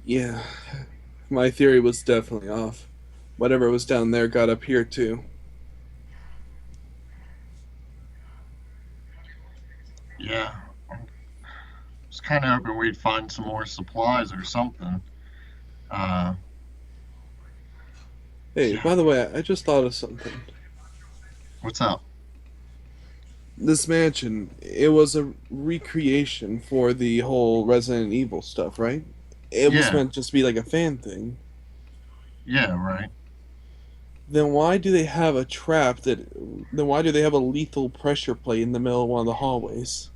Yeah, my theory was definitely off. Whatever was down there got up here too. Yeah. I was kind of hoping we'd find some more supplies or something. Uh, Hey, yeah. by the way, I just thought of something. What's up? This mansion, it was a recreation for the whole Resident Evil stuff, right? It was Yeah. meant just to be like a fan thing. Yeah, right. Then why do they have a trap that. Then why do they have a lethal pressure plate in the middle of one of the hallways?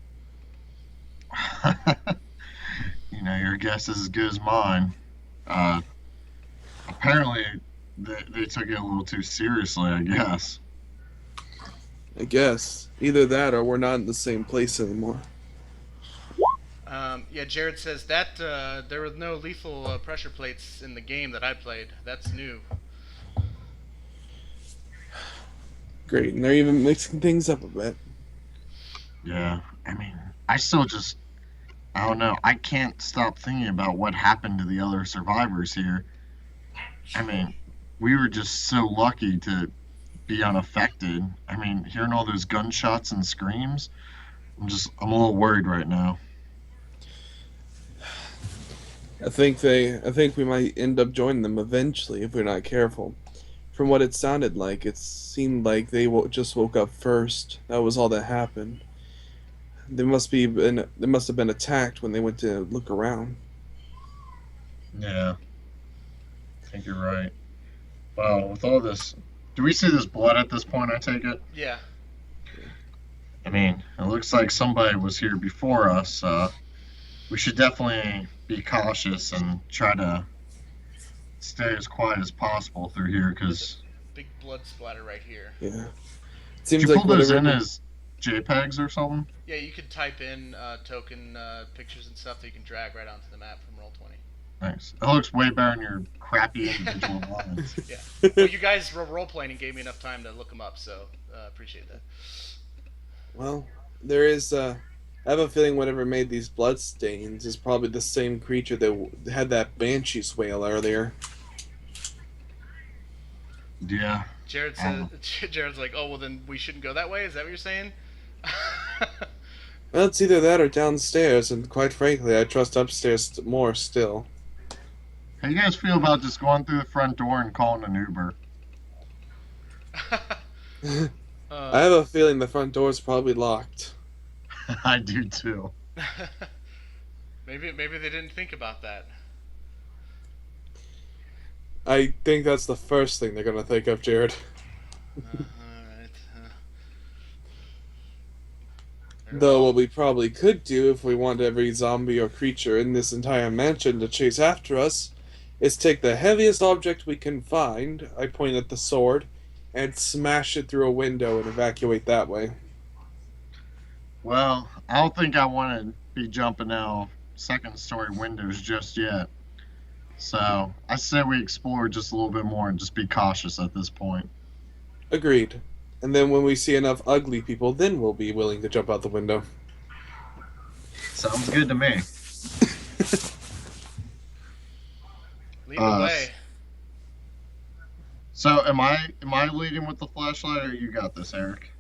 Your guess is as good as mine. Uh, Apparently, they took it a little too seriously, I guess. I guess. Either that or we're not in the same place anymore. Yeah, Jared says that there were no lethal pressure plates in the game that I played. That's new. Great, and they're even mixing things up a bit. Yeah. I mean, I still just, I don't know. I can't stop thinking about what happened to the other survivors here. I mean, we were just so lucky to be unaffected. I mean, hearing all those gunshots and screams, I'm a little worried right now. I think we might end up joining them eventually if we're not careful. From what it sounded like, it seemed like they just woke up first. That was all that happened. They must have been attacked when they went to look around. Yeah, I think you're right. Wow, with all this, do we see this blood at this point? I take it. Yeah. I mean, it looks like somebody was here before us. We should definitely be cautious and try to stay as quiet as possible through here. Because Big blood splatter right here. Yeah. It did seems you like pull those whatever. in as JPEGs or something? Yeah, you could type in token pictures and stuff that you can drag right onto the map from Roll20. Nice. It looks way better than your crappy individual lines. Yeah. Well, you guys were role playing and gave me enough time to look them up, so appreciate that. Well, there is. I have a feeling whatever made these blood stains is probably the same creature that had that banshee's wail earlier. Yeah. Jared says, Jared's like, oh well, then we shouldn't go that way. Is that what you're saying? Well, it's either that or downstairs, and quite frankly, I trust upstairs more still. How you guys feel about just going through the front door and calling an Uber? I have a feeling the front door is probably locked. I do too. maybe they didn't think about that. I think that's the first thing they're gonna think of, Jared. Alright. Though what we probably could do if we want every zombie or creature in this entire mansion to chase after us is take the heaviest object we can find, I point at the sword, and smash it through a window and evacuate that way. Well, I don't think I want to be jumping out second story windows just yet. So I say we explore just a little bit more and just be cautious at this point. Agreed. And then when we see enough ugly people, then we'll be willing to jump out the window. Sounds good to me. Lead the way. So am I leading with the flashlight, or you got this, Eric?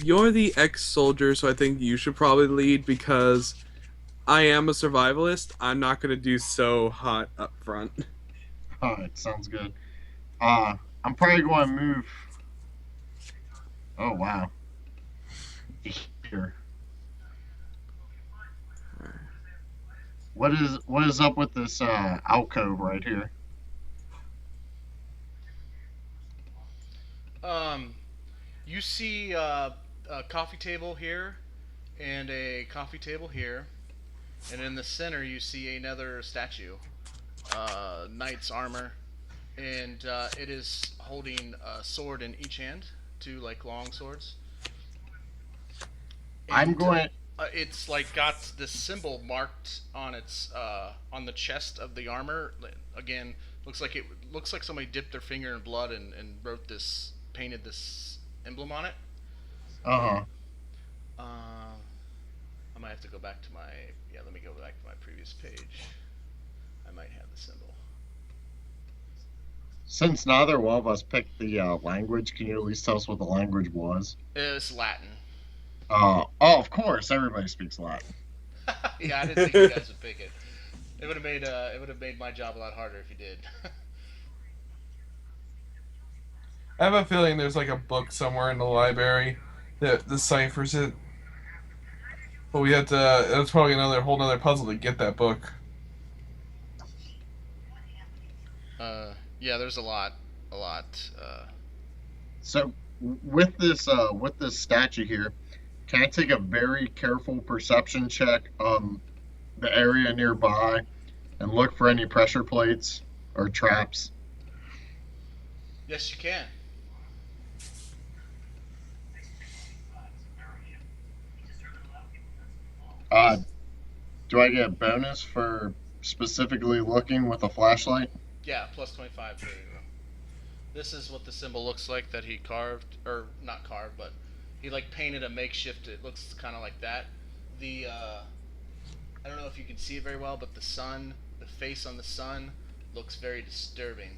You're the ex-soldier, so I think you should probably lead because I am a survivalist. I'm not gonna do so hot up front. Alright, sounds good. I'm probably going to move. Oh wow. Here. What is up with this alcove right here? You see a coffee table here, and a coffee table here, and in the center you see another statue, knight's armor, and it is holding a sword in each hand, two like long swords. I'm And, going. It's like got this symbol marked on its on the chest of the armor. Again, looks like somebody dipped their finger in blood and wrote this, painted this emblem on it. Uh-huh. I might have to go back to my, yeah. Let me go back to my previous page. I might have the symbol. Since neither one of us picked the language, can you at least tell us what the language was? It's Latin. Oh, of course, everybody speaks Latin. Yeah, I didn't think you guys would pick it. It would have made my job a lot harder if you did. I have a feeling there's like a book somewhere in the library that deciphers it. But we have to. It's probably another whole nother puzzle to get that book. Yeah, there's a lot, a lot. So with this statue here, can I take a very careful perception check on the area nearby and look for any pressure plates or traps? Yes, you can. Uh, do I get a bonus for specifically looking with a flashlight? Yeah, plus 25 for you. This is what the symbol looks like that he carved, or not carved, but he like painted a makeshift. It looks kind of like that. The I don't know if you can see it very well, but the sun, the face on the sun, looks very disturbing.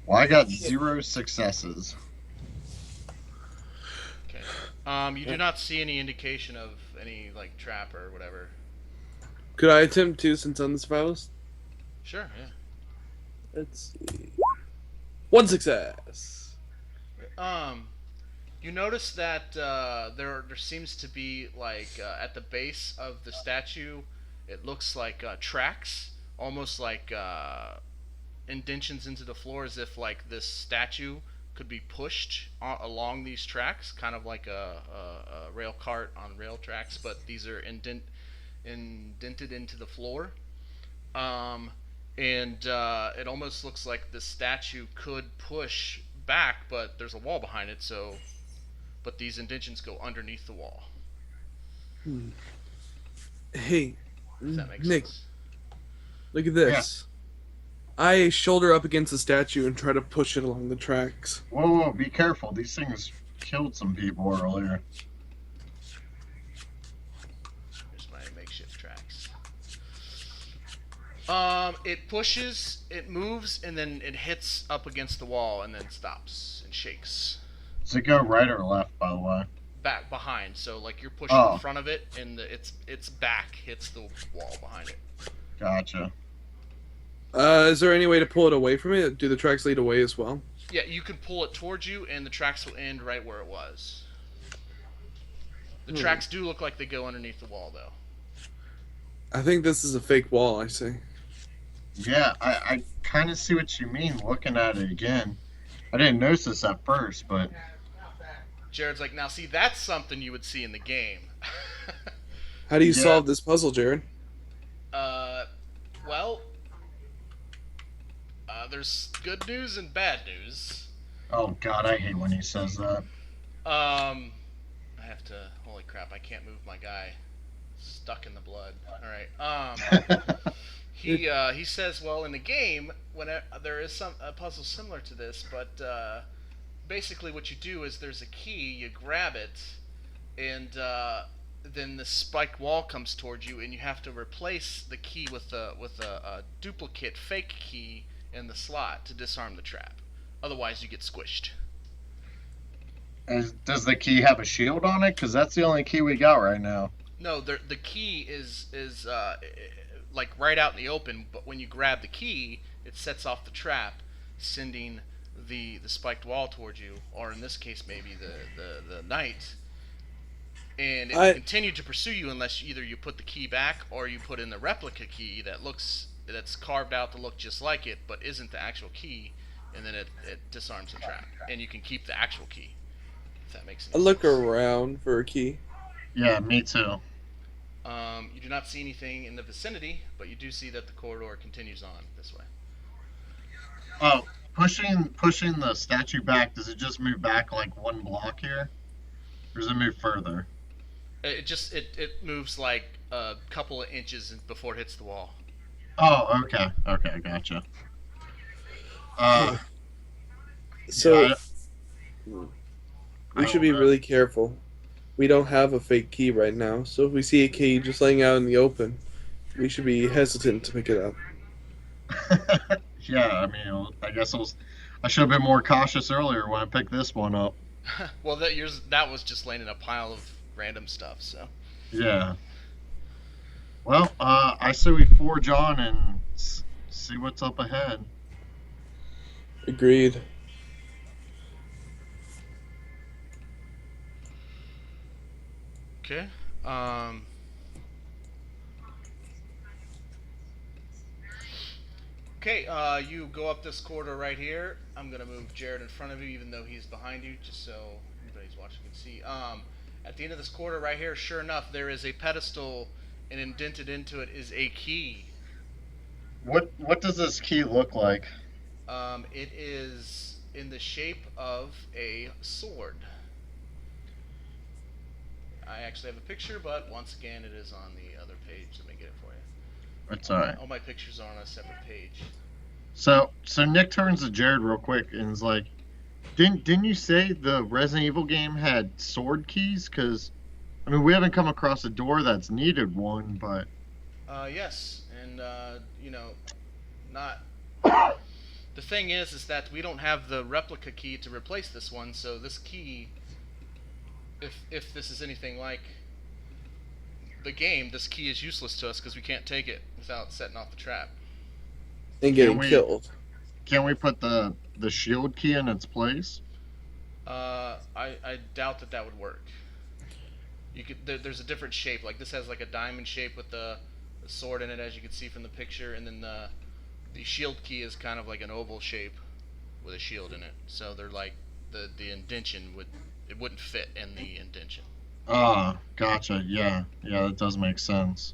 Well, I got 0 successes. Okay. You do not see any indication of any like trap or whatever. Could I attempt to since I'm the survivalist? Sure. Yeah. Let's see. One success. You notice that there seems to be like at the base of the statue, it looks like tracks, almost like indentions into the floor, as if like this statue could be pushed along these tracks, kind of like a rail cart on rail tracks, but these are indented into the floor. And it almost looks like the statue could push back, but there's a wall behind it, so. But these indentions go underneath the wall. Hey, Does that make Nick, sense? look at this. I shoulder up against the statue and try to push it along the tracks. Whoa, be careful. These things killed some people earlier. Here's my makeshift tracks. It pushes, it moves, and then it hits up against the wall, and then stops and shakes. Does it go right or left, by the way? Back behind, so like you're pushing in front of it, and its back hits the wall behind it. Gotcha. Is there any way to pull it away from it? Do the tracks lead away as well? Yeah, you can pull it towards you, and the tracks will end right where it was. The tracks do look like they go underneath the wall, though. I think this is a fake wall, I see. Yeah, I kind of see what you mean looking at it again. I didn't notice this at first, but... Jared's like, now see, that's something you would see in the game. How do you solve this puzzle, Jared? Well, there's good news and bad news. Oh god, I hate when he says that. I have to, holy crap, I can't move my guy. Stuck in the blood. Alright, he says, well, in the game, when there is a puzzle similar to this, but basically what you do is there's a key, you grab it, and then the spiked wall comes towards you, and you have to replace the key with a duplicate fake key in the slot to disarm the trap. Otherwise, you get squished. Does the key have a shield on it? Because that's the only key we got right now. No, the key is like right out in the open, but when you grab the key, it sets off the trap, sending the spiked wall towards you, or in this case, maybe the knight. And it will continue to pursue you unless either you put the key back or you put in the replica key that's carved out to look just like it, but isn't the actual key, and then it disarms the trap, and you can keep the actual key. If that makes sense. I look around for a key. Yeah, me too. You do not see anything in the vicinity, but you do see that the corridor continues on this way. Oh, Pushing the statue back, does it just move back like one block here? Or does it move further? It moves like a couple of inches before it hits the wall. Oh, okay. Okay, gotcha. Uh, So yeah, I we should don't be know. really careful. We don't have a fake key right now, so if we see a key just laying out in the open, we should be hesitant to pick it up. Yeah, I mean, I should have been more cautious earlier when I picked this one up. Well, that was just laying in a pile of random stuff. So Yeah. Well, I say we forge on and see what's up ahead. Agreed. okay. Um, okay. You go up this corridor right here. I'm gonna move Jared in front of you, even though he's behind you, just so everybody's watching can see. At the end of this corridor right here, sure enough, there is a pedestal, and indented into it is a key. What does this key look like? It is in the shape of a sword. I actually have a picture, but once again, it is on the other page. Let me get it for you. It's alright. All my pictures are on a separate page. So Nick turns to Jared real quick and is like, didn't you say the Resident Evil game had sword keys? Because I mean, we haven't come across a door that's needed one, but Yes, and not. The thing is that we don't have the replica key to replace this one. So this key, if this is anything like the game, this key is useless to us because we can't take it without setting off the trap. And can getting we killed. can we put the shield key in its place? I doubt that would work. There's a different shape. Like this has like a diamond shape with the sword in it, as you can see from the picture, and then the shield key is kind of like an oval shape with a shield in it. So they're like the indention wouldn't fit in the indention. Ah, gotcha. Yeah, yeah, that does make sense.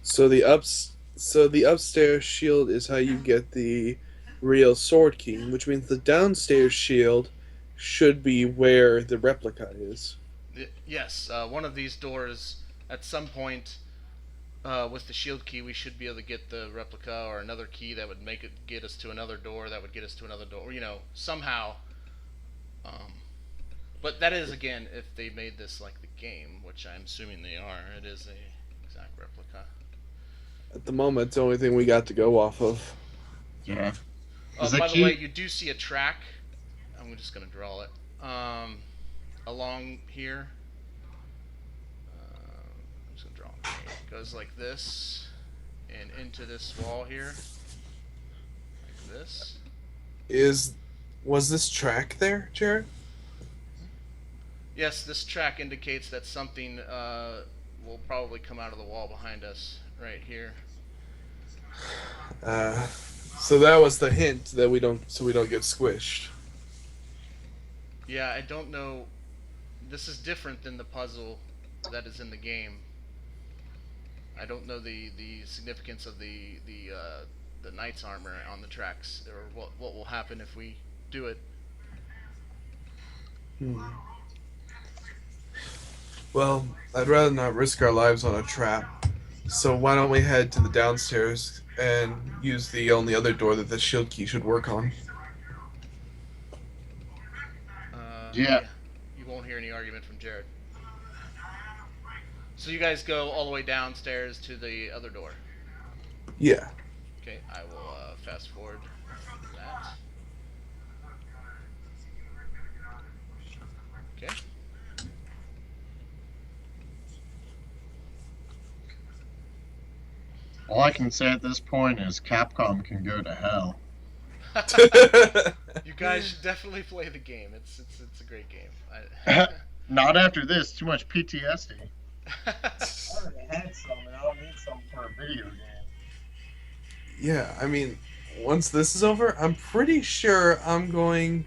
So the upstairs shield is how you get the real sword key, which means the downstairs shield should be where the replica is. Yes, one of these doors at some point with the shield key, we should be able to get the replica or another key that would make it get us to another door. That would get us to another door. Somehow. Um, but that is again, if they made this like the game, which I'm assuming they are. It is a exact replica. At the moment, it's the only thing we got to go off of. Yeah. Is the By the way, key? you do see a track. I'm just gonna draw it along here. I'm just gonna draw it. It goes like this and into this wall here, like this. Was this track there, Jared? Yes, this track indicates that something will probably come out of the wall behind us right here. Uh, so that was the hint that we don't get squished. Yeah, I don't know. This is different than the puzzle that is in the game. I don't know the significance of the knight's armor on the tracks, or what will happen if we do it. Well, I'd rather not risk our lives on a trap. So why don't we head to the downstairs and use the only other door that the shield key should work on? Yeah. Yeah, you won't hear any argument from Jared. So you guys go all the way downstairs to the other door. Yeah. Okay, I will fast forward that. Okay. All I can say at this point is Capcom can go to hell. You guys should definitely play the game. It's a great game. Not after this. Too much PTSD. I already had some, and I don't need some for a video game. Yeah, I mean, once this is over, I'm pretty sure I'm going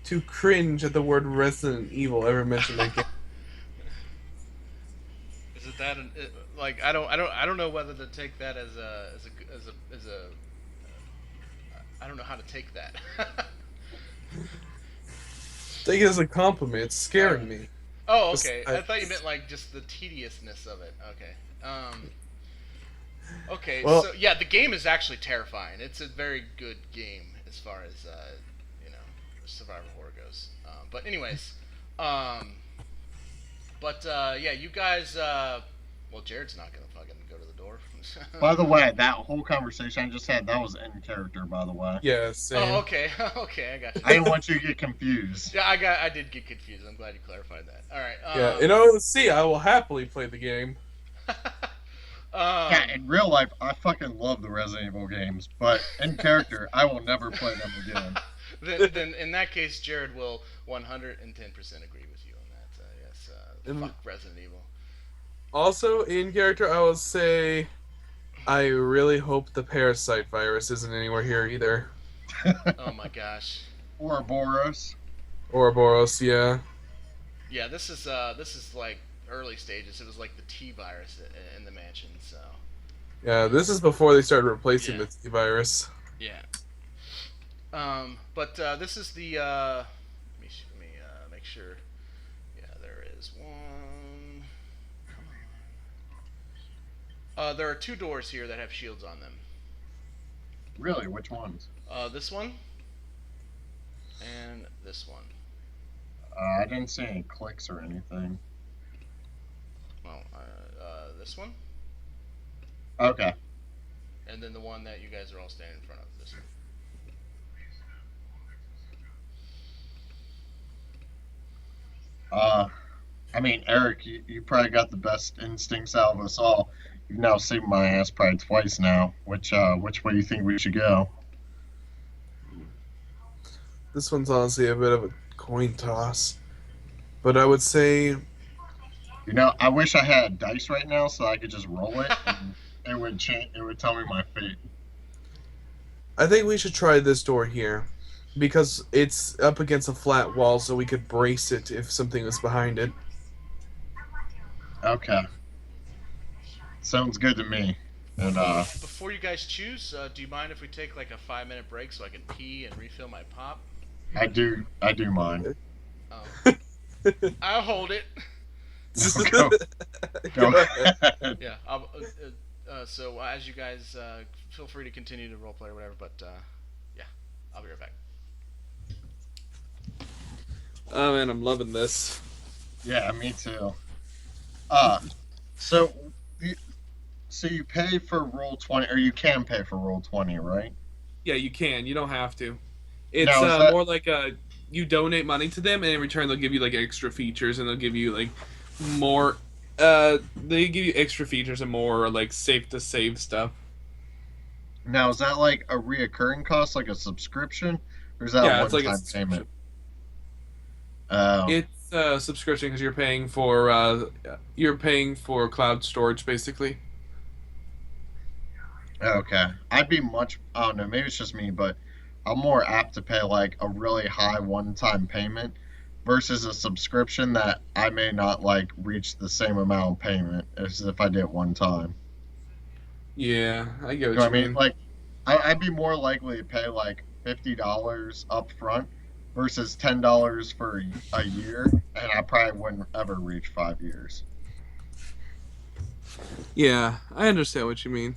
to cringe at the word Resident Evil ever mentioned again. Is it that? I don't know whether to take that as a. I don't know how to take that. Take it as a compliment. It's scaring Alright. me. Oh, okay. I thought you meant Besides- like just the tediousness of it. Okay. Okay. Well, So yeah, the game is actually terrifying. It's a very good game as far as you know survival horror goes. But anyways, um, yeah, you guys. Well, Jared's not gonna fucking go to the door. By the way, that whole conversation I just had, that was in character, by the way. yeah, same. Oh, okay. Okay, I got you. I didn't want you to get confused. Yeah, I did get confused. I'm glad you clarified that. All right. Yeah, in OC, I will happily play the game. Yeah, in real life, I fucking love the Resident Evil games, but in character, I will never play them again. then in that case, Jared will 110% agree with you on that. Yes, fuck Resident Evil. Also, in character, I will say I really hope the parasite virus isn't anywhere here either. Oh my gosh. Ouroboros. Ouroboros, yeah. Yeah, this is like early stages. It was like the T virus in the mansion. So Yeah, this is before they started replacing Yeah. the T virus. yeah. But this is the. Let me make sure. Yeah, there is one. Come on. There are two doors here that have shields on them. Really? Which ones? This one. And this one. I didn't see any clicks or anything. Well, this one. Okay. And then the one that you guys are all standing in front of. This one. I mean, Eric, you probably got the best instincts out of us all. You've now seen my ass probably twice now. Which way do you think we should go? This one's honestly a bit of a coin toss. But I would say, You know, I wish I had dice right now so I could just roll it and it would change. It would tell me my fate. I think we should try this door here. Because it's up against a flat wall, so we could brace it if something was behind it. Okay. Sounds good to me. And Before you guys choose, do you mind if we take like a 5-minute break so I can pee and refill my pop? I do mind. Oh. I'll hold it. Go. Go ahead. Yeah. So as you guys feel free to continue to roleplay or whatever, but yeah, I'll be right back. Oh man, I'm loving this. Yeah, me too. So you pay for Roll20, or you can pay for Roll20, right? Yeah, you can. You don't have to. It's Now, is that- more like you donate money to them, and in return they'll give you like extra features, and they'll give you like more. They give you extra features and more like safe to save stuff. Now, is that like a reoccurring cost, like a subscription, or is that Yeah, a it's like a one-time subscription. payment? It's a subscription because you're paying for cloud storage basically. Okay. I'd be much. I don't know. Maybe it's just me, but I'm more apt to pay like a really high one-time payment versus a subscription that I may not like reach the same amount of payment as if I did one time. Yeah, I get what You know you what I mean? mean. Like, I'd be more likely to pay like $50 up front versus $10 for a year, and I probably wouldn't ever reach 5 years. Yeah, I understand what you mean.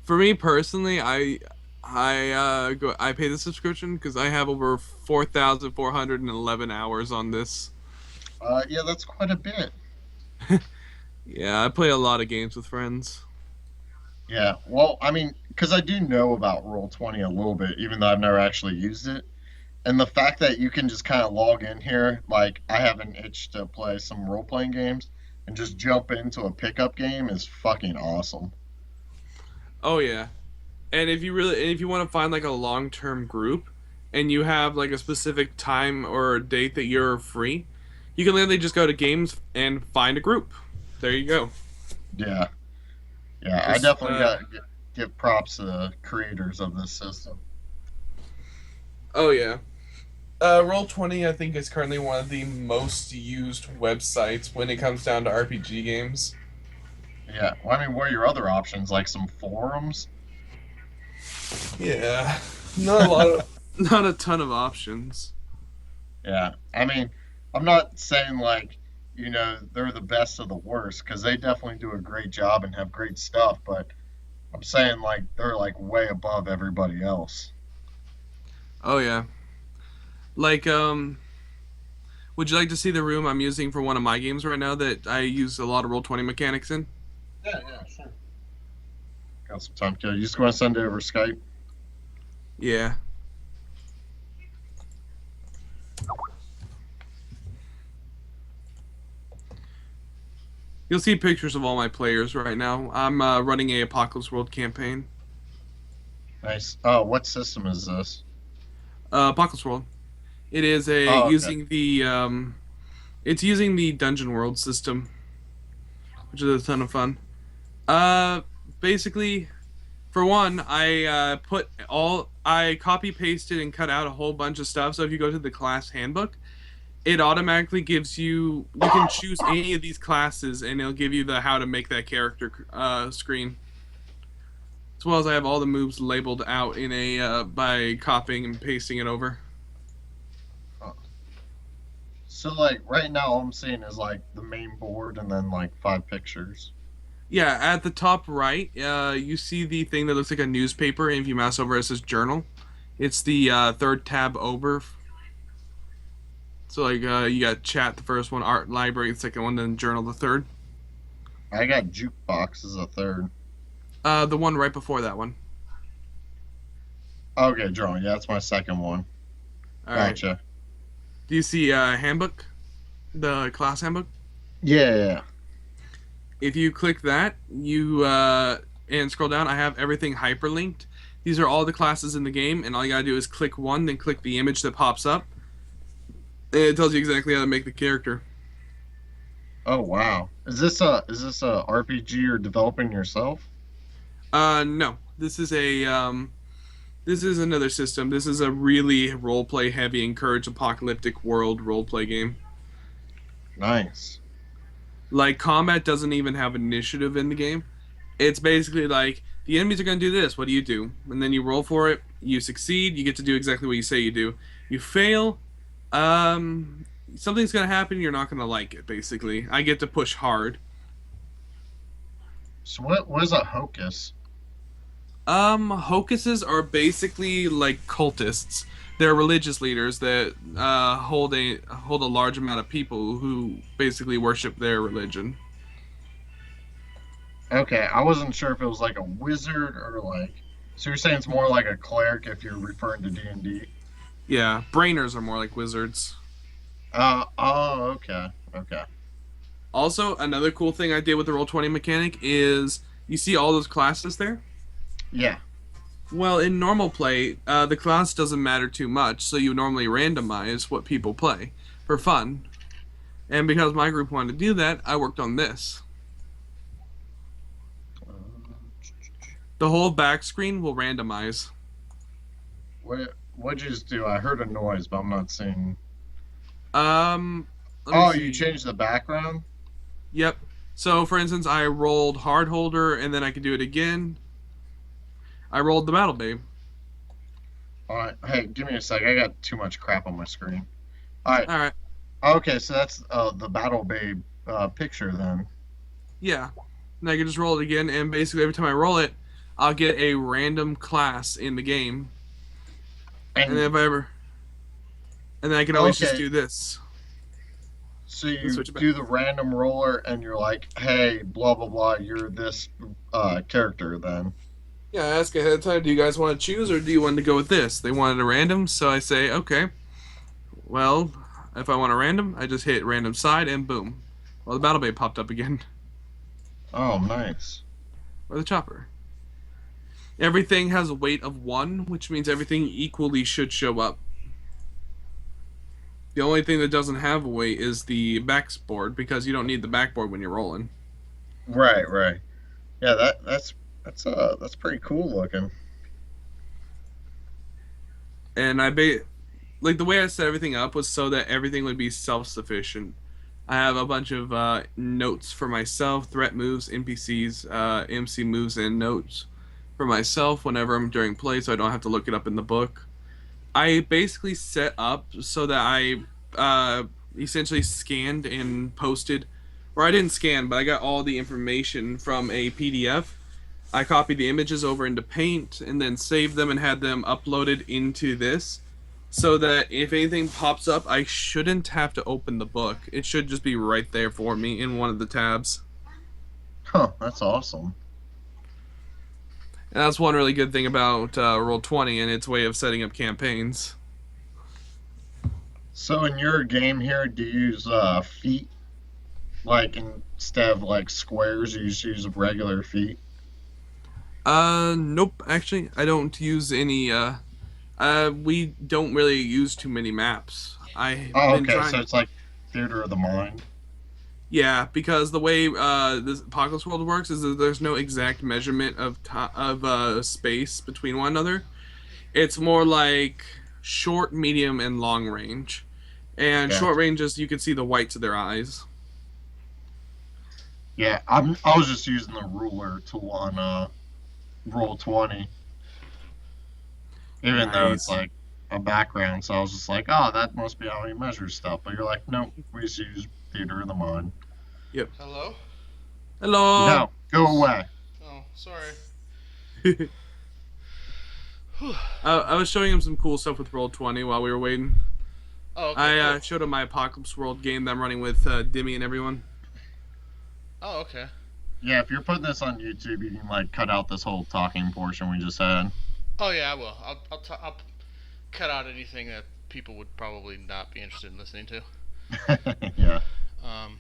For me personally, I pay the subscription because I have over 4,411 hours on this. Yeah, that's quite a bit. Yeah, I play a lot of games with friends. Yeah, well, I mean, because I do know about Roll20 a little bit, even though I've never actually used it. And the fact that you can just kind of log in here, like I have an itch to play some role playing games and just jump into a pickup game is fucking awesome. Oh yeah, and if you want to find like a long-term group, and you have like a specific time or date that you're free, you can literally just go to games and find a group. There you go. Yeah. Yeah, I Just, definitely got to give props to the creators of this system. Oh yeah. Roll20 I think is currently one of the most used websites when it comes down to RPG games. Yeah, well, I mean, what are your other options? Like some forums? Yeah. Not a lot of, not a ton of options. Yeah, I mean, I'm not saying like, they're the best of the worst because they definitely do a great job and have great stuff, but I'm saying like they're like way above everybody else. Oh yeah. Like would you like to see the room I'm using for one of my games right now that I use a lot of Roll20 mechanics in? Yeah, yeah, sure. Got some time, kid. You just want to send it over Skype? Yeah. You'll see pictures of all my players right now. I'm running a Apocalypse World campaign. Nice. Oh, what system is this? Apocalypse World. It is a Oh, okay. using the it's using the Dungeon World system, which is a ton of fun. Uh, Basically, for one, I copy pasted and cut out a whole bunch of stuff. So if you go to the class handbook, it automatically gives you can choose any of these classes, and it'll give you the how to make that character screen. As well as I have all the moves labeled out in a by copying and pasting it over. Huh. So like right now, all I'm seeing is like the main board and then like 5 pictures. Yeah, at the top right, you see the thing that looks like a newspaper, and if you mouse over, it says journal. It's the third tab over. So like you got chat, the first one, art, library, the second one, then journal, the third. I got jukebox as a third. The one right before that one. Okay, drawing. Yeah, that's my second one. All right. Gotcha. Do you see handbook, the class handbook? Yeah, yeah, yeah. If you click that, you and scroll down, I have everything hyperlinked. These are all the classes in the game, and all you gotta do is click one, then click the image that pops up, and it tells you exactly how to make the character. Oh wow. Is this a RPG or developing yourself? No, this is another system. This is a really roleplay heavy, encourage apocalyptic world roleplay game. Nice. Like combat doesn't even have initiative in the game. It's basically like the enemies are going to do this. What do you do? And then you roll for it. You succeed. You get to do exactly what you say you do. You fail. Something's going to happen. You're not going to like it. Basically, I get to push hard. So what is a hocus? Hocuses are basically like cultists. They're religious leaders that hold a large amount of people who basically worship their religion. Okay, I wasn't sure if it was like a wizard or like. So you're saying it's more like a cleric if you're referring to D&D? Yeah, brainers are more like wizards. Oh, okay, okay. Also, another cool thing I did with the Roll20 mechanic is you see all those classes there? Yeah. Well, in normal play, the class doesn't matter too much, so you normally randomize what people play for fun. And because my group wanted to do that, I worked on this. The whole back screen will randomize. What'd you just do? I heard a noise, but I'm not seeing. Let me Oh, see. you changed the background? Yep. So, for instance, I rolled Hard Holder, and then I could do it again. I rolled the Battle Babe. All right. Hey, give me a sec. I got too much crap on my screen. All right. All right. Okay, so that's the Battle Babe picture then. Yeah. And I can just roll it again, and basically every time I roll it, I'll get a random class in the game. And then if I ever, and then I can always just Okay, do this. so And you switch it back. do the random roller, and you're like, "Hey, blah blah blah, you're this character." Then. Yeah, I ask ahead of time, do you guys want to choose or do you want to go with this? They wanted a random, so I say, okay. Well, if I want a random, I just hit random side and boom. Well, the Battle Bay popped up again. Oh, nice. Or the chopper. Everything has a weight of 1, which means everything equally should show up. The only thing that doesn't have a weight is the backboard because you don't need the backboard when you're rolling. Right, right. Yeah, that's pretty cool looking. And like the way I set everything up was so that everything would be self-sufficient. I have a bunch of notes for myself, threat moves, NPCs, MC moves, and notes. for myself whenever I'm during play, so I don't have to look it up in the book. I basically set up so that I essentially scanned and posted, or I didn't scan, but I got all the information from a PDF. I copied the images over into Paint and then saved them and had them uploaded into this so that if anything pops up, I shouldn't have to open the book. It should just be right there for me in one of the tabs. Huh, that's awesome. And that's one really good thing about Roll20 and its way of setting up campaigns. So in your game here, do you use feet? Like instead of like squares, you just use regular feet? Nope. Actually, I don't use any. We don't really use too many maps. I've Oh, been okay. So trying. it's like theater of the mind. Yeah, because the way this Apocalypse World works is that there's no exact measurement of space between one another. It's more like short, medium, and long range. And Yeah. short ranges, you can see the whites of their eyes. Yeah, I was just using the ruler tool on Roll20, even though it's Nice. like a background. So I was just like, oh, that must be how he measures stuff. But you're like, nope, we just use theater of the mind. Yep. Hello? Hello. No, go away. Oh, sorry. I was showing him some cool stuff with Roll20 while we were waiting. Oh, okay. I Cool. showed him my Apocalypse World game that I'm running with Dimmy and everyone. Oh, okay. Yeah, if you're putting this on YouTube, you can like cut out this whole talking portion we just had. Oh yeah, I will. I'll cut out anything that people would probably not be interested in listening to. Yeah. Um,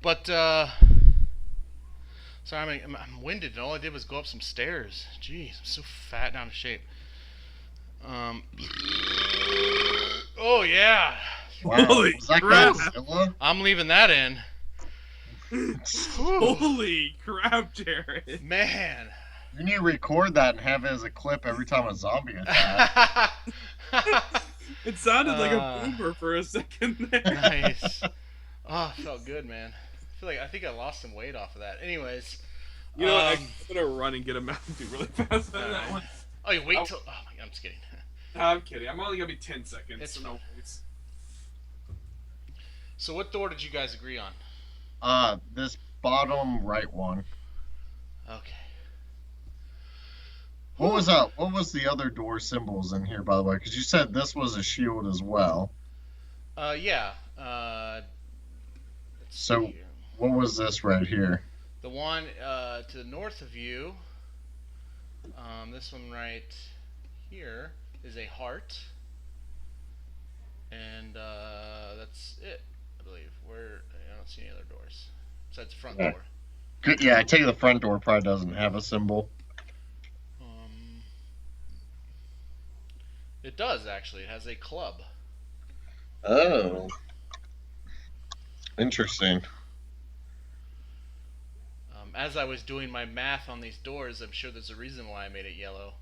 but sorry, I'm winded, and all I did was go up some stairs. Jeez, I'm so fat and out of shape. Um. Oh yeah, Wow. Holy Was that crap. Godzilla? I'm leaving that in. Whew. Holy crap, Jared. Man. You need to record that and have it as a clip every time a zombie attacks. It sounded like a Uh, boomer for a second there. Nice. Oh, it felt good, man. I think I lost some weight off of that. Anyways. You know what? Um, I'm gonna run and get a Mountain Dew really fast on that alright. one. Oh, you wait till. Oh my god, I'm just kidding. No, I'm kidding. I'm only gonna be 10 seconds. It's So no worries. So, what door did you guys agree on? This bottom right one. Okay. What was the other door symbols in here, by the way? Because you said this was a shield as well. Yeah. Let's So- see here. What was this right here? The one to the north of you, this one right here, is a heart. And that's it, I believe. I don't see any other doors. Besides the front Yeah. door. Good. Yeah, I take it the front door probably doesn't have a symbol. It does, actually. It has a club. Oh. Interesting. As I was doing my math on these doors, I'm sure there's a reason why I made it yellow.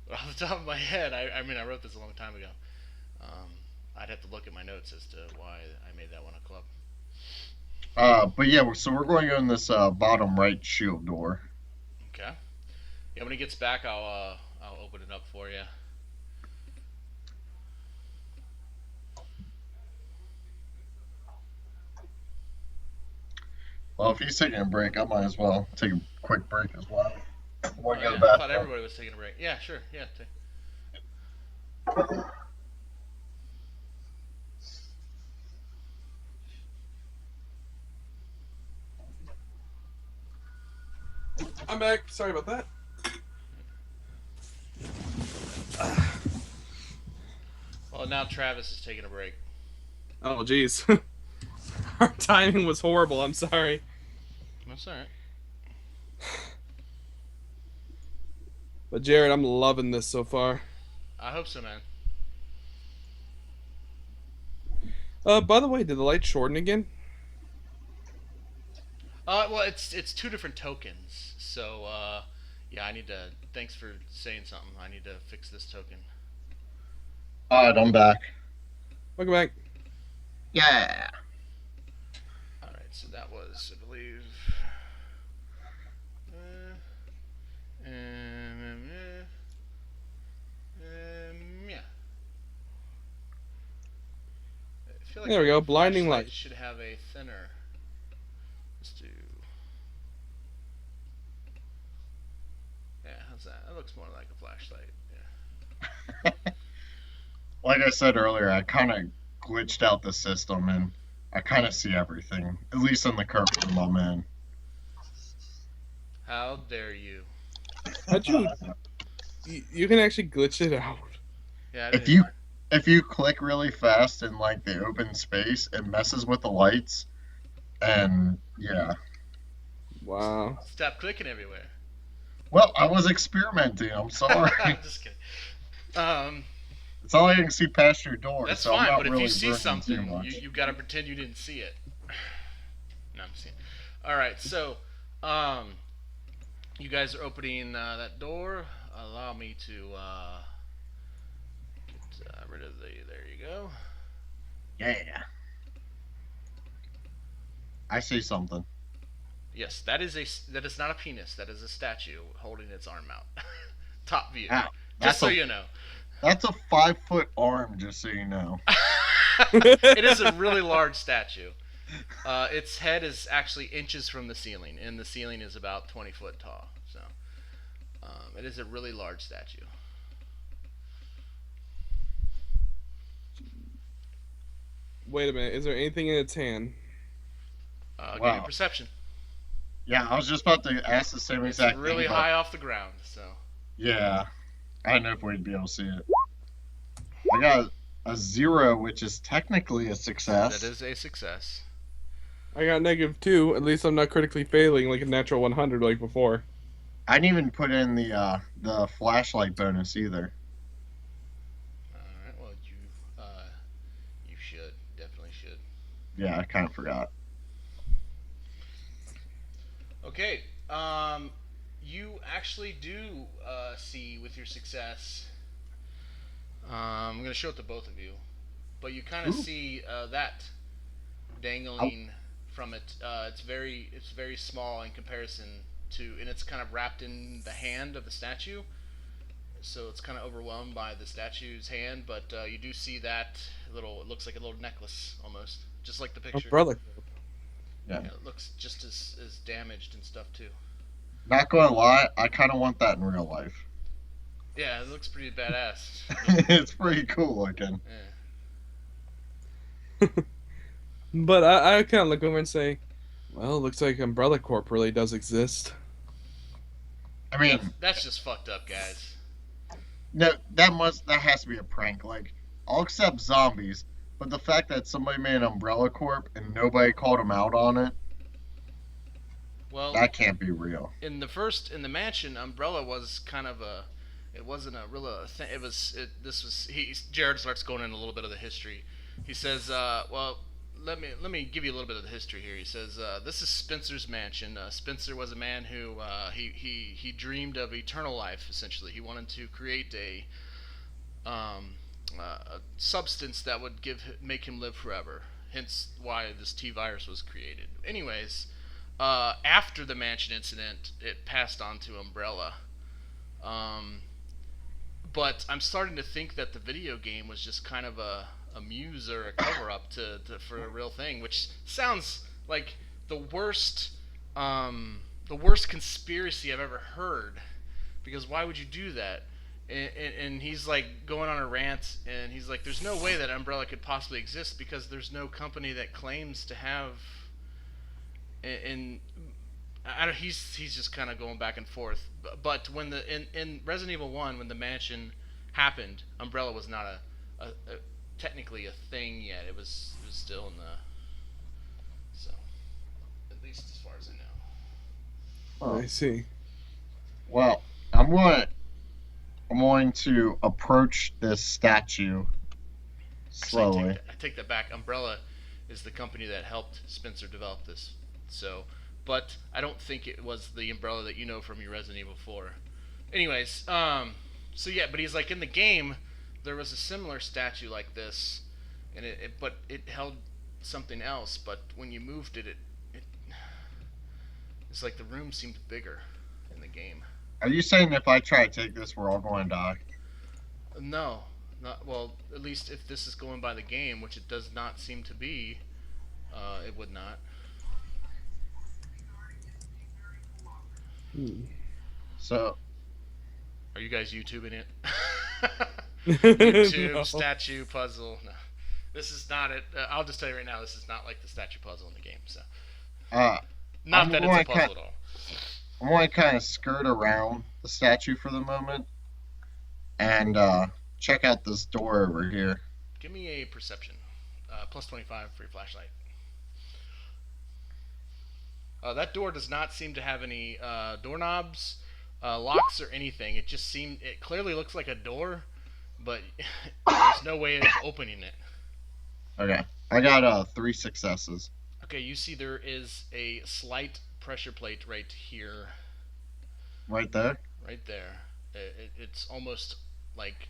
But off the top of my head, I mean, I wrote this a long time ago. I'd have to look at my notes as to why I made that one a club. But yeah, so we're going in this bottom right shield door. Okay. Yeah, when he gets back, I'll open it up for you. Well, if he's taking a break, I might as well take a quick break as well. We'll Oh, go yeah, back I thought everybody was taking a break. Yeah, sure. Yeah. I'm back. Sorry about that. Well, now Travis is taking a break. Oh, jeez. Our timing was horrible. I'm sorry. That's alright. But Jared, I'm loving this so far. I hope so, man. By the way, did the light shorten again? Well, it's two different tokens. So, yeah, I need to. Thanks for saying something. I need to fix this token. Alright, I'm back. Welcome back. Yeah. Alright, so that was, I believe. And Yeah. I feel like There we go. Blinding flashlight light. should have a thinner. Let's do. Yeah, how's that? That looks more like a flashlight. Yeah. Like I said earlier, I kind of glitched out the system and I kind of see everything, at least in the current room I'm in. How dare you? How'd you? You can actually glitch it out. Yeah, I If didn't. you if you click really fast in like the open space, it messes with the lights, and yeah. Wow. Stop clicking everywhere. Well, I was experimenting. I'm sorry. I'm just kidding. It's all I can see past your door, That's so I'm fine, not but if really you see ruining too something, much. you gotta pretend you didn't see it. No, I'm just kidding. Alright, so, you guys are opening that door. Allow me to get rid of the. There you go. Yeah. I see something. Yes, that is not a penis. That is a statue holding its arm out. Top view. Ow. Just so you know. That's a 5-foot arm, just so you know. It is a really large statue. Its head is actually inches from the ceiling, and the ceiling is about 20 foot tall. So, it is a really large statue. Wait a minute. Is there anything in its hand? Give Wow. me perception. Yeah, I was just about to ask the same It's exact really thing. high off the ground, so. Yeah. I don't know if we'd be able to see it. I got a 0, which is technically a success. That is a success. I got -2. At least I'm not critically failing like a natural 100 like before. I didn't even put in the flashlight bonus either. Alright, well, you should. Definitely should. Yeah, I kind of forgot. Okay, you actually do see with your success. I'm gonna show it to both of you, but you kind of Ooh. see that dangling from it. It's very small in comparison to, and it's kind of wrapped in the hand of the statue. So it's kind of overwhelmed by the statue's hand, but you do see that little. It looks like a little necklace almost, just like the picture. Umbrella. Yeah. Yeah, it looks just as damaged and stuff too. Not gonna lie, I kind of want that in real life. Yeah, it looks pretty badass. It's pretty cool looking. Yeah. But I kind of look over and say, well, looks like Umbrella Corp really does exist. I mean, That's just fucked up, guys. no, that has to be a prank. Like, I'll accept zombies, but the fact that somebody made an Umbrella Corp and nobody called them out on it, Well, that can't be real. in the mansion, Umbrella was kind of a. It wasn't a real thing. It was. This was. Jared starts going in a little bit of the history. He says, "Well, let me give you a little bit of the history here." He says, "This is Spencer's mansion. Spencer was a man who he dreamed of eternal life. Essentially, he wanted to create a substance that would make him live forever. Hence, why this T virus was created. Anyways, after the mansion incident, it passed on to Umbrella." But I'm starting to think that the video game was just kind of a muse or a cover up for a real thing, which sounds like the worst conspiracy I've ever heard. Because why would you do that? And he's like going on a rant, and he's like, "There's no way that Umbrella could possibly exist because there's no company that claims to have." And I don't, he's just kind of going back and forth. But when in Resident Evil 1, when the mansion happened, Umbrella was not a technically a thing yet. It was still in the, so at least as far as I know. Oh. I see. Well, I'm going to approach this statue slowly. I take that back. Umbrella is the company that helped Spencer develop this. So, but I don't think it was the Umbrella that you know from your Resident Evil 4. Anyways, so yeah, but he's like, in the game, there was a similar statue like this, and but it held something else. But when you moved it's like the room seemed bigger in the game. Are you saying if I try to take this, we're all going to die? No, not well. At least if this is going by the game, which it does not seem to be, it would not. So, Are you guys YouTubing it? YouTube No. statue puzzle. No, this is not it. I'll just tell you right now, this is not like the statue puzzle in the game. So, uh, not I'm that it's a going puzzle at all. I'm going to kind of skirt around the statue for the moment and check out this door over here. Give me a perception. Plus 25 for your flashlight. That door does not seem to have any doorknobs, locks, or anything. It clearly looks like a door, but there's no way of opening it. Okay, I got 3 successes. Okay, you see there is a slight pressure plate right here. Right there? Right there. It's almost like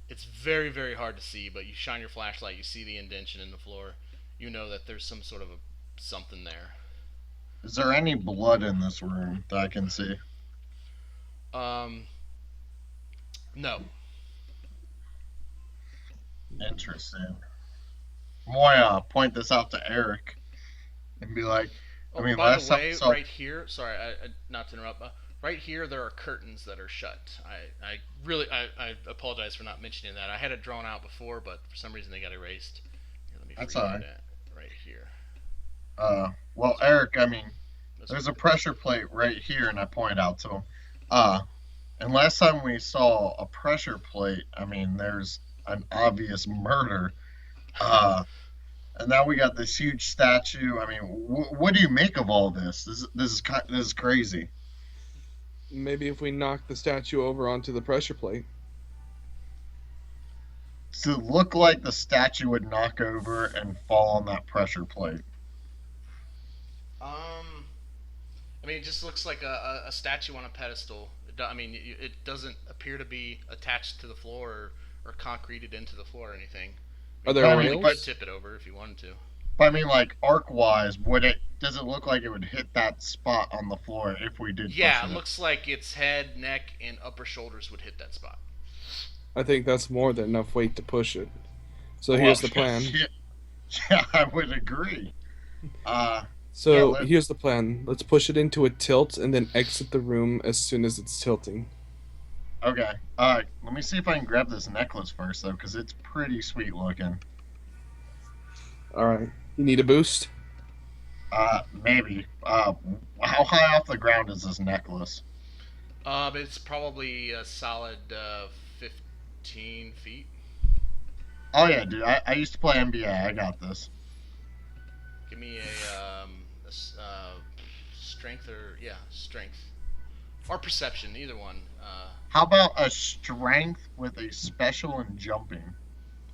it's very, very hard to see, but you shine your flashlight, you see the indentation in the floor. You know that there's some sort of something there. Is there any blood in this room that I can see? No. Interesting. I'm going to point this out to Eric and be like, Oh, I mean, by last the time I way, saw... right here, sorry, not to interrupt, right here there are curtains that are shut. I apologize for not mentioning that. I had it drawn out before, but for some reason they got erased. Here, let me That's redo all right. that right here. Well, Eric, I mean, That's there's a okay. pressure plate right here, and I pointed out to him. And last time we saw a pressure plate, I mean, there's an obvious murder. And now we got this huge statue. I mean, what do you make of all this? This is crazy. Maybe if we knock the statue over onto the pressure plate. To look like the statue would knock over and fall on that pressure plate. I mean, it just looks like a statue on a pedestal. It doesn't appear to be attached to the floor or concreted into the floor or anything. Are there I mean, You rails? could tip it over if you wanted to. But I mean, like arc-wise, does it look like it would hit that spot on the floor if we did? Yeah, push it looks like its head, neck, and upper shoulders would hit that spot. I think that's more than enough weight to push it. So Well, here's the plan. Yeah, I would agree. So Yeah, here's the plan. Let's push it into a tilt and then exit the room as soon as it's tilting. Okay. Let me see if I can grab this necklace first, though, because it's pretty sweet looking. All right. You need a boost? Maybe. How high off the ground is this necklace? It's probably a solid 15 feet. Oh yeah, dude. I used to play NBA. I got this. Give me a strength strength or perception, either one. How about a strength with a special in jumping?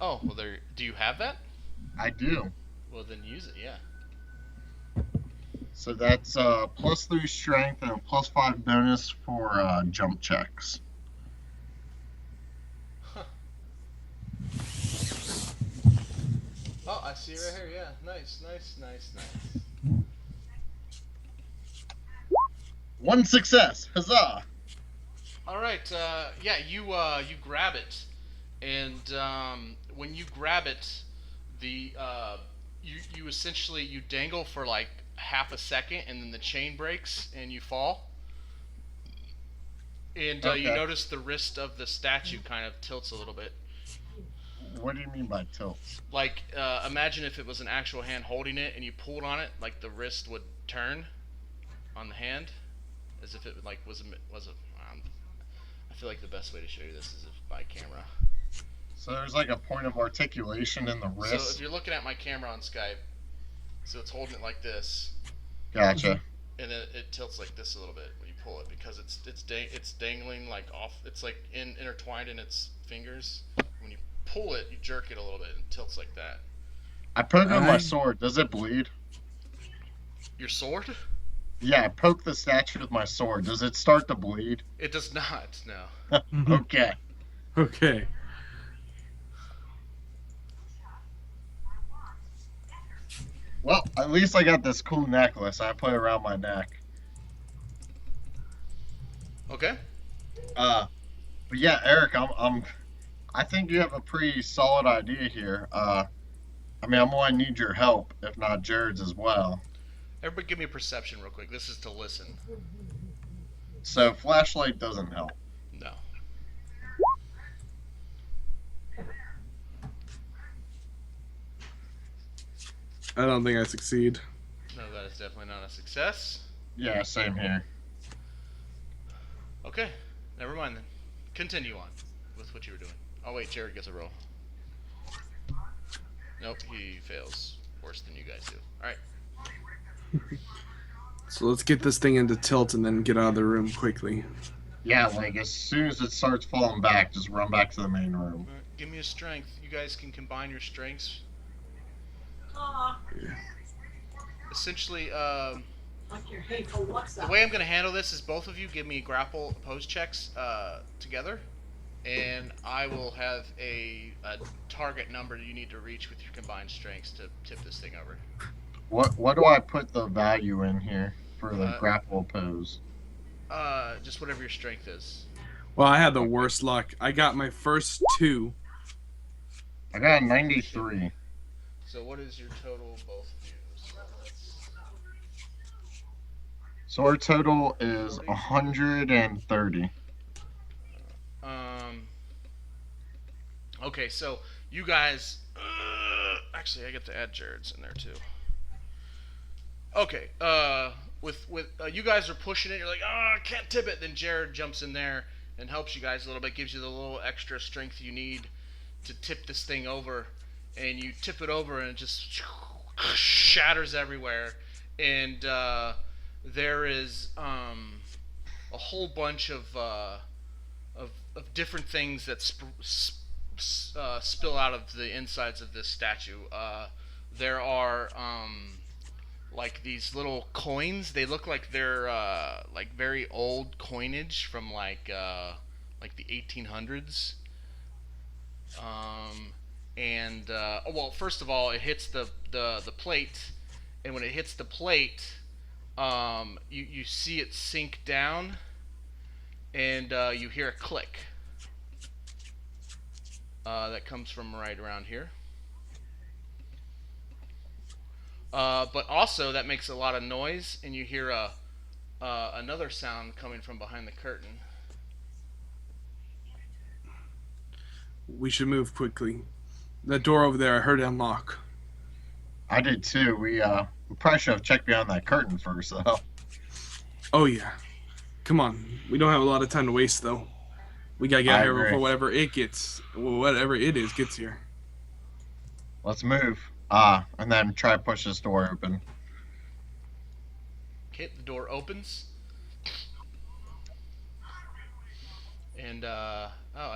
Oh, well, there. Do you have that? I do. Well, then use it. Yeah. So that's +3 strength and a +5 bonus for jump checks. Huh. Oh, I see it right here. Yeah, nice. 1 success! Huzzah! All right. Yeah, you grab it, and when you grab it, you essentially you dangle for like half a second, and then the chain breaks, and you fall. And you Okay. notice the wrist of the statue kind of tilts a little bit. What do you mean by tilts? Like, imagine if it was an actual hand holding it, and you pulled on it, like the wrist would turn on the hand, as if it like was a. I feel like the best way to show you this is by camera. So there's like a point of articulation in the So wrist. if you're looking at my camera on Skype, so it's holding it like this, Gotcha. and then it tilts like this a little bit when you pull it because it's dangling like off. It's like intertwined in its fingers. When you pull it, you jerk it a little bit and it tilts like that. I poke it with my I- sword. Does it bleed? Your sword? Yeah, I poke the statue with my sword. Does it start to bleed? It does not. No. Okay. Okay. Well, at least I got this cool necklace. I put it around my neck. Okay. But yeah, Eric, I think you have a pretty solid idea here. I mean, I'm gonna need your help, if not Jared's as well. Everybody, give me a perception real quick. This is to listen. So flashlight doesn't help. No. I don't think I succeed. No, that is definitely not a success. Yeah, same here. Okay. Never mind then. Continue on with what you were doing. Oh wait, Jared gets a roll. Nope, he fails. Worse than you guys do. Alright. So let's get this thing into tilt and then get out of the room quickly. Yeah, like as soon as it starts falling back, just run back to the main room. Give me a strength. You guys can combine your strengths. Yeah. Essentially, What's the way I'm going to handle this is both of you give me grapple opposed checks together, and I will have a target number you need to reach with your combined strengths to tip this thing over. What do I put the value in here for the grapple pose? Just whatever your strength is. Well, I had the worst luck. I got my first 2. I got a 93. So what is your total, both of you? So our total is 130. Okay, so you guys... actually, I get to add Jared's in there, too. Okay, with you guys are pushing it, you're like, I can't tip it. Then Jared jumps in there and helps you guys a little bit, gives you the little extra strength you need to tip this thing over. And you tip it over and it just shatters everywhere. And there is a whole bunch of different things that spill out of the insides of this statue. There are like these little coins. They look like they're like very old coinage from like the 1800s. Well, first of all, it hits the plate, and when it hits the plate, you see it sink down, and you hear a click that comes from right around here. But also that makes a lot of noise, and you hear another sound coming from behind the curtain. We should move quickly. That door over there, I heard it unlock. I did too. We probably should have checked behind that curtain first, though. Oh yeah. Come on. We don't have a lot of time to waste, though. We gotta get I here agree. before whatever it is gets here. Let's move. And then try to push this door open. Okay, the door opens. And, I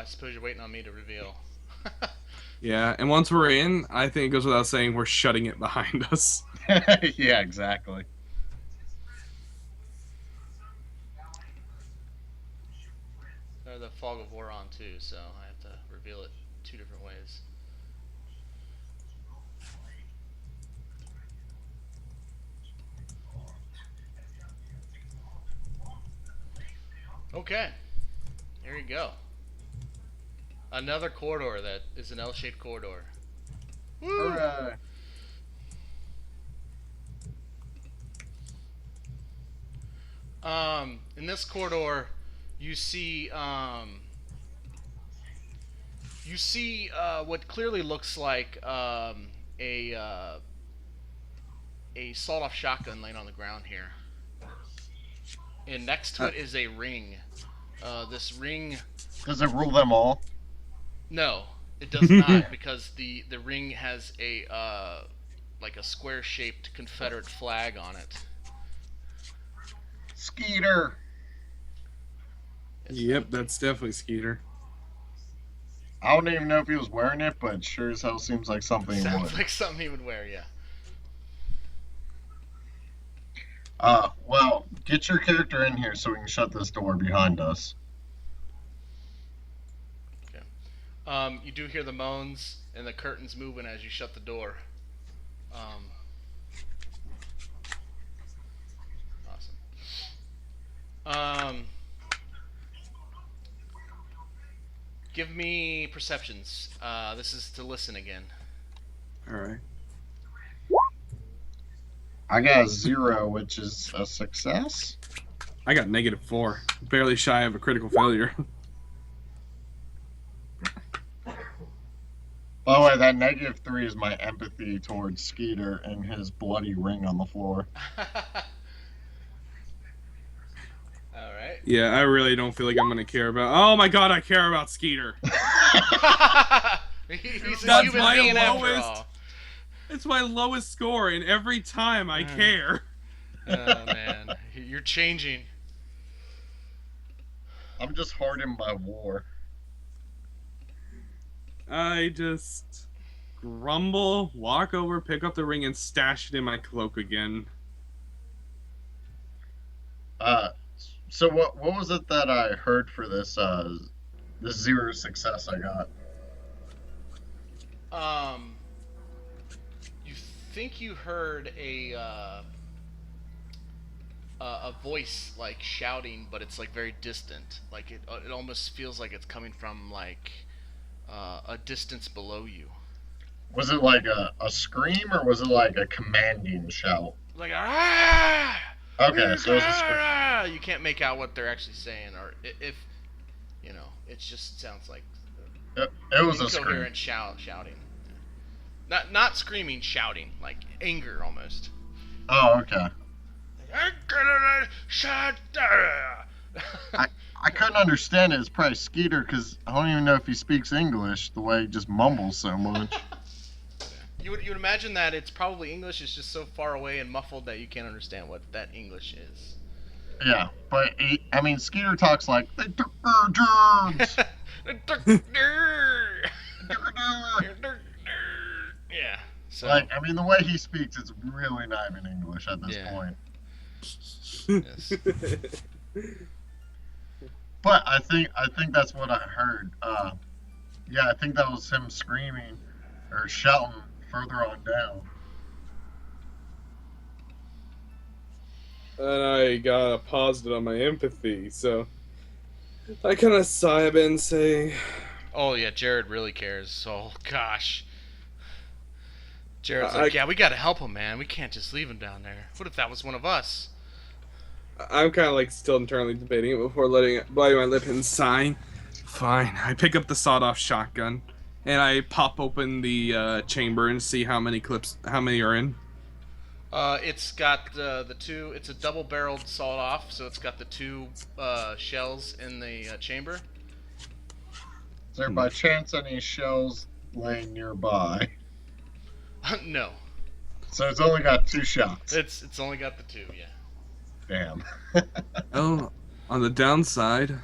suppose you're waiting on me to reveal. Yeah, and once we're in, I think it goes without saying we're shutting it behind us. Yeah, exactly. The fog of war on too, so I have to reveal it 2 different ways. Okay, there you go. Another corridor that is an L-shaped corridor. Woo! Hooray. In this corridor, you see what clearly looks like a sawed-off shotgun laying on the ground here, and next to it is a ring. This ring. Does it rule them all? No, it does not, because the ring has a like a square-shaped Confederate flag on it. Skeeter. Yep, that's definitely Skeeter. I don't even know if he was wearing it, but it sure as hell seems like something he Sounds would. like something he would wear, yeah. Well, get your character in here so we can shut this door behind us. Okay. You do hear the moans and the curtains moving as you shut the door. Awesome. Give me perceptions. This is to listen again. All right. I got a 0, which is a success. I got -4, barely shy of a critical failure. By the way, that -3 is my empathy towards Skeeter and his bloody ring on the floor. Alright. Yeah, I really don't feel like I'm gonna care about. Oh my god, I care about Skeeter. He's a That's human my being after lowest. all. It's my lowest score, and every time I care. Oh man, you're changing. I'm just hardened by war. I just grumble, walk over, pick up the ring, and stash it in my cloak again. So what was it that I heard for this this 0 success I got? You think you heard a voice like shouting, but it's like very distant. Like it almost feels like it's coming from like a distance below you. Was it like a scream or was it like a commanding shout? Like ah! Okay, so it was a scream. You can't make out what they're actually saying, or if you know, it just sounds like It was a scream. incoherent shouting. Not screaming, shouting, like anger almost. Oh, okay. Shut I couldn't understand it. It's probably Skeeter because I don't even know if he speaks English the way he just mumbles so much. You would imagine that it's probably English is just so far away and muffled that you can't understand what that English is. Yeah, but Skeeter talks like they took our jobs. Yeah. So Like, the way he speaks, it's really not even English at this Yeah. point. yes. But I think that's what I heard. Yeah, I think that was him screaming or shouting further on down. And I got a positive on my empathy, so I kind of sigh a bit and say, Oh yeah, Jared really cares. Oh gosh. Jared's I- like, yeah, we gotta help him, man. We can't just leave him down there. What if that was one of us? I'm kind of like still internally debating it before biting my lip and sighing. Fine. I pick up the sawed-off shotgun and I pop open the chamber and see how many are in. It's got the two. It's a double-barreled sawed-off, so it's got the two shells in the chamber. Is there by chance any shells laying nearby? No, So it's only got 2 shots. it's only got the two. Yeah. Damn. Oh, on the downside,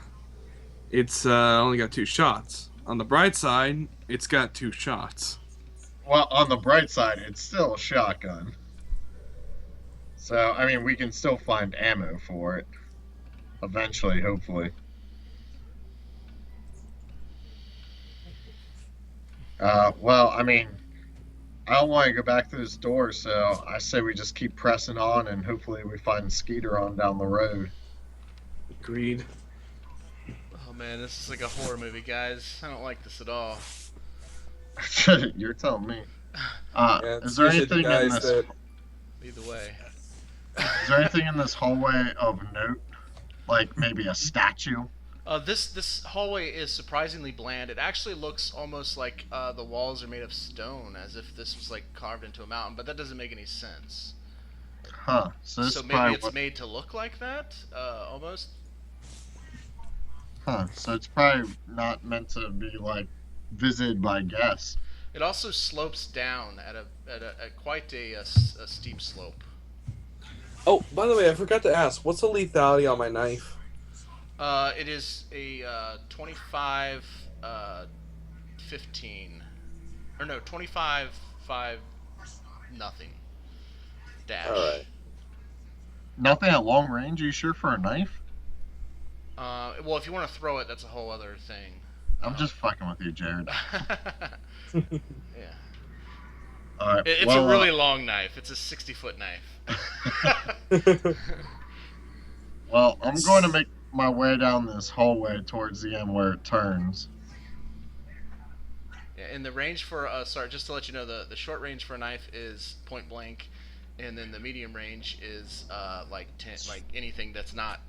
it's only got 2 shots. On the bright side, it's got 2 shots. Well, on the bright side, it's still a shotgun. So, we can still find ammo for it. Eventually, hopefully. Well, I don't want to go back through this door, so I say we just keep pressing on and hopefully we find Skeeter on down the road. Agreed. Oh man, this is like a horror movie, guys. I don't like this at all. You're telling me. Yeah, Is there especially the anything in guys this? that- Either way. Is there anything in this hallway of note? Like maybe a statue? This hallway is surprisingly bland. It actually looks almost like the walls are made of stone, as if this was like carved into a mountain. But that doesn't make any sense. Huh. So this So is maybe probably it's made to look like that, almost. Huh. So it's probably not meant to be like visited by guests. It also slopes down at quite a steep slope. Oh, by the way, I forgot to ask, what's the lethality on my knife? It is a 25, 15, or no, 25, 5, nothing. Dash. Alright. Nothing at long range. Are you sure for a knife? Well, if you want to throw it, that's a whole other thing. I'm just fucking with you, Jared. Yeah. All right. It's a really long knife. It's a 60-foot knife. Well, I'm going to make my way down this hallway towards the end where it turns. Yeah, and the range for sorry, just to let you know, the short range for a knife is point blank, and then the medium range is like anything that's not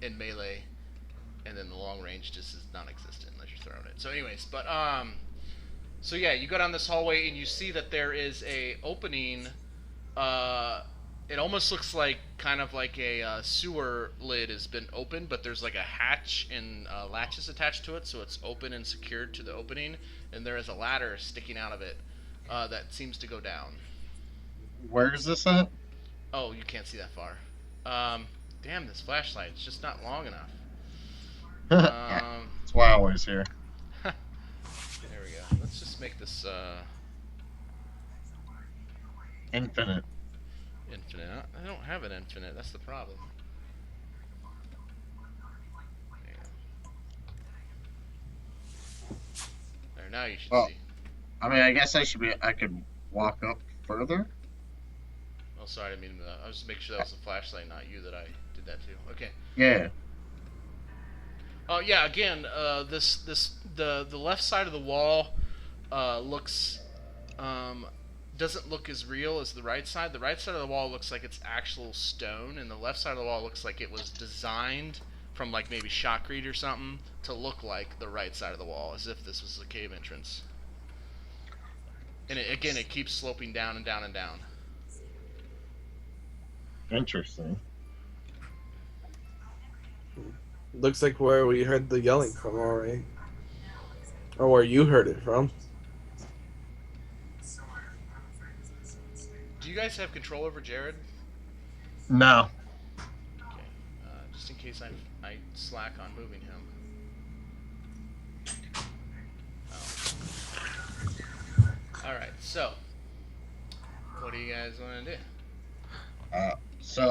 in melee, and then the long range just is non-existent unless you're throwing it. So, anyways, but so yeah, you go down this hallway and you see that there is a opening. It almost looks like kind of like a sewer lid has been opened, but there's like a hatch and latches attached to it, so it's open and secured to the opening, and there is a ladder sticking out of it that seems to go down. Where is this at? Oh, you can't see that far. Damn, this flashlight, it's just not long enough. That's why I always hear. There we go. Let's just make this Infinite. infinite. I don't have an infinite. That's the problem. There, now you should Oh. see. I mean, I guess I could walk up further. Oh, sorry, I didn't mean to. I was just making sure that was the flashlight, not you, that I did that to. Okay. Yeah. Oh yeah. Again, the left side of the wall looks doesn't look as real as the right side. The right side of the wall looks like it's actual stone, and the left side of the wall looks like it was designed from like maybe shotcrete or something to look like the right side of the wall, as if this was a cave entrance. And it keeps sloping down and down and down. Interesting. Looks like where we heard the yelling from, alright. Or where you heard it from. Do you guys have control over Jared? No. Okay. Just in case I slack on moving him. Oh. Alright, so. What do you guys want to do?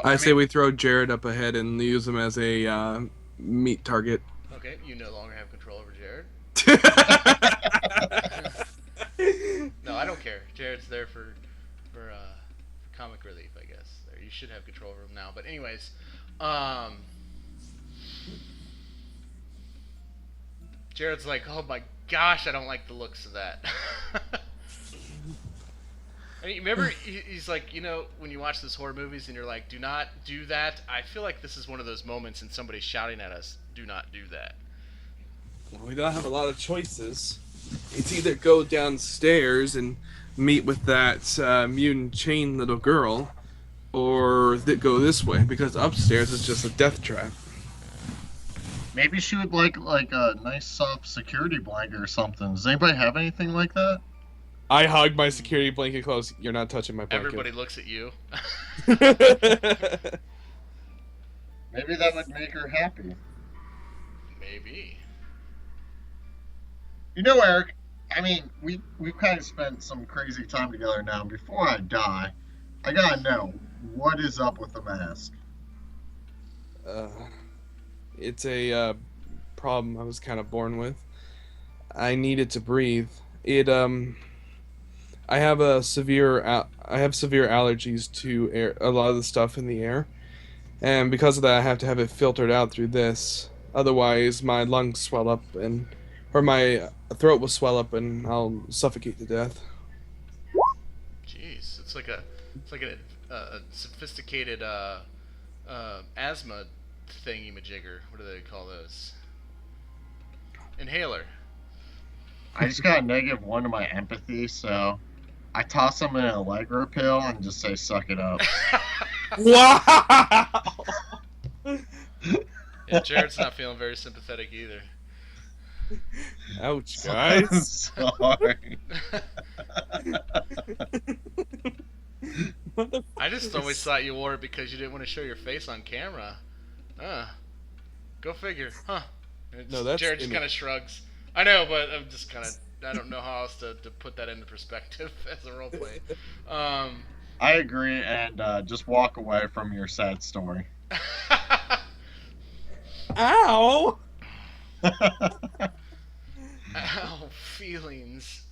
I say we throw Jared up ahead and use him as a meat target. Okay, you no longer have control over Jared. No, I don't care. Jared's there for comic relief, I guess. There, you should have control over him now. But anyways, Jared's like, oh my gosh, I don't like the looks of that. I mean, remember, he's like, you know, when you watch those horror movies and you're like, do not do that. I feel like this is one of those moments and somebody's shouting at us, do not do that. Well, we don't have a lot of choices. It's either go downstairs and meet with that mutant chain little girl, or go this way, because upstairs is just a death trap. Maybe she would like a nice soft security blanket or something. Does anybody have anything like that? I hug my security blanket close. You're not touching my blanket. Everybody looks at you. Maybe that would make her happy. Maybe. You know, Eric, I mean, we've kind of spent some crazy time together now. Before I die, I gotta know, what is up with the mask? It's a problem I was kind of born with. I needed to breathe. I have severe allergies to air, a lot of the stuff in the air, and because of that, I have to have it filtered out through this. Otherwise, my lungs swell up or my throat will swell up, and I'll suffocate to death. Jeez, it's like a sophisticated asthma thingy-majigger. What do they call those? Inhaler. I just got a -1 to my empathy, so I toss them in an Allegra pill and just say, suck it up. Wow! Yeah, Jared's not feeling very sympathetic either. Ouch, guys. Sorry. I just always thought you wore it because you didn't want to show your face on camera. Go figure. Huh. No, that's Jared just kind of shrugs. I know, but I'm just kind of... I don't know how else to put that into perspective as a roleplay. I agree, and just walk away from your sad story. Ow! Ow, feelings.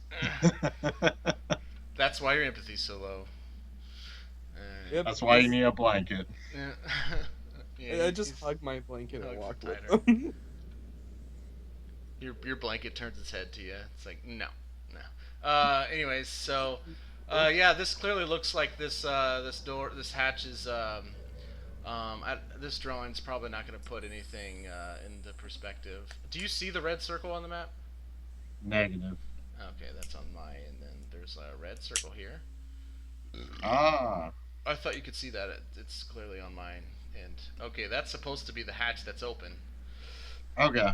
That's why your empathy's so low. Yep. That's why you need a blanket. Yeah, I just hugged my blanket and hugged walked it with them. Your blanket turns its head to you. It's like, no. Anyways, so yeah, this clearly looks like this hatch is this drawing's probably not going to put anything into perspective. Do you see the red circle on the map? Negative. Okay, that's on my end. Then there's a red circle here. Ah. I thought you could see that. It's clearly on mine. And okay, that's supposed to be the hatch that's open. Okay.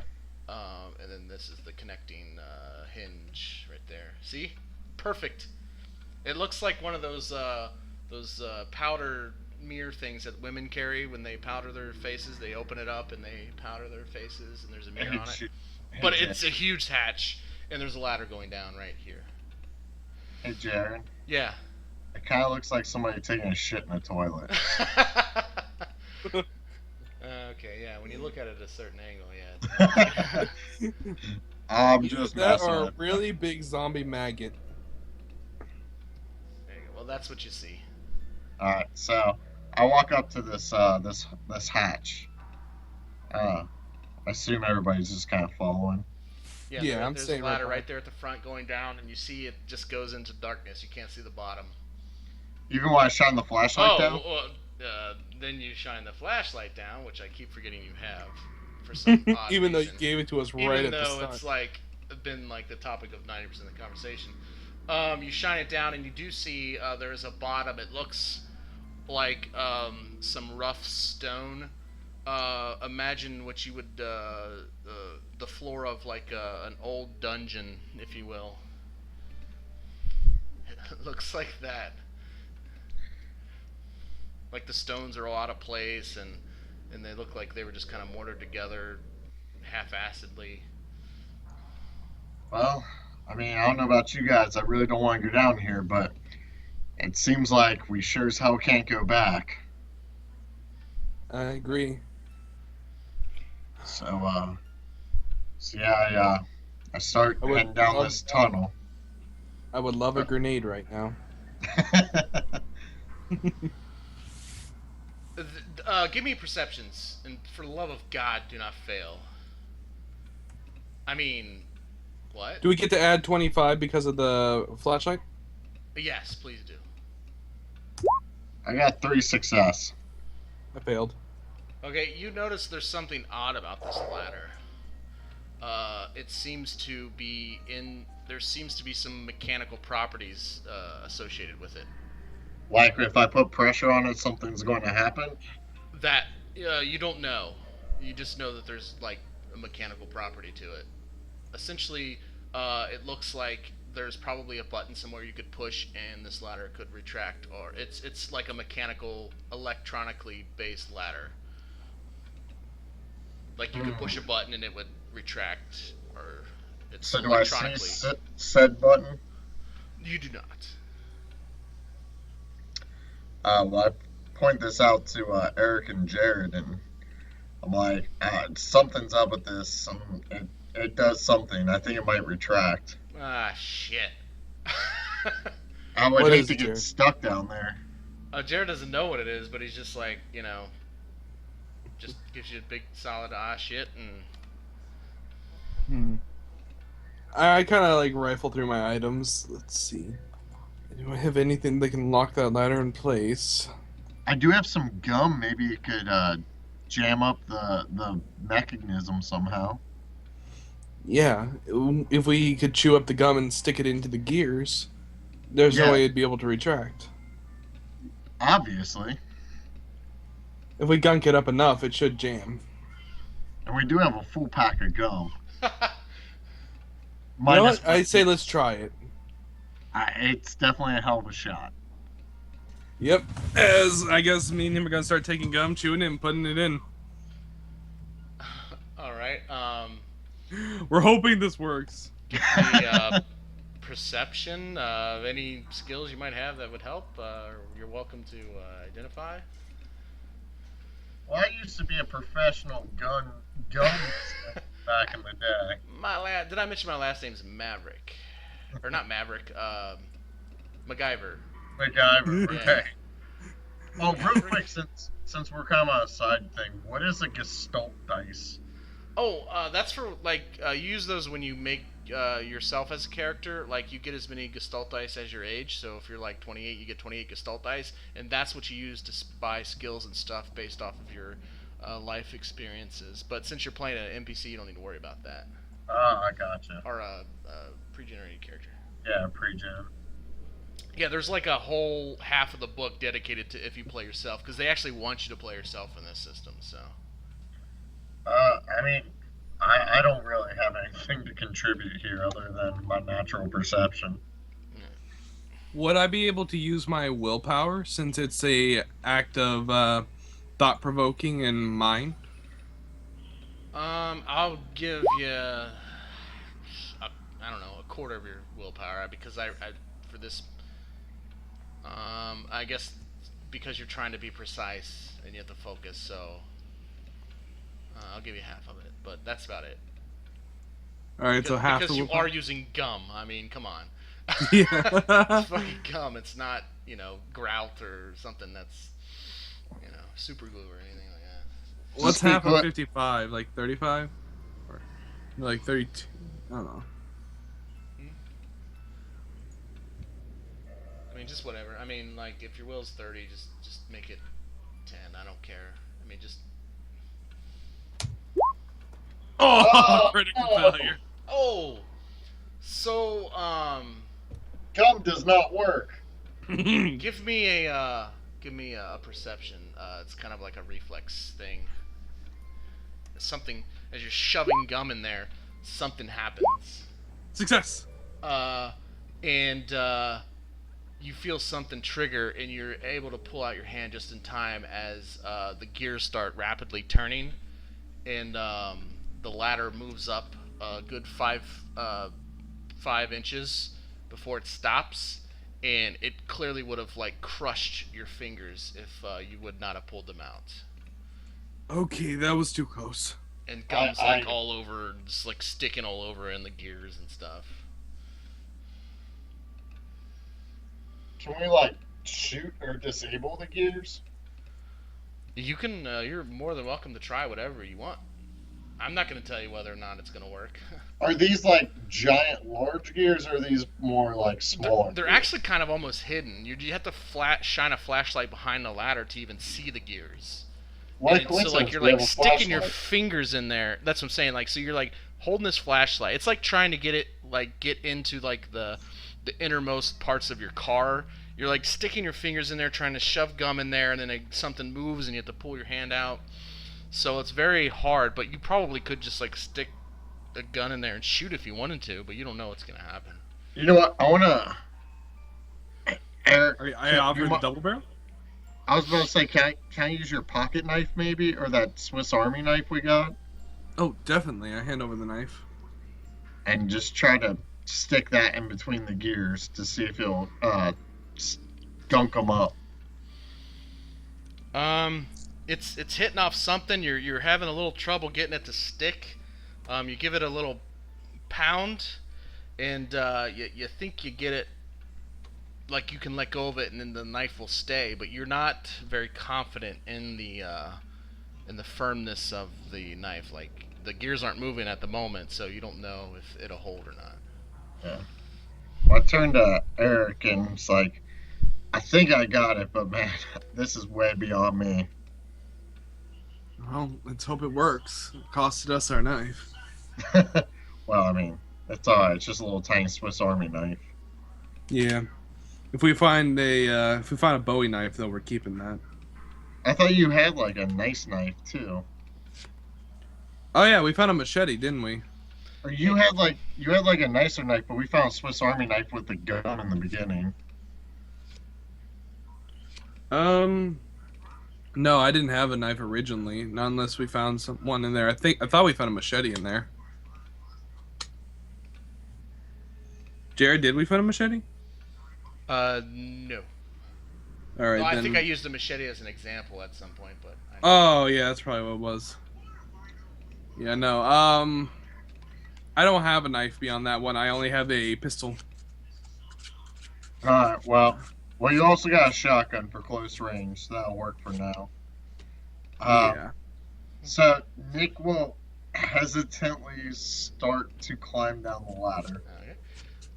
And then this is the connecting hinge right there. See? Perfect. It looks like one of those powder mirror things that women carry when they powder their faces. They open it up and they powder their faces, and there's a mirror on it. But it's a huge hatch, and there's a ladder going down right here. Hey, Jared. Yeah. It kind of looks like somebody taking a shit in a toilet. Okay, yeah. When you look at it at a certain angle, yeah. I'm just that messing are a with you. really big zombie maggot. There you go. Well, that's what you see. All right, so I walk up to this this hatch. I assume everybody's just kind of following. Yeah, I'm there's a staying right ladder behind. right there at the front going down, and you see it just goes into darkness. You can't see the bottom. Even when I shine the flashlight down. Then you shine the flashlight down, which I keep forgetting you have for some odd Even though you reason. gave it to us right Even at the though start. it's like been like the topic of 90% of the conversation. You shine it down, and you do see there's a bottom. It looks like some rough stone. Imagine what you would the floor of like an old dungeon, if you will. It looks like that. Like the stones are all out of place, and they look like they were just kind of mortared together, half-assedly. Well, I mean, I don't know about you guys. I really don't want to go down here, but it seems like we sure as hell can't go back. I agree. So, yeah, I start I would heading down love- this tunnel. I would love a grenade right now. Give me perceptions, and for the love of God, do not fail. I mean, what? Do we get to add 25 because of the flashlight? Yes, please do. I got 3 success. I failed. Okay, you notice there's something odd about this ladder. It seems to be there seems to be some mechanical properties associated with it. Like if I put pressure on it, something's going to happen. That you don't know. You just know that there's like a mechanical property to it. Essentially, it looks like there's probably a button somewhere you could push, and this ladder could retract, or it's like a mechanical, electronically based ladder. Like you could push a button and it would retract, or it's So do I see electronically. said button? You do not. Well, I point this out to Eric and Jared, and I'm like, something's up with this. It does something. I think it might retract. Ah, shit. I would What hate is to it, get Jared? stuck down there. Jared doesn't know what it is, but he's just like, just gives you a big solid shit, and I kind of like rifle through my items. Let's see. Do I have anything that can lock that ladder in place? I do have some gum. Maybe it could jam up the mechanism somehow. Yeah, if we could chew up the gum and stick it into the gears, there's Yeah. no way it'd be able to retract. Obviously. If we gunk it up enough, it should jam. And we do have a full pack of gum. You know Minus what? I say let's try it. it's definitely a hell of a shot. Yep. As I guess me and him are gonna start taking gum, chewing it, and putting it in. all right. We're hoping this works. Give me perception of any skills you might have that would help. You're welcome to identify. Well, I used to be a professional gun back in the day. Did I mention my last name's Maverick? Or not Maverick, MacGyver. MacGyver, Yeah. okay. Oh, real quick, since we're kind of on a side thing, what is a gestalt dice? Oh, that's for like you use those when you make yourself as a character, like you get as many Gestalt dice as your age. So if you're like 28, you get 28 Gestalt dice, and that's what you use to buy skills and stuff based off of your life experiences. But since you're playing an NPC, you don't need to worry about that. Oh, I gotcha. Or a pre-generated character. Yeah, pre-gen. Yeah, there's like a whole half of the book dedicated to if you play yourself, because they actually want you to play yourself in this system. So. I mean, I don't really have anything to contribute here other than my natural perception. Would I be able to use my willpower since it's a act of thought-provoking and mind? I'll give you, I don't know, a quarter of your willpower because I for this, I guess because you're trying to be precise and you have to focus, so I'll give you half of it, but that's about it. All right, so half because the you willpower. are using gum. I mean, come on. Yeah. It's fucking gum. It's not, grout or something that's, super glue or anything like that. What's half of 55? Like 35? Or like 32? I don't know. I mean, just whatever. I mean, like, if your will's 30, just make it 10. I don't care. I mean, just... Oh! Critical failure. Oh! So, Gum does not work. give me a perception. It's kind of like a reflex thing. Something, as you're shoving gum in there, something happens. Success! And you feel something trigger, and you're able to pull out your hand just in time as the gears start rapidly turning, and the ladder moves up a good 5 inches before it stops, and it clearly would have like crushed your fingers if you would not have pulled them out. Okay, that was too close. And gum's like all over, just like sticking all over in the gears and stuff. Can we like shoot or disable the gears? You can. You're more than welcome to try whatever you want. I'm not going to tell you whether or not it's going to work. Are these like giant, large gears, or are these more like smaller? They're actually kind of almost hidden. You have to shine a flashlight behind the ladder to even see the gears. What So like you're like sticking your fingers in there. That's what I'm saying. Like so you're like holding this flashlight. It's like trying to get into like the innermost parts of your car. You're like sticking your fingers in there, trying to shove gum in there, and then something moves, and you have to pull your hand out. So it's very hard, but you probably could just like stick a gun in there and shoot if you wanted to, but you don't know what's gonna happen. You know what? I wanna. Eric, I offered the double barrel? I was about to say, can I use your pocket knife maybe, or that Swiss Army knife we got, Oh, definitely. I hand over the knife. and just try to stick that in between the gears to see if it'll gunk them up. It's hitting off something. You're having a little trouble getting it to stick. You give it a little pound, and you think you get it, like you can let go of it, and then the knife will stay. But you're not very confident in the firmness of the knife. Like the gears aren't moving at the moment, so you don't know if it'll hold or not. Yeah. Well, I turned to Eric and was like, I think I got it, but man, this is way beyond me. Well, let's hope it works. It costed us our knife. Well, I mean, it's alright. It's just a little tiny Swiss Army knife. Yeah. If we find a Bowie knife, though, we're keeping that. I thought you had like a nice knife too. Oh yeah, we found a machete, didn't we? Or you had like a nicer knife, but we found a Swiss Army knife with the gun in the beginning. No, I didn't have a knife originally. Not unless we found one in there. I thought we found a machete in there. Jared, did we find a machete? No. All right, Well, I then. think I used the machete as an example at some point, but. Oh yeah, that's probably what it was. Yeah, no. I don't have a knife beyond that one. I only have a pistol. Alright, well, you also got a shotgun for close range, so that'll work for now. Yeah. So Nick will hesitantly start to climb down the ladder. Okay.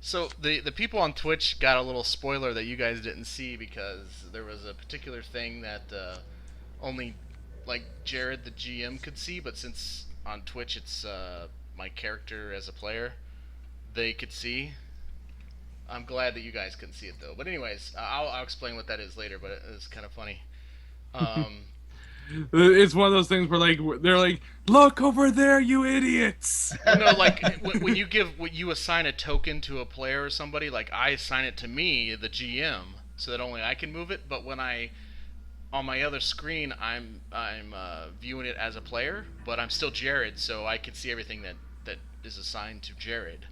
So the people on Twitch got a little spoiler that you guys didn't see because there was a particular thing that only like Jared the GM could see, but since on Twitch it's my character as a player, they could see. I'm glad that you guys couldn't see it though. But anyways, I'll explain what that is later. But it's kind of funny. It's one of those things where like they're like, "Look over there, you idiots!" Like when you assign a token to a player or somebody, like I assign it to me, the GM, so that only I can move it. But when on my other screen, I'm viewing it as a player, but I'm still Jared, so I can see everything that is assigned to Jared.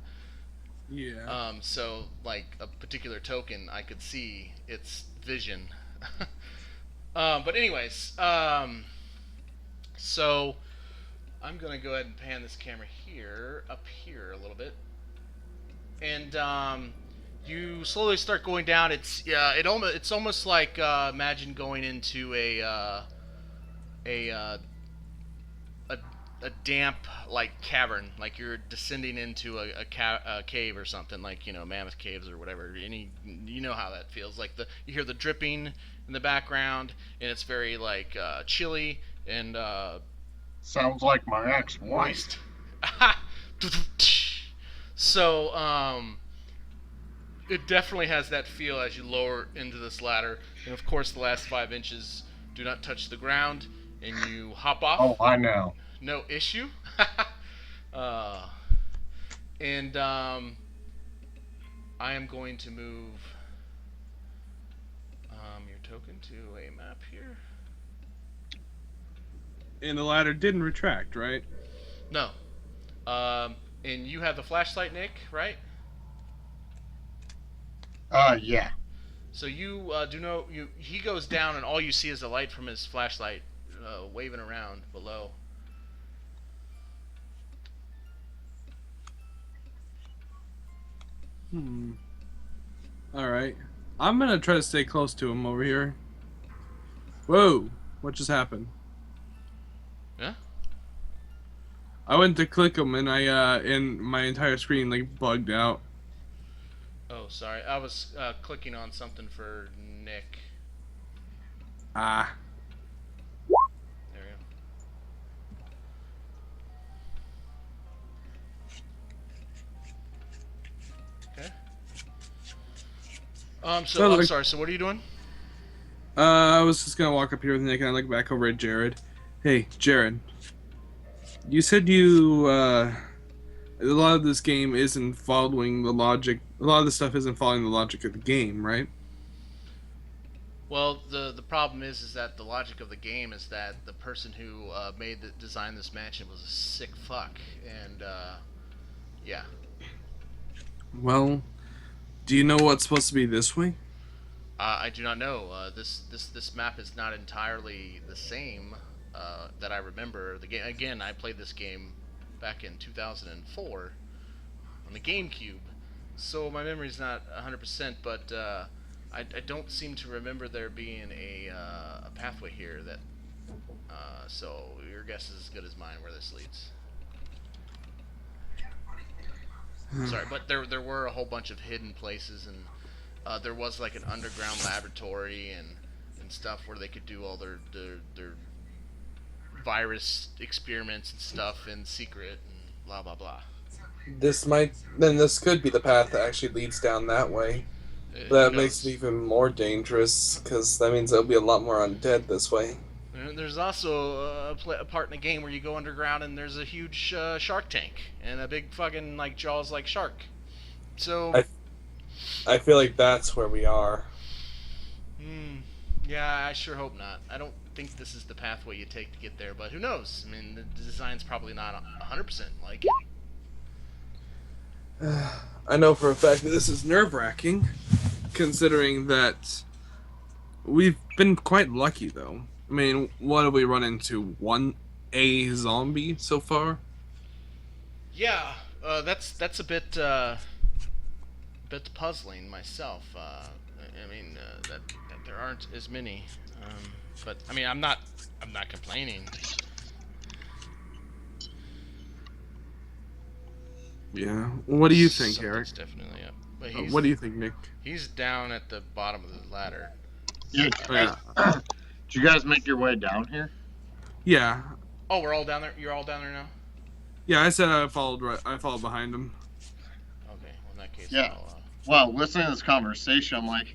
Yeah. So like a particular token, I could see its vision. But anyways, so I'm gonna go ahead and pan this camera up here a little bit, and you slowly start going down. It's almost like imagine going into a damp like cavern, like you're descending into a cave or something, like mammoth caves or whatever. You know how that feels. Like you hear the dripping in the background, and it's very like chilly and Sounds like my ex-wife. So it definitely has that feel as you lower into this ladder, and of course the last 5 inches do not touch the ground, and you hop off. Oh, I know. No issue. And I am going to move your token to a map here. And the ladder didn't retract, right? No. And you have the flashlight, Nick, right? Yeah. So you he goes down and all you see is the light from his flashlight waving around below. Alright. I'm gonna try to stay close to him over here. Whoa! What just happened? Yeah? I went to click him and and my entire screen like bugged out. Oh, sorry. I was clicking on something for Nick. Ah. There we go. Okay. So I'm sorry. So what are you doing? I was just gonna walk up here with Nick and I look back over at Jared. Hey, Jared. You said a lot of this game isn't following the logic. A lot of the stuff isn't following the logic of the game, right? Well, the problem is that the logic of the game is that the person who designed this mansion was a sick fuck, and yeah. Well, do you know what's supposed to be this way? I do not know. This map is not entirely the same that I remember. The game again. I played this game back in 2004 on the GameCube, so my memory's not 100%. But I don't seem to remember there being a pathway here. So your guess is as good as mine where this leads. Sorry, but there were a whole bunch of hidden places, and there was like an underground laboratory and stuff where they could do all their virus experiments and stuff in secret and blah blah blah. This could be the path that actually leads down that way. That makes it even more dangerous, because that means there'll be a lot more undead this way. There's also a part in the game where you go underground and there's a huge shark tank and a big fucking like jaws like shark. So I feel like that's where we are. Yeah, I sure hope not. I don't think this is the pathway you take to get there, but who knows? I mean, the design's probably not 100% like it. I know for a fact that this is nerve-wracking, considering that we've been quite lucky, though. I mean, what have we run into? A zombie so far? Yeah, that's a bit puzzling myself. I mean, that there aren't as many, but I mean, I'm not complaining. Yeah. What do you think, Eric? Something's definitely up. But What do you think, Nick? He's down at the bottom of the ladder. Yeah. Did you guys make your way down here? Yeah. Oh, we're all down there. You're all down there now. Yeah, I said I followed behind him. Okay. Well, in that case, Yeah. Well, listening to this conversation, I'm like,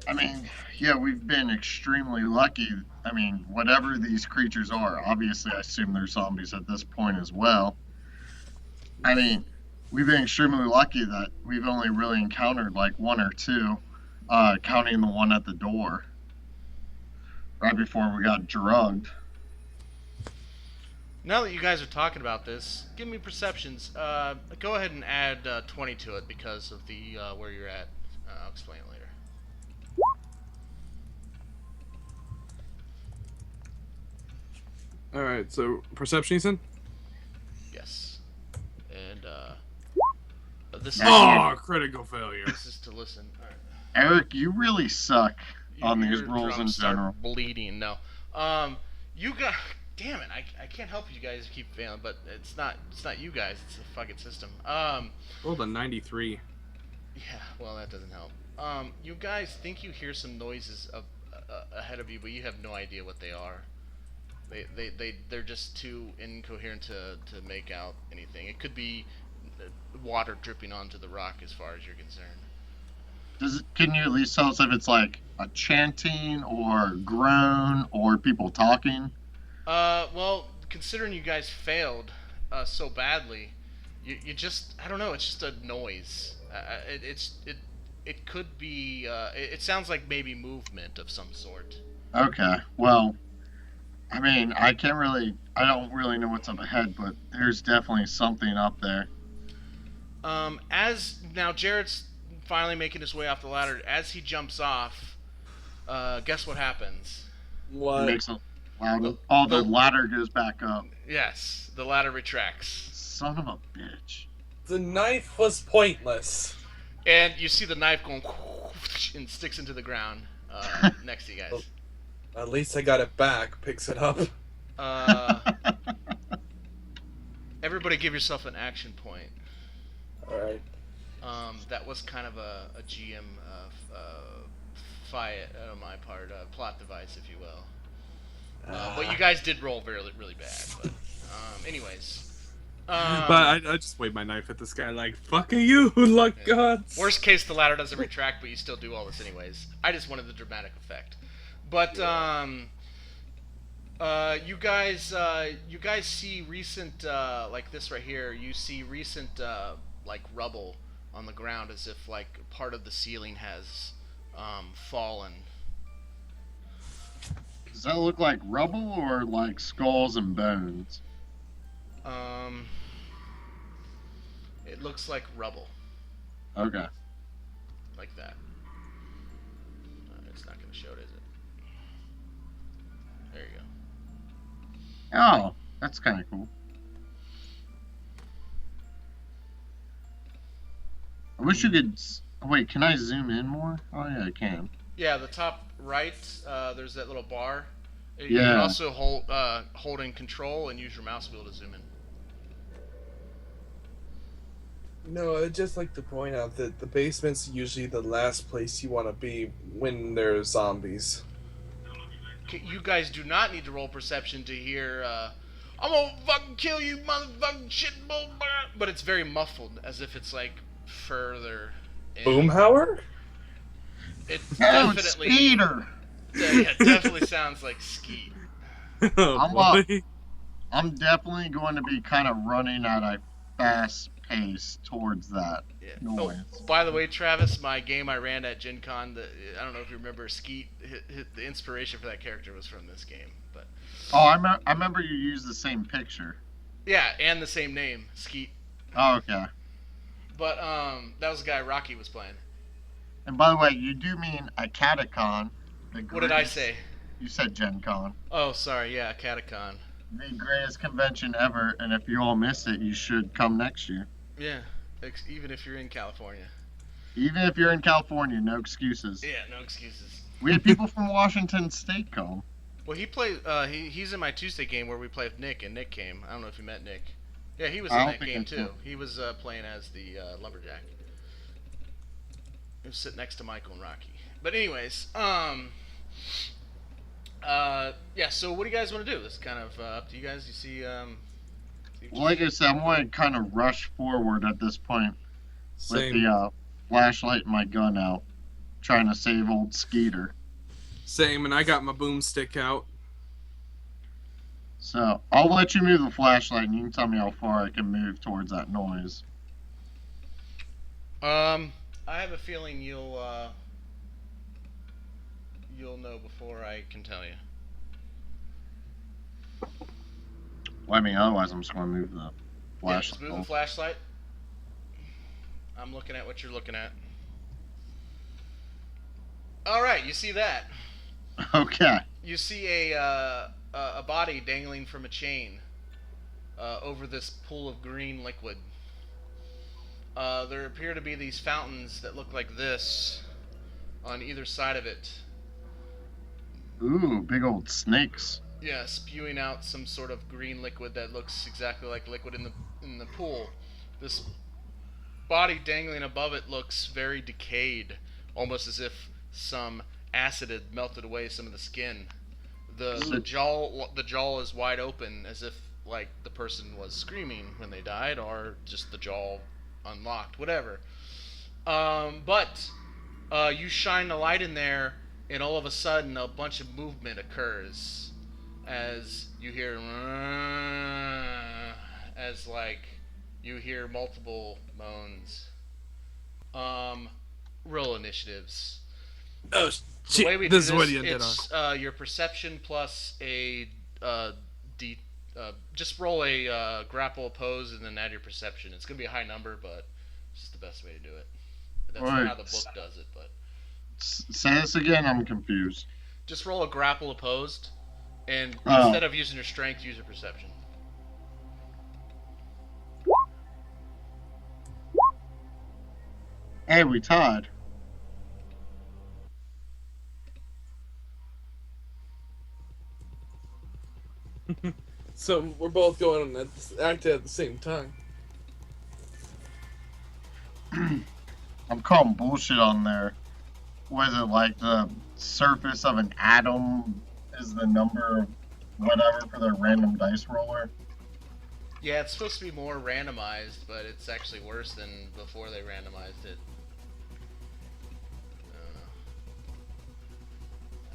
I mean, yeah, we've been extremely lucky. I mean, whatever these creatures are, obviously, I assume they're zombies at this point as well. I mean, we've been extremely lucky that we've only really encountered like one or two, counting the one at the door right before we got drugged. Now that you guys are talking about this, give me perceptions. Go ahead and add 20 to it because of the where you're at. I'll explain it later. All right. So perception, you said? Yes. And this is critical failure. this is to listen. All right. Eric, you really suck on these Your rolls in drums start general. bleeding. No. You got. Damn it! I can't help you guys keep failing, but it's not you guys. It's the fucking system. Rolled a 93. Yeah. Well, that doesn't help. You guys think you hear some noises ahead of you, but you have no idea what they are. They're just too incoherent to make out anything. It could be water dripping onto the rock as far as you're concerned. Can you at least tell us if it's like a chanting or groan or people talking? Well, considering you guys failed so badly, you just, I don't know, it's just a noise. It could be, it sounds like maybe movement of some sort. Okay, well, I mean, I don't really know what's up ahead, but there's definitely something up there. Now Jared's finally making his way off the ladder. As he jumps off, guess what happens? It What? makes a loud. Oh, the ladder goes back up. Yes, the ladder retracts. Son of a bitch. The knife was pointless. And you see the knife going and sticks into the ground next to you guys. At least I got it back. Picks it up. Everybody give yourself an action point. Alright. That was kind of a GM fight on my part, plot device, if you will. But you guys did roll really bad. But anyways. But I just waved my knife at this guy like, fuck you, luck gods. Worst case, the ladder doesn't retract, but you still do all this anyways. I just wanted the dramatic effect. But you guys see recent like this right here. You see recent like rubble on the ground, as if like part of the ceiling has fallen. Does that look like rubble or like skulls and bones? It looks like rubble, Okay. like that. It's not going to show it, is it? There you go. Oh, that's kind of cool. I wish you could. Wait, can I zoom in more? Oh yeah, I can. Yeah, the top right, there's that little bar. You Yeah. can also hold in control and use your mouse wheel to zoom in. No, I'd just like to point out that the basement's usually the last place you want to be when there's zombies. You guys do not need to roll perception to hear, I'm gonna fucking kill you, motherfucking shit, but it's very muffled, as if it's like further in. Boomhauer? It Oh, definitely, Speeder! it definitely sounds like Skeet. Oh, boy. I'm definitely going to be kind of running at a fast pace towards that Yeah. noise. Oh, by the way, Travis, my game I ran at Gen Con, I don't know if you remember, Skeet, the inspiration for that character was from this game. But Oh, I remember you used the same picture. yeah, and the same name, Skeet. Oh, okay. But that was the guy Rocky was playing. And by the way, you do mean a catacon. What did I say? You said Gen Con. Oh, sorry, yeah, Catacon. The greatest convention ever, and if you all miss it, you should come next year. Yeah, even if you're in California. Even if you're in California, no excuses. Yeah, no excuses. We had people from Washington State come. Well, he played. He's in my Tuesday game where we play with Nick, and Nick came. I don't know if you met Nick. Yeah, he was I in don't that think game I too. saw- He was playing as the lumberjack. He was sitting next to Michael and Rocky. But anyways, yeah. So what do you guys want to do? It's kind of up to you guys. You see, Well, like I said, I'm going to kind of rush forward at this point with Same. the flashlight and my gun out, trying to save old Skeeter. Same, and I got my boomstick out. So I'll let you move the flashlight, and you can tell me how far I can move towards that noise. I have a feeling you'll know before I can tell you. Well, I mean, otherwise I'm just going to move the Yeah, just flashlight. move the flashlight. I'm looking at what you're looking at. All right, you see that? Okay. You see a body dangling from a chain over this pool of green liquid. There appear to be these fountains that look like this on either side of it. Ooh, big old snakes. Yeah, spewing out some sort of green liquid that looks exactly like liquid in the pool. This body dangling above it looks very decayed, almost as if some acid had melted away some of the skin. The jaw is wide open, as if like the person was screaming when they died, or just the jaw unlocked, whatever. But you shine the light in there, and all of a sudden a bunch of movement occurs as you hear as like you hear multiple moans. Roll initiatives. Oh, The way we this do is what this, you did. it's your perception plus a just roll a grapple oppose and then add your perception. It's gonna be a high number, but it's just the best way to do it. That's not how the book does it, but Say this again, I'm confused. just roll a grapple opposed, and Oh. instead of using your strength, use your perception. Hey, we tied. So we're both going on acting at the same time. I'm calling bullshit on there. What is it, like the surface of an atom is the number of whatever for their random dice roller? Yeah, it's supposed to be more randomized, but it's actually worse than before they randomized it.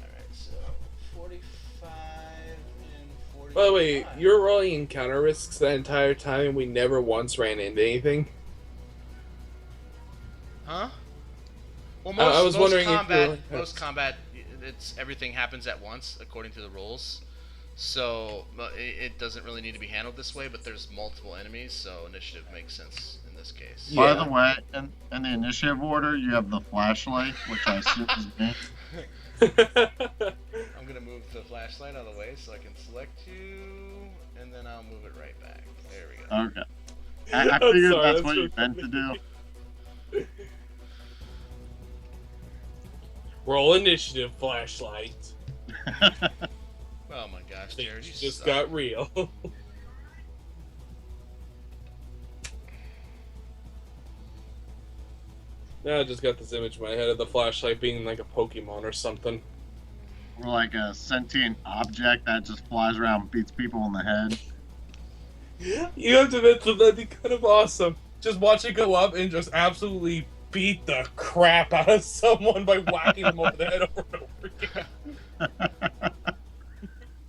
Alright, so 45 and 45. By the way, you're rolling encounter risks that entire time, and we never once ran into anything. Huh? Well, I was wondering if you combat, were- most combat, it's everything happens at once according to the rules. So it doesn't really need to be handled this way, but there's multiple enemies, so initiative makes sense in this case. Yeah. By the way, in the initiative order, you have the flashlight, which I assume is me. I'm gonna move the flashlight out of the way so I can select you, and then I'll move it right back. There we go. Okay. I I'm figured sorry, that's that's what you really meant to do. Roll initiative, flashlight. Oh my gosh, Jared, you Just suck. got real. Now I just got this image in my head of the flashlight being like a Pokemon or something. Or like a sentient object that just flies around and beats people in the head. You have to admit that that'd be kind of awesome. Just watch it go up and just absolutely beat the crap out of someone by whacking them over the head over and over again.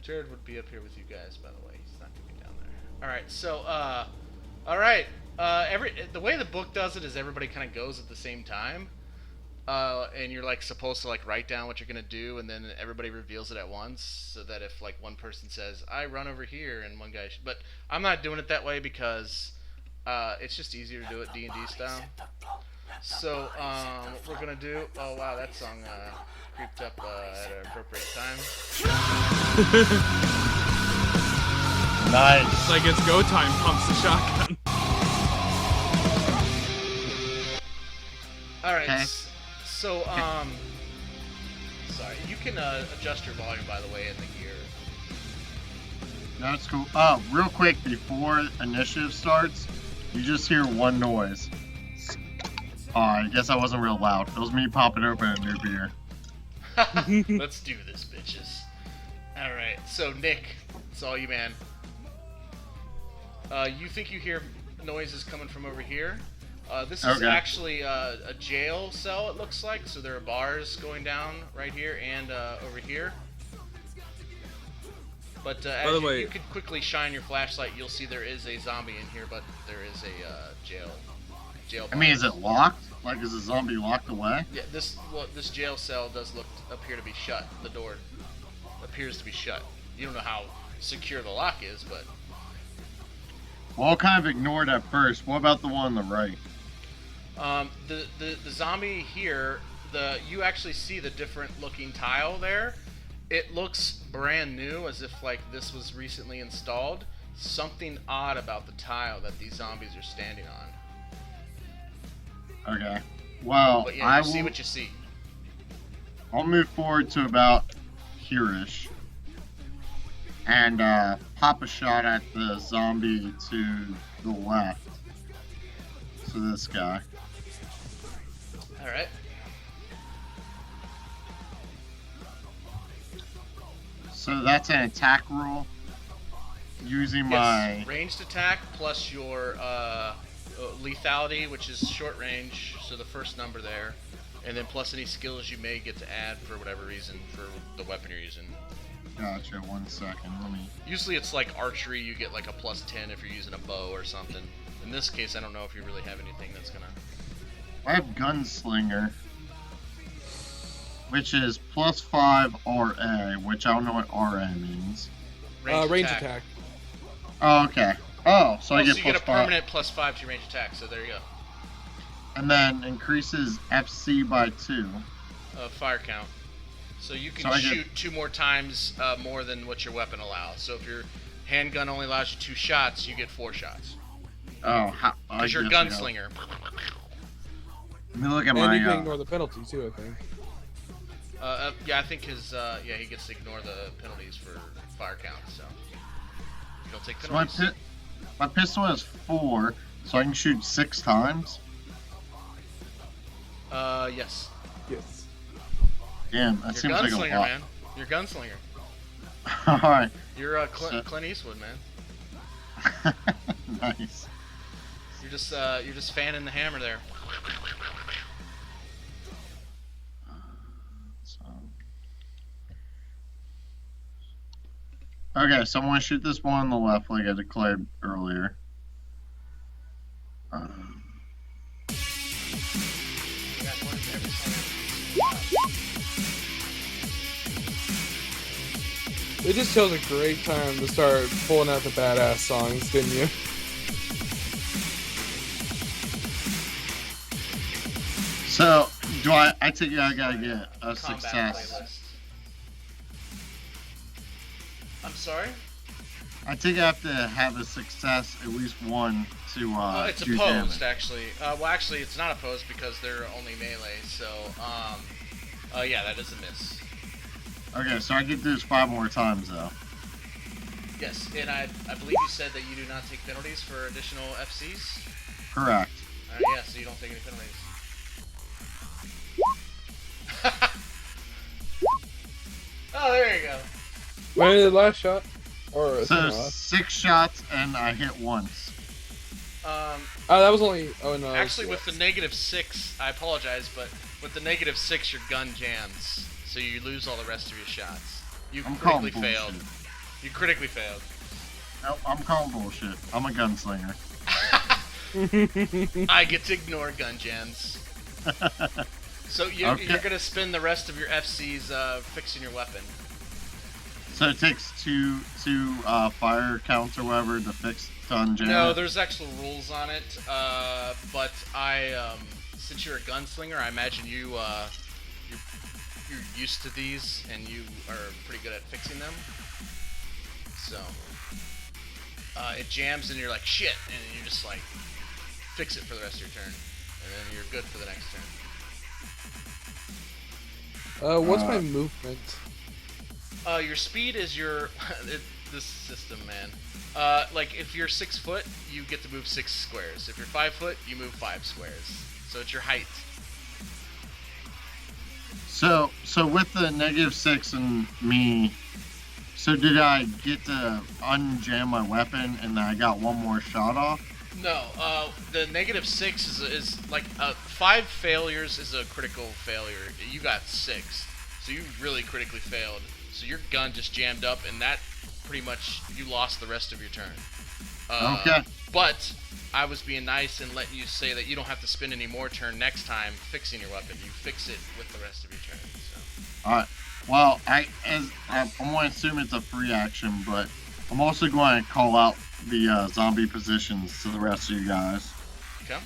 Jared would be up here with you guys, by the way. He's not gonna be down there. All right, so all right. The way the book does it is everybody kind of goes at the same time, and you're like supposed to like write down what you're gonna do, and then everybody reveals it at once, so that if like one person says I run over here, and one guy, but I'm not doing it that way because it's just easier to do it D&D style. So what we're gonna do? Oh wow, that song creeped up at an appropriate time. Nice. It's like it's go time, pumps the shotgun. All right. Okay. So sorry. You can adjust your volume, by the way, in the gear. That's cool. Real quick, before initiative starts, you just hear one noise. I guess that wasn't real loud. It was me popping open a new beer. Let's do this, bitches. Alright, so Nick, it's all you, man. You think you hear noises coming from over here? This is Okay. actually a jail cell, it looks like. So there are bars going down right here and over here. But By as the way- you could quickly shine your flashlight, you'll see there is a zombie in here, but there is a jail. I mean, is it locked? Like, is the zombie locked away? Yeah, this jail cell does appear to be shut. The door appears to be shut. You don't know how secure the lock is, but Well, I'll kind of ignore it at first. What about the one on the right? the zombie here, you actually see the different looking tile there. It looks brand new, as if like this was recently installed. Something odd about the tile that these zombies are standing on. Okay. Well, But yeah, I you see will. what you see. I'll move forward to about here-ish, and pop a shot at the zombie to the left. So this guy. All right. So that's an attack roll. Using my. Yes, ranged attack plus your lethality, which is short range, so the first number there, and then plus any skills you may get to add for whatever reason for the weapon you're using. Gotcha. 1 second. Let me. Usually it's like archery, you get like a plus 10 if you're using a bow or something. In this case, I don't know if you really have anything that's gonna... I have gunslinger, which is +5 RA, which I don't know what RA means. Range attack. Oh, okay. Oh, so I get so you get a +5. permanent +5 to your range attack, so there you go. And then increases FC by 2. Fire count. So you can So I get- shoot 2 more times more than what your weapon allows. So if your handgun only allows you 2 shots, you get 4 shots. Oh, Because you're a gunslinger. Let me look at And you can my. ignore the penalty too, I think. Yeah, I think he gets to ignore the penalties for fire count, so you don't take So my, penalties. my pistol has 4, so I can shoot 6 times. Yes. Yes. Damn, that You're seems like a gunslinger, lot. man. You're a gunslinger. Alright. You're So- Clint Eastwood, man. Nice. You're just fanning the hammer there. So. Okay, so I'm going to shoot this one on the left like I declared earlier. It just chose a great time to start pulling out the badass songs, didn't you? So, do I take it I gotta get a Combat success. playlist. I'm sorry? I think I have to have a success, at least one, to It's do opposed, damage. actually. Well, actually, it's not opposed because they're only melee. So, yeah, that is a miss. Okay, so I get this 5 more times, though. Yes, and I believe you said that you do not take penalties for additional FCs. Correct. Yeah, so you don't take any penalties. Oh, there you go. When did the last shot? Or So, last? 6 shots, and I hit once. Oh, that was only. Oh no. Actually, with the -6, I apologize, but with the -6, your gun jams, so you lose all the rest of your shots. You I'm calling critically failed. bullshit. You critically failed. Nope, I'm calling bullshit. I'm a gunslinger. I get to ignore gun jams. So you're Okay. gonna spend the rest of your FCs fixing your weapon. So it takes two fire counts or whatever to fix to unjam No, it? there's actual rules on it, but since you're a gunslinger, I imagine you're used to these and you are pretty good at fixing them. So it jams and you're like shit, and you just like fix it for the rest of your turn, and then you're good for the next turn. What's my movement? Your speed is your this system, man. Like if you're 6 foot, you get to move 6 squares. If you're 5 foot, you move 5 squares. So it's your height. So with the -6 and me, so did I get to unjam my weapon and then I got one more shot off? No, the -6 is like 5 failures is a critical failure. You got 6, so you really critically failed. So your gun just jammed up, and that pretty much you lost the rest of your turn. Okay. But I was being nice and letting you say that you don't have to spend any more turn next time fixing your weapon. You fix it with the rest of your turn. So. All right. Well, I'm going to assume it's a free action, but I'm also going to call out the zombie positions to the rest of you guys. Okay.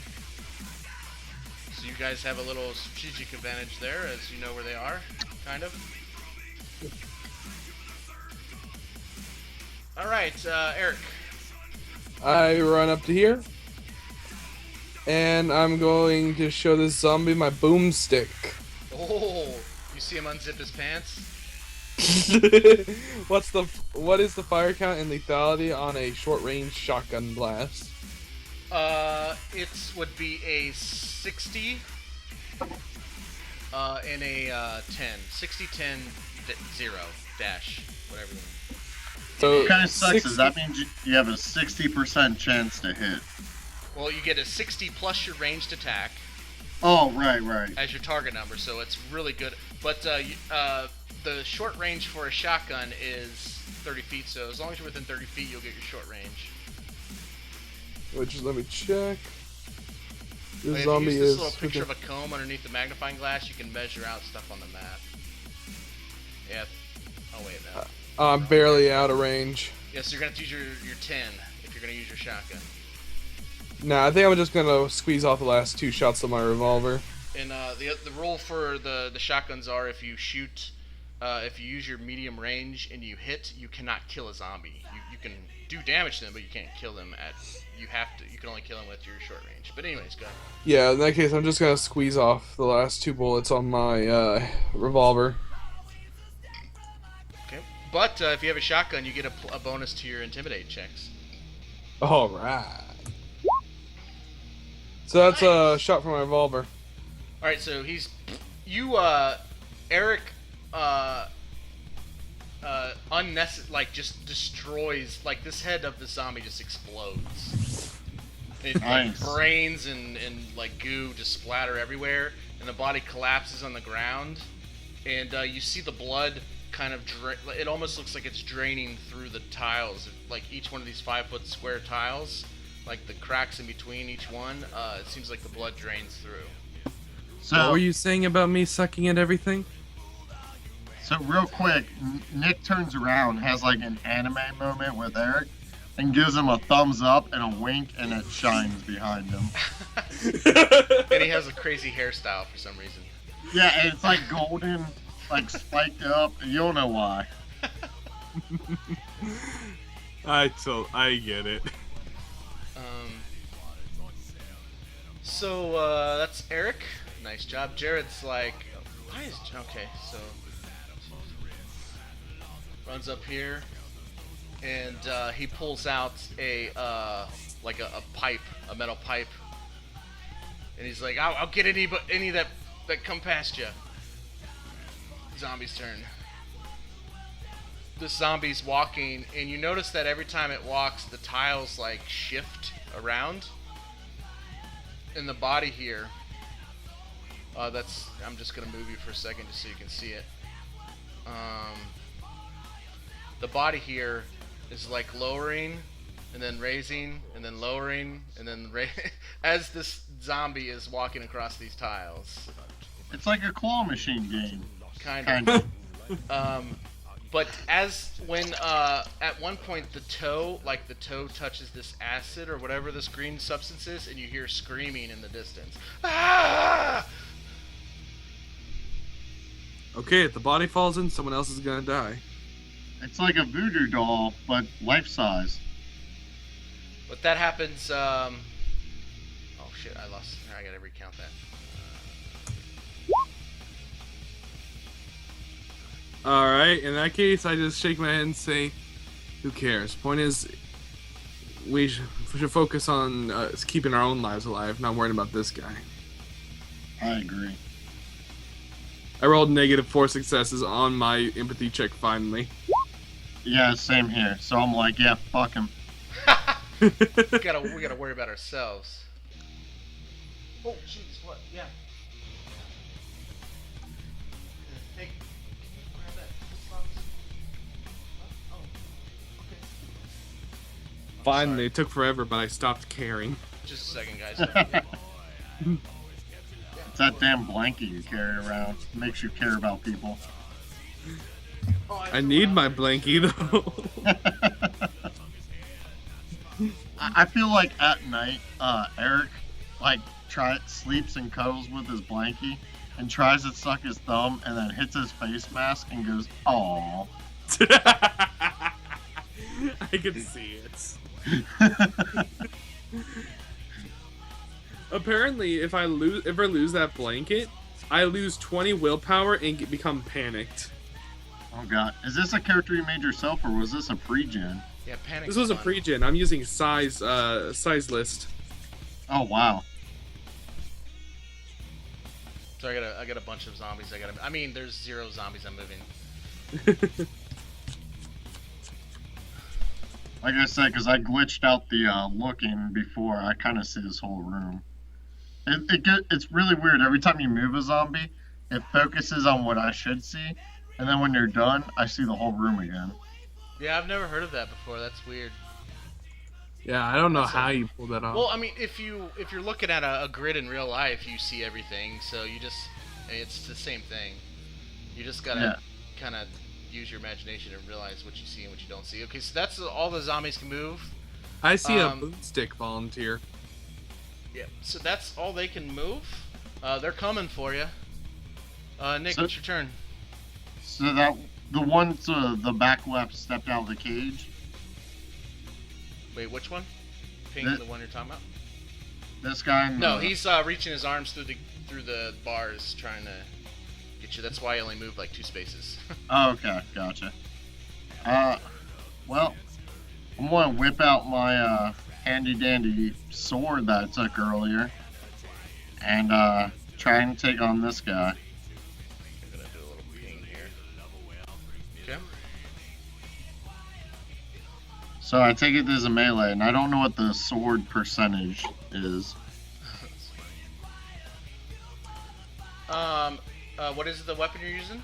So you guys have a little strategic advantage there, as you know where they are, kind of. All right, Eric. I run up to here, and I'm going to show this zombie my boomstick. Oh, you see him unzip his pants? What is the fire count and lethality on a short range shotgun blast? It would be a 60 and a 10. 60, 10, 0, dash, whatever. So What kind of sucks 60 is that means you have a 60% chance to hit. Well, you get a 60 plus your ranged attack Oh, right. as your target number, so it's really good. But the short range for a shotgun is 30 feet, so as long as you're within 30 feet, you'll get your short range. Which, let me check. This If zombie you use this is little picture of a comb underneath the magnifying glass, you can measure out stuff on the map. Yeah. Oh wait, no. I'm barely out of range. Yeah, so you're gonna have to use your 10 if you're gonna use your shotgun. Nah, I think I'm just gonna squeeze off the last 2 shots of my revolver. And the rule for the shotguns are if you shoot, if you use your medium range and you hit, you cannot kill a zombie. You can do damage to them, but you can't kill them you can only kill them with your short range. But anyways, go ahead. Yeah, in that case, I'm just gonna squeeze off the last 2 bullets on my revolver. Okay. But if you have a shotgun, you get a bonus to your intimidate checks. Alright. So that's a shot from my revolver. All right, so Eric, like just destroys, like this head of the zombie just explodes. It, Nice. like, brains and like goo just splatter everywhere, and the body collapses on the ground, and you see the blood kind of it almost looks like it's draining through the tiles, like each one of these 5-foot square tiles, like the cracks in between each one. It seems like the blood drains through. What So, were you saying about me sucking at everything? so real quick, Nick turns around, has like an anime moment with Eric, and gives him a thumbs up and a wink, and it shines behind him. And he has a crazy hairstyle for some reason. Yeah, and it's like golden, like spiked up. You'll know why. I get it. So that's Eric. Nice job. Jared's like, why is okay? So runs up here, and he pulls out a like a pipe, a metal pipe, and he's like, I'll get any that come past you. Zombie's turn. This zombie's walking, and you notice that every time it walks, the tiles like shift around. In the body here, I'm just gonna move you for a second just so you can see it. The body here is like lowering, and then raising, and then lowering, and then as this zombie is walking across these tiles. It's like a claw machine game. Kind of. But when at one point the toe touches this acid or whatever this green substance is, and you hear screaming in the distance. Ah! Okay, if the body falls in, someone else is gonna die. It's like a voodoo doll, but life size. But that happens. Oh shit! I lost. I gotta recount that. Alright, in that case, I just shake my head and say, Who cares? Point is, we should focus on keeping our own lives alive, not worrying about this guy. I agree. I rolled -4 successes on my empathy check finally. Yeah, same here. So I'm like, yeah, fuck him. we gotta worry about ourselves. Oh, jeez, what? Yeah. Hey, can you grab that box? Oh, okay. Finally, Sorry. it took forever, but I stopped caring. Just a second, guys. It's that damn blanket you carry around. It makes you care about people. Oh, I need my blankie though. I feel like at night, Eric, like, sleeps and cuddles with his blankie and tries to suck his thumb and then hits his face mask and goes, "Aww." I can see it. Apparently, if I lose that blanket, I lose 20 willpower and become panicked. Oh god, is this a character you made yourself or was this a pre-gen? Yeah, panic. This was a pre-gen. I'm using size list. Oh wow. So I got a bunch of zombies. I mean, there's 0 zombies I'm moving. Like I said, because I glitched out the looking before, I kind of see this whole room. It's really weird. Every time you move a zombie, it focuses on what I should see, and then when you're done, I see the whole room again. Yeah, I've never heard of that before. That's weird. Yeah, I don't know how you pulled that off. Well, I mean, if you're looking at a grid in real life, you see everything. So it's the same thing. You just gotta kind of use your imagination and realize what you see and what you don't see. Okay, so that's all the zombies can move. I see a bootstick volunteer. Yeah, so that's all they can move. They're coming for you. Nick, So- it's your turn. So that the one to the back left stepped out of the cage. Wait, which one? Pink, That- the one you're talking about? This guy. In No, the, he's reaching his arms through the bars, trying to get you. That's why I only moved like 2 spaces. Oh, okay, gotcha. Well, I'm gonna whip out my handy dandy sword that I took earlier, and try and take on this guy. I'm gonna do a little ping here. Okay. So I take it as a melee, and I don't know what the sword percentage is. What is the weapon you're using?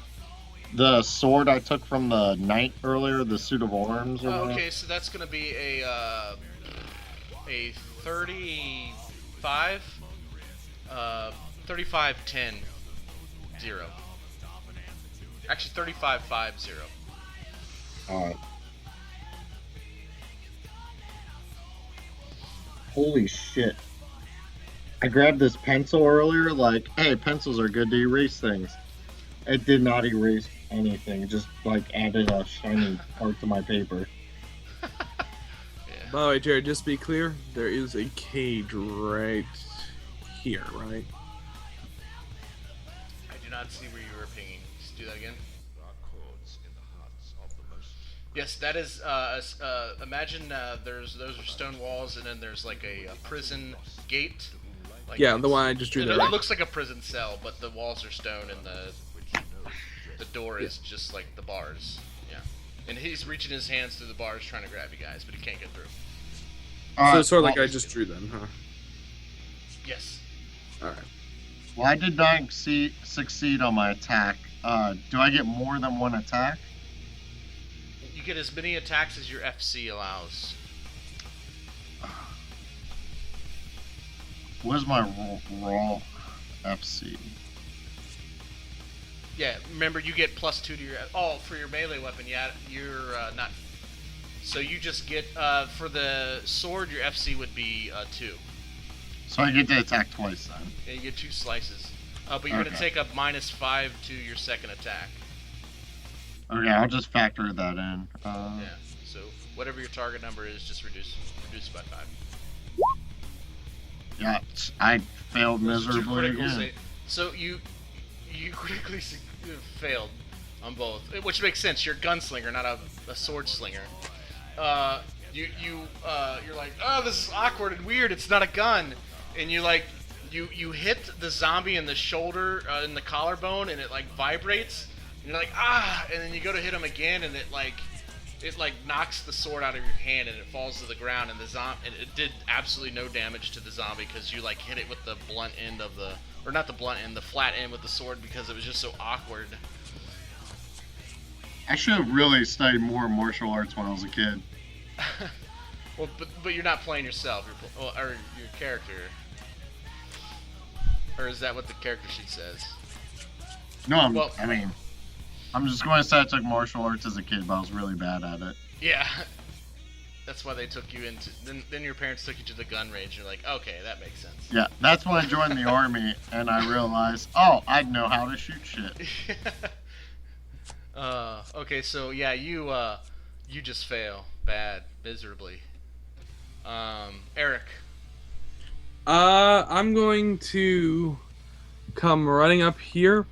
The sword I took from the knight earlier, the suit of arms. Or Oh, whatever. okay, so that's gonna be a 35, 35-10, 0. Actually, 35-5-0. Alright. Holy shit. I grabbed this pencil earlier, like, hey, pencils are good to erase things. It did not erase anything, it just, like, added a shiny part to my paper. Yeah. By the way, Jared, just to be clear, there is a cage right here, right? I do not see where you were pinging. Just do that again. Yes, that is. Imagine those are stone walls, and then there's like a prison gate. Like Yeah, the one I just drew there. It Right? looks like a prison cell, but the walls are stone, and the door is just like the bars. Yeah, and he's reaching his hands through the bars trying to grab you guys, but he can't get through. So Alright, it's sort of like well, I just drew them, huh? Yes. Alright. well, I did not succeed on my attack. Do I get more than one attack? You get as many attacks as your FC allows. What is my raw FC? Yeah, remember you get +2 to your for your melee weapon. Yeah, you're not. So you just get for the sword, your FC would be 2. So I get to attack twice then. Yeah, you get 2 slices. But you're gonna Okay. take a -5 to your second attack. Okay, I'll just factor that in. Yeah. So whatever your target number is, just reduce by 5. Yeah, I failed Those are 2 miserably criticals. again. So you critically failed on both, which makes sense. You're a gunslinger, not a sword slinger. you're like, oh, this is awkward and weird. It's not a gun, and you hit the zombie in the shoulder, in the collarbone, and it like vibrates, and you're like, ah, and then you go to hit him again, and it knocks the sword out of your hand, and it falls to the ground, and it did absolutely no damage to the zombie because you like hit it with the blunt end of the, or not the blunt end, the flat end with the sword because it was just so awkward. I should have really studied more martial arts when I was a kid. Well, but you're not playing yourself, or your character. Or is that what the character sheet says? No, Well- I'm just going to say I took martial arts as a kid, but I was really bad at it. Yeah. That's why they took you into. Then your parents took you to the gun range. You're like, okay, that makes sense. Yeah, that's when I joined the army, and I realized, oh, I know how to shoot shit. Okay, so yeah, you just fail bad, miserably. Eric. I'm going to come running up here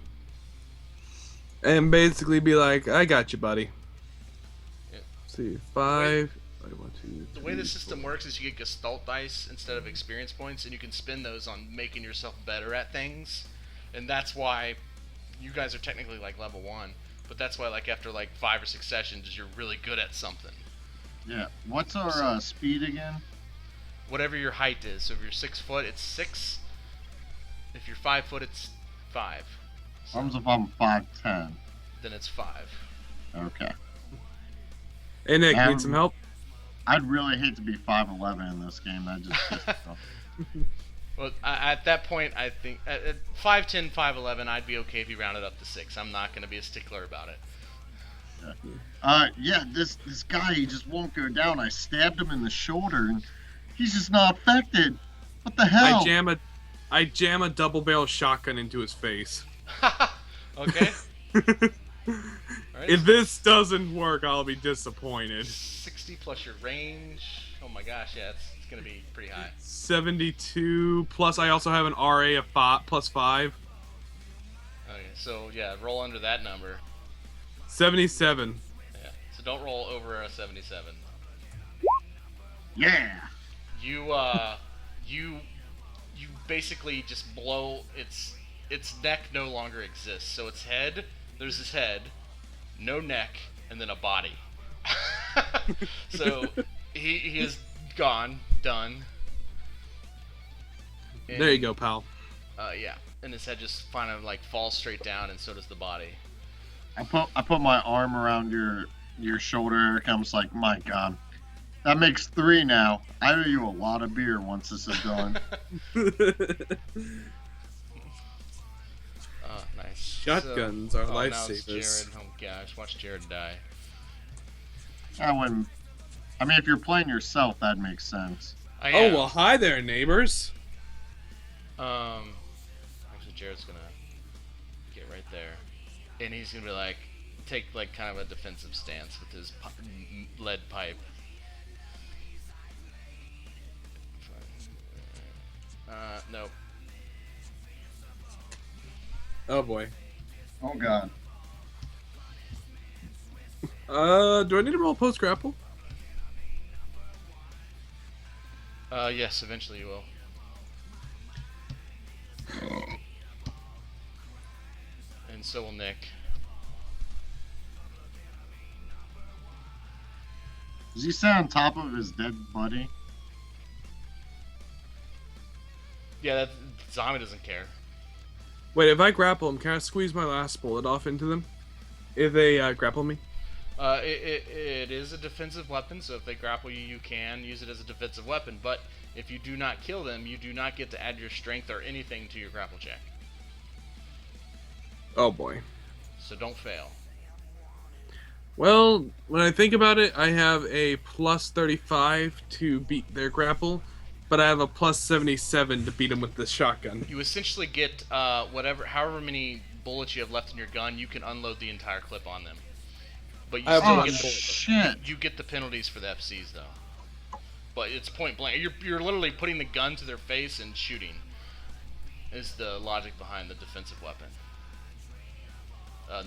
and basically be like, I got you, buddy. Yeah. See, 5, 1, 2, The way 3, the system 4. works is you get Gestalt dice instead of experience points, and you can spend those on making yourself better at things. And that's why you guys are technically like level 1, but that's why like after like 5 or 6 sessions, you're really good at something. Yeah, what's our speed again? Whatever your height is. So if you're 6 foot, it's 6. If you're 5 foot, it's 5. So What if I'm 5'10"? then it's 5. Okay. Hey, Nick, Um, need some help? I'd really hate to be 5'11" in this game. That just pisses me off. Well, at that point, I think at 5'10", 5'11", I'd be okay if you rounded up to 6. I'm not going to be a stickler about it. Yeah, this guy, he just won't go down. I stabbed him in the shoulder, and he's just not affected. What the hell? I jam a double barrel shotgun into his face. Okay. Alright. If this doesn't work, I'll be disappointed. 60 plus your range. Oh my gosh, yeah, it's going to be pretty high. 72 plus I also have an RA of plus 5. Okay, so yeah, roll under that number. 77. Yeah. So don't roll over a 77. Yeah. You basically just blow its neck no longer exists. So its head, there's his head, no neck, and then a body. So he is gone, done. And, There you go, pal. Yeah, and his head just kind of like falls straight down, and so does the body. I put my arm around your shoulder, Eric. I'm just like, my God. That makes 3 now. I owe you a lot of beer once this is done. Nice. Shotguns are Now it's lifesavers. Jared. Oh gosh, watch Jared die. I wouldn't. I mean, if you're playing yourself, that makes sense. I Oh, am. well, hi there, neighbors. Actually, Jared's gonna get right there, and he's gonna be like, take like kind of a defensive stance with his lead pipe. Nope. Oh, boy. Oh, God. Do I need to roll post grapple? Yes, eventually you will. And so will Nick. Does he sit on top of his dead buddy? Yeah, that zombie doesn't care. Wait, if I grapple them, can I squeeze my last bullet off into them? If they grapple me? It is a defensive weapon, so if they grapple you, you can use it as a defensive weapon. But if you do not kill them, you do not get to add your strength or anything to your grapple check. Oh, boy. So don't fail. Well, when I think about it, I have a plus 35 to beat their grapple, but I have a plus 77 to beat them with the shotgun. You essentially get however many bullets you have left in your gun, you can unload the entire clip on them. But you I have still one get bullet. Shit. you get the penalties for the FCs though. But it's point blank. You're literally putting the gun to their face and shooting. Is the logic behind the defensive weapon.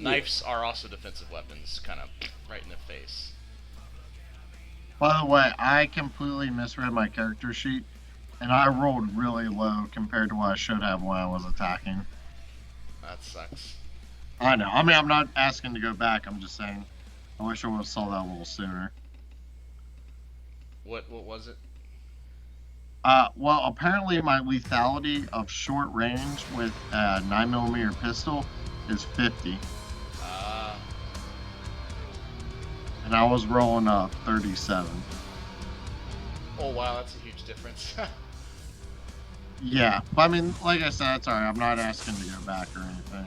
Knives are also defensive weapons, kind of right in the face. By the way, I completely misread my character sheet, and I rolled really low compared to what I should have when I was attacking. That sucks. I know. I mean, I'm not asking to go back. I'm just saying, I wish I would have saw that a little sooner. What was it? Well, apparently my lethality of short range with a 9mm pistol is 50, and I was rolling a 37. Oh wow, that's a huge difference. Yeah, but I mean, like I said, it's alright. I'm not asking to go back or anything.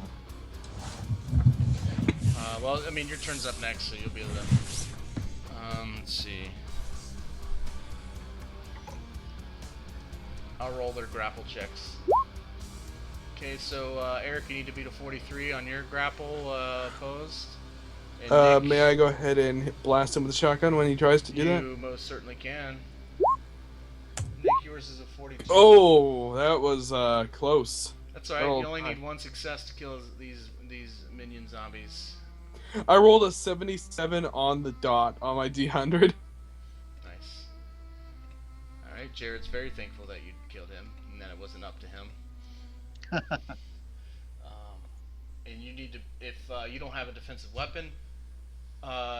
Well, I mean, your turn's up next, so you'll be able to. Let's see. I'll roll their grapple checks. Okay, so Eric, you need to beat a 43 on your grapple opposed. And Nick, May I go ahead and blast him with a shotgun when he tries to do that? you most certainly can. Nick, yours is a 42. Oh, that was close. That's alright. Oh, You only need one success to kill these minion zombies. I rolled a 77 on the dot on my D100. Nice. Alright, Jared's very thankful that you killed him and that it wasn't up to him. And you need to, if you don't have a defensive weapon,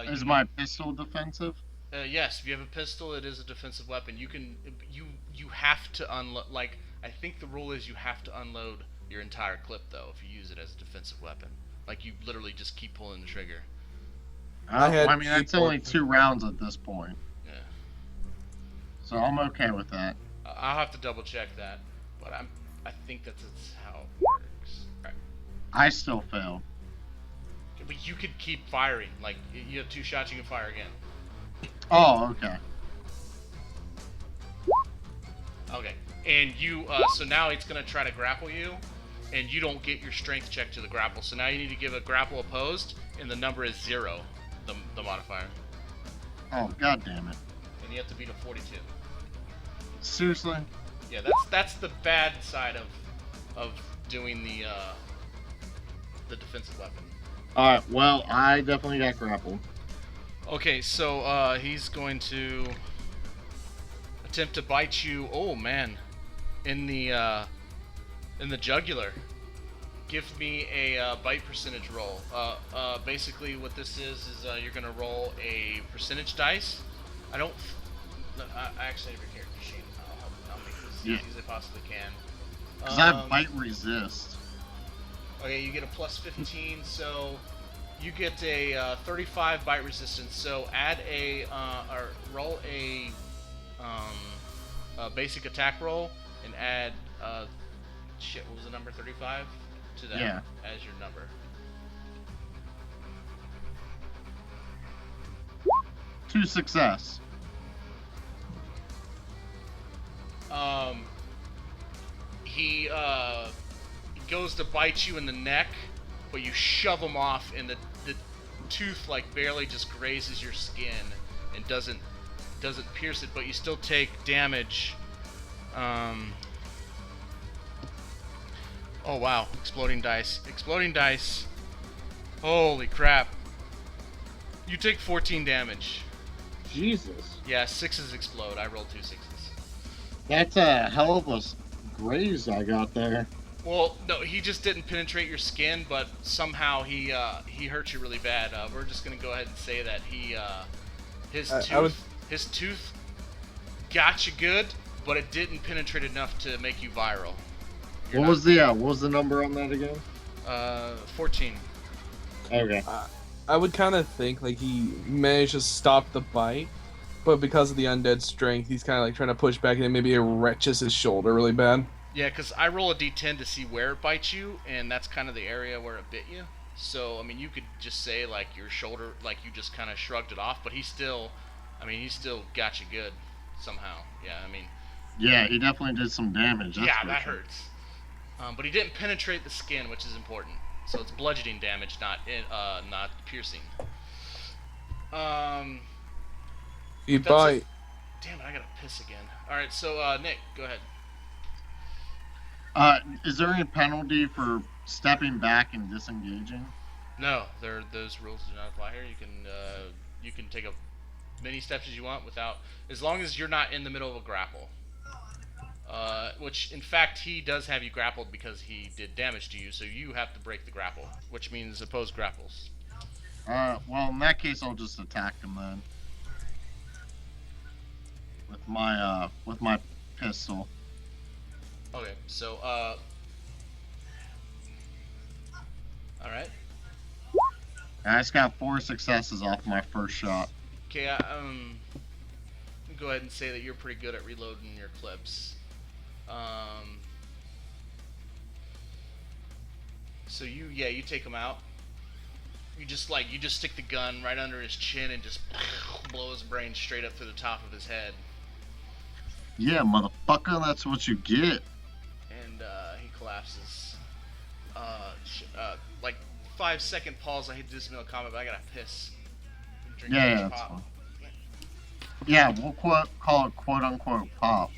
Is my pistol defensive? yes, if you have a pistol, it is a defensive weapon. You can, you have to unload. Like, I think the rule is you have to unload your entire clip though if you use it as a defensive weapon. Like you literally just keep pulling the trigger. I mean, that's only 2 rounds at this point, Yeah. so I'm okay with that. I'll have to double check that, but I think that's how it works. Right. I still fail. But you could keep firing. Like you have 2 shots, you can fire again. Oh, okay. Okay. And you, so now it's gonna try to grapple you, and you don't get your strength check to the grapple. So now you need to give a grapple opposed, and the number is 0, the modifier. Oh, god damn it. And you have to beat a 42. Seriously? Yeah, that's the bad side of doing the defensive weapon. Alright, well, I definitely got grappled. Okay, so he's going to attempt to bite you. Oh man, in the jugular. Give me a bite percentage roll. Basically, what this is you're gonna roll a percentage dice. I actually have your character sheet. I'll make this as easy as I possibly can. Because I have bite resist. Okay, you get a plus 15, so you get a 35 bite resistance. So add or roll a basic attack roll and add shit. What was the number? 35 to that as your number. To success. He goes to bite you in the neck, but you shove him off, and the tooth like barely just grazes your skin and doesn't pierce it, but you still take damage. Oh wow, exploding dice. Holy crap. You take 14 damage. Jesus. Yeah, 6s explode. I rolled 2 6s. That's a hell of a graze I got there. Well, no, he just didn't penetrate your skin, but somehow he hurt you really bad. We're just gonna go ahead and say that his tooth got you good, but it didn't penetrate enough to make you viral. What was the number on that again? 14. Okay. I would kind of think like he managed to stop the bite, but because of the undead strength, he's kind of like trying to push back, and maybe it wrenches his shoulder really bad. Yeah, because I roll a d10 to see where it bites you, and that's kind of the area where it bit you. So, I mean, you could just say, like, your shoulder, like, you just kind of shrugged it off, but he still got you good somehow. Yeah, I mean... Yeah, he definitely did some damage. That's yeah, that hurts. But he didn't penetrate the skin, which is important. So it's bludgeoning damage, not piercing. You bite. Damn it, I gotta piss again. Alright, so, Nick, go ahead. Is there any penalty for stepping back and disengaging? No, those rules do not apply here. You can take a many steps as you want without, as long as you're not in the middle of a grapple. Which, in fact, he does have you grappled because he did damage to you, so you have to break the grapple, which means oppose grapples. Well, in that case, I'll just attack him then. With my pistol. Okay, so, alright. I just got 4 successes off my first shot. Okay, go ahead and say that you're pretty good at reloading your clips. So you take him out. You just stick the gun right under his chin and just blow his brain straight up through the top of his head. Yeah, motherfucker, that's what you get. And he collapses. Like 5-second pause. I hate to do this in the middle of combat, but I gotta piss. Drink Yeah, that's fine. Yeah, we'll call it quote unquote pop.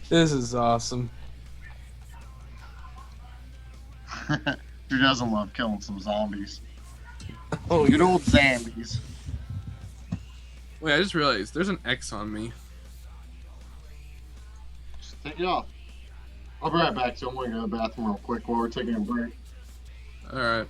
This is awesome. Who doesn't love killing some zombies? Oh, Good old zombies. wait, I just realized there's an X on me. Just take it off. I'll be right back, so I'm going to go to the bathroom real quick while we're taking a break. Alright.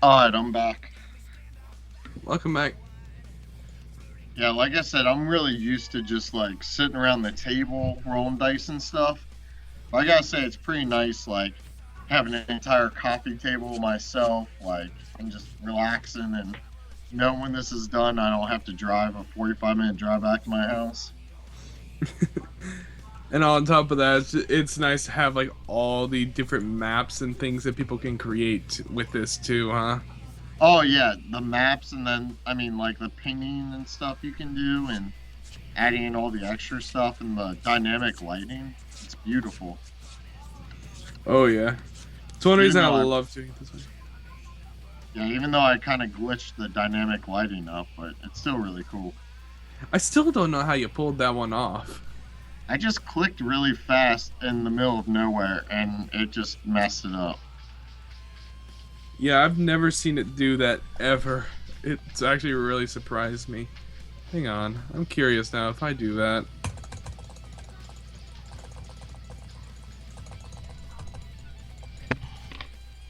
Alright, I'm back. Welcome back. Yeah, like I said, I'm really used to just like sitting around the table, rolling dice and stuff. But I gotta say, it's pretty nice, like having an entire coffee table myself, like, and just relaxing and knowing when this is done, I don't have to drive a 45-minute drive back to my house. And on top of that, it's nice to have like all the different maps and things that people can create with this too, huh? Oh yeah, the maps, and then I mean like the pinging and stuff you can do, and adding in all the extra stuff and the dynamic lighting. It's beautiful. Oh yeah. It's one reason I Even though love doing this one. Yeah, even though I kind of glitched the dynamic lighting up, but it's still really cool. I still don't know how you pulled that one off. I just clicked really fast in the middle of nowhere, and it just messed it up. Yeah, I've never seen it do that ever. It's actually really surprised me. Hang on, I'm curious now if I do that.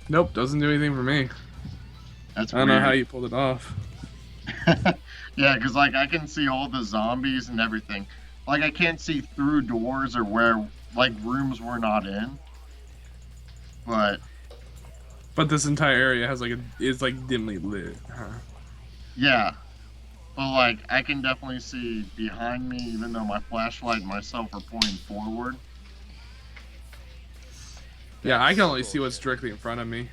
Nope, doesn't do anything for me. That's I don't weird. know how you pulled it off. Yeah, because like I can see all the zombies and everything. Like I can't see through doors or where like rooms we're not in. But But this entire area has like is like dimly lit, huh? yeah. But like I can definitely see behind me, even though my flashlight and myself are pointing forward. Yeah, I can only Cool see what's shit. directly in front of me.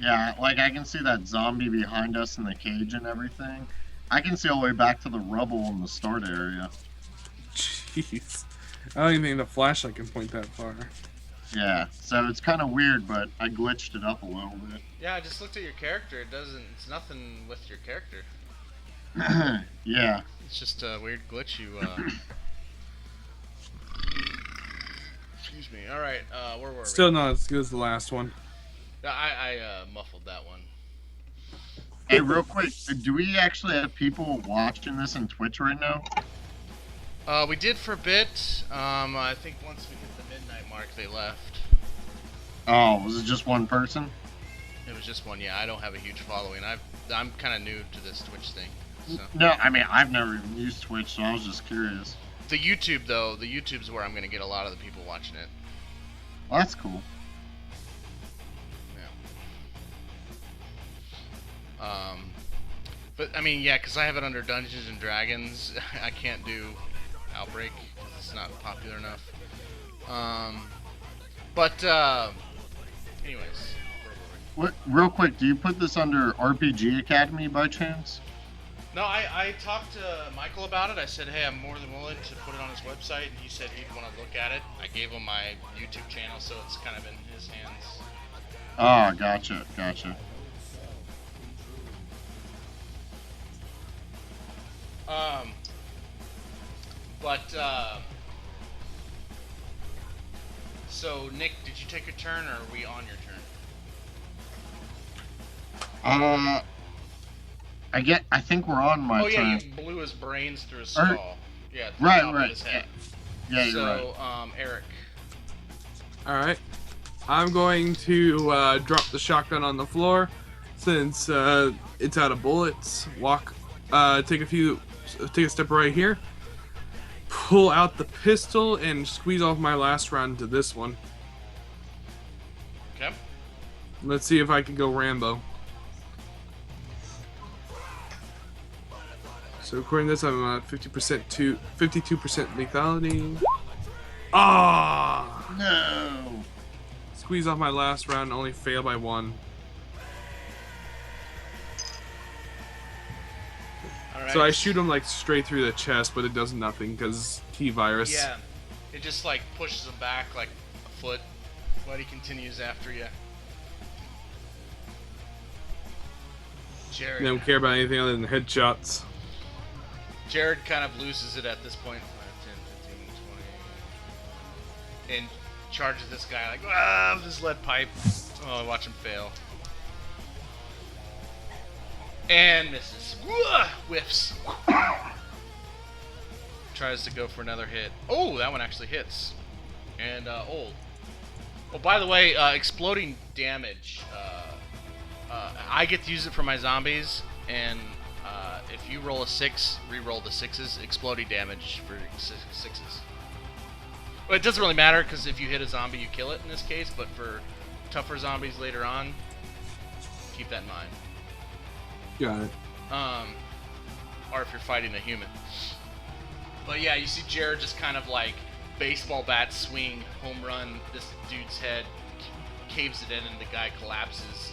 Yeah, like I can see that zombie behind us in the cage and everything. I can see all the way back to the rubble in the start area. Jeez. I don't even think the flashlight can point that far. Yeah, so it's kind of weird, but I glitched it up a little bit. Yeah, I just looked at your character. It's nothing with your character. Yeah. It's just a weird glitch you, Excuse me. Alright, where were Still not as good as the last one. we? I muffled that one. Hey, real quick, do we actually have people watching this on Twitch right now? We did for a bit. I think once we hit the midnight mark, they left. Oh, was it just one person? It was just one. Yeah, I don't have a huge following. I'm kind of new to this Twitch thing. So. No, I mean, I've never even used Twitch, so I was just curious. The YouTube though, the YouTube's where I'm gonna get a lot of the people watching it. Well, that's cool. Yeah. But I mean, yeah, because I have it under Dungeons and Dragons, I can't do Outbreak because it's not popular enough. But anyways, What? Real quick, do you put this under RPG Academy by chance? no, I talked to Michael about it. I said, hey, I'm more than willing to put it on his website, and he said he'd want to look at it. I gave him my YouTube channel, so it's kind of in his hands. Ah, gotcha. So Nick, did you take your turn, or are we on your turn? I think we're on my Oh turn. yeah, you blew his brains through his skull. Yeah, through Right, the top right. of his head. Yeah, you're So, right. Eric. Alright. I'm going to drop the shotgun on the floor since it's out of bullets. Take a step right here. Pull out the pistol and squeeze off my last round to this one. Okay. Let's see if I can go Rambo. So according to this, I'm 50% to 52% lethality. Ah! No. Squeeze off my last round, only fail by 1. Alright. So I shoot him like straight through the chest, but it does nothing because T-virus. Yeah. It just like pushes him back like a foot, but he continues after you. Jared. They don't care about anything other than headshots. Jared kind of loses it at this point. 5, 10, 15, 20. And charges this guy like, with his lead pipe. Oh, watch him fail. And misses. Whiffs. Tries to go for another hit. Oh, that one actually hits. And, old. Oh, by the way, exploding damage. I get to use it for my zombies, and if you roll a 6, re-roll the 6s, exploding damage for 6s. Well, it doesn't really matter, because if you hit a zombie, you kill it in this case, but for tougher zombies later on, keep that in mind. Got it. Or if you're fighting a human. But yeah, you see Jared just kind of like baseball bat swing, home run this dude's head, caves it in, and the guy collapses.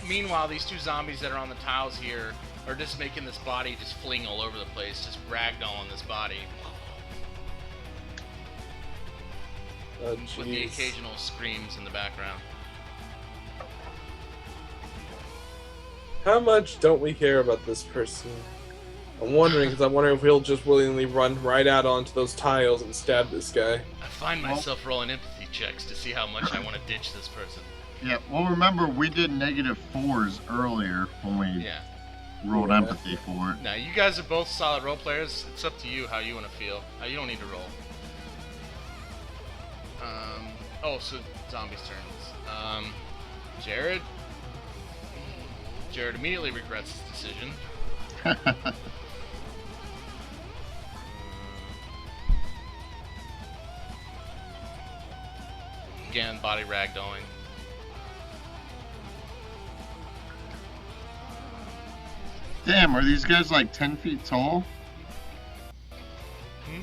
Meanwhile, these two zombies that are on the tiles here are just making this body just fling all over the place, just ragdolling this body. Oh, With the jeez. occasional screams in the background. How much don't we care about this person? I'm wondering, because I'm wondering if he'll just willingly run right out onto those tiles and stab this guy. I find myself rolling empathy checks to see how much I want to ditch this person. Yeah, well, remember, we did -4s earlier when we Yeah. rolled Yeah. empathy for it. Now, you guys are both solid role players. It's up to you how you want to feel. You don't need to roll. So zombies' turns. Jared? Jared immediately regrets his decision. Again, body ragdolling. Damn, are these guys like 10 feet tall? Hmm?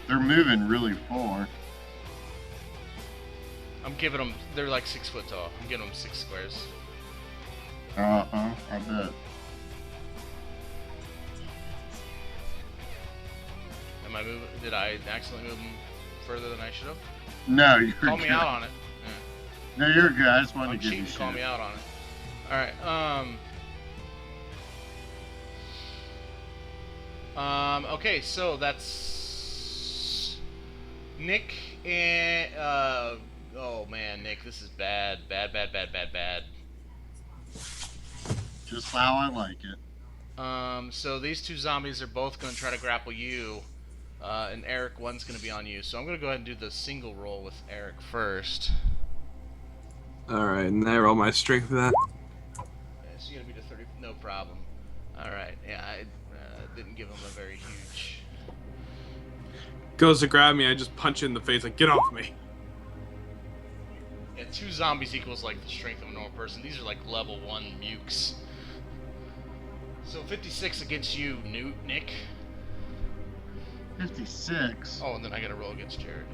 They're moving really far. I'm giving them, they're like 6 foot tall. I'm giving them 6 squares. I bet. Am I moving? Did I accidentally move them further than I should have? No, you're Call me good. out on it. Yeah. No, you're good. I just wanted I'm to give cheating. you Call shit. me out on it. All right. Okay, so that's Nick and oh man, Nick, this is bad. Bad. Just how I like it. So these two zombies are both going to try to grapple you, and Eric, one's going to be on you. So I'm going to go ahead and do the single roll with Eric first. Alright, and I roll my strength for that. Yeah, so you're going to be to 30, no problem. Alright, yeah, I didn't give him a very huge... Goes to grab me, I just punch it in the face, like, get off me. Yeah, 2 zombies equals like the strength of a normal person. These are like level 1 mukes. So 56 against you, Nick. 56. Oh, and then I gotta roll against Jared.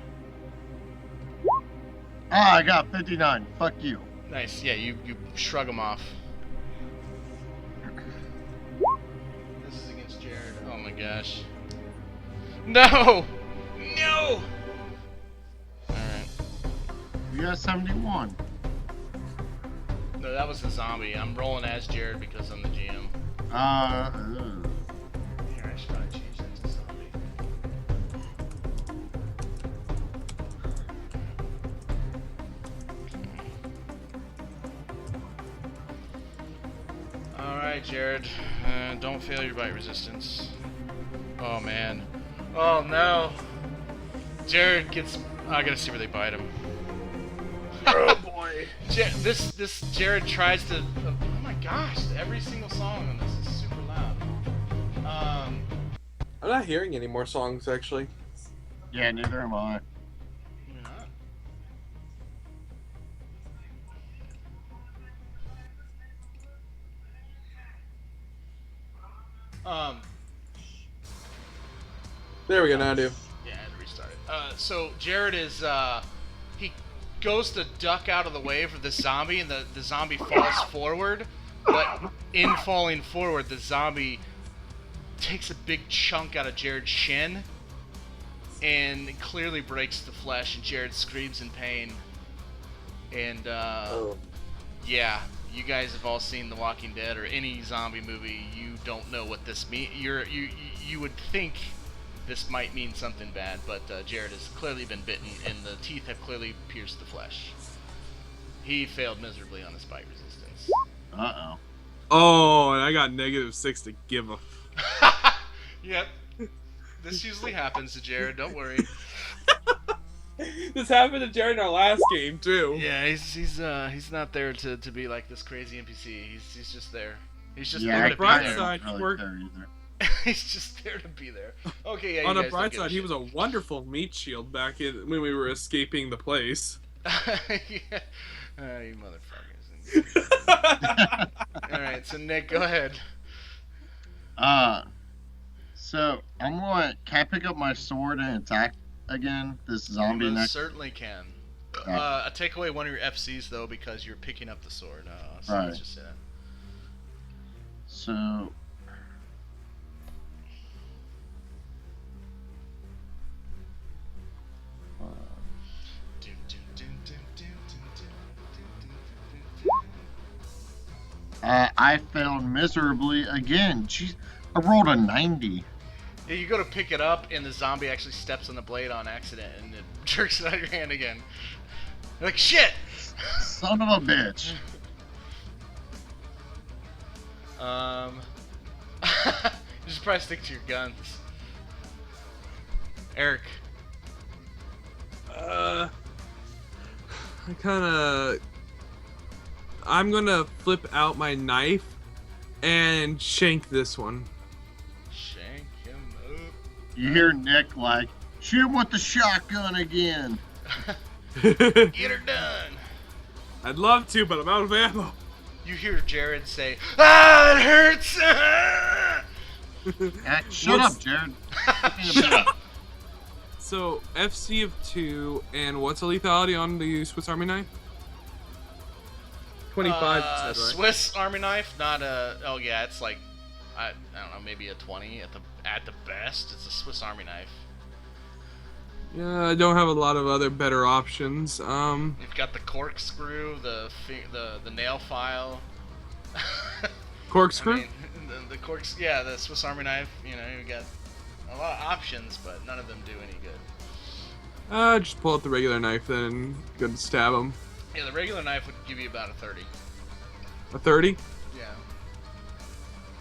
Ah, I got 59. Fuck you. Nice. Yeah, you shrug him off. This is against Jared. Oh my gosh. No! No! Alright. You got 71. No, that was the zombie. I'm rolling as Jared because I'm the GM. Here, I should probably change that to zombie. Alright, Jared. Don't fail your bite resistance. Oh, man. Oh, no. Jared gets... I gotta see where they bite him. Oh boy. This Jared tries to... oh my gosh, every single song on this is super loud. I'm not hearing any more songs, actually. Yeah, neither am I. Maybe not. There we go, now I do. Yeah, I had to restart it. So Jared is, he goes to duck out of the way for the zombie, and the zombie falls forward, but in falling forward, the zombie takes a big chunk out of Jared's shin, and it clearly breaks the flesh, and Jared screams in pain. And, yeah, you guys have all seen The Walking Dead or any zombie movie. You don't know what this means. You would think this might mean something bad, but Jared has clearly been bitten, and the teeth have clearly pierced the flesh. He failed miserably on his bite resistance. Uh-oh. Oh, and I got -6 to give a. Yep. This usually happens to Jared, don't worry. This happened to Jared in our last game too. Yeah, he's not there to be like this crazy NPC. He's just there. He's just Yeah, there I to be bright there. side, don't really work- care either. He's just there to be there. Okay, yeah. On you a guys don't bright give side, he shit. was a wonderful meat shield back in when we were escaping the place. Yeah. You motherfuckers. Alright, so Nick, go ahead. So I'm going. Can I pick up my sword and attack again this zombie You most next? certainly can. Yeah. I take away one of your FCs though because you're picking up the sword. So Right. let's just say that. So. I failed miserably again. Jeez, I rolled a 90. Yeah, you go to pick it up, and the zombie actually steps on the blade on accident, and it jerks it out of your hand again. You're like, shit! Son of a bitch. You should probably stick to your guns. Eric. I'm gonna flip out my knife and shank this one. Shank him You hear Nick like, shoot him with the shotgun again. up. Get her done. I'd love to, but I'm out of ammo. You hear Jared say, ah, it hurts! Shut up, Jared. Shut up! So FC of 2, and what's the lethality on the Swiss Army knife? 25. You said, right? Swiss Army knife, not a. Oh yeah, it's like, I don't know, maybe a 20 at the best. It's a Swiss Army knife. Yeah, I don't have a lot of other better options. You've got the corkscrew, the nail file. Corkscrew? I mean, yeah, the Swiss Army knife. You know, you got a lot of options, but none of them do any good. Just pull out the regular knife then and go to stab him. Yeah, the regular knife would give you about a 30. A 30? Yeah.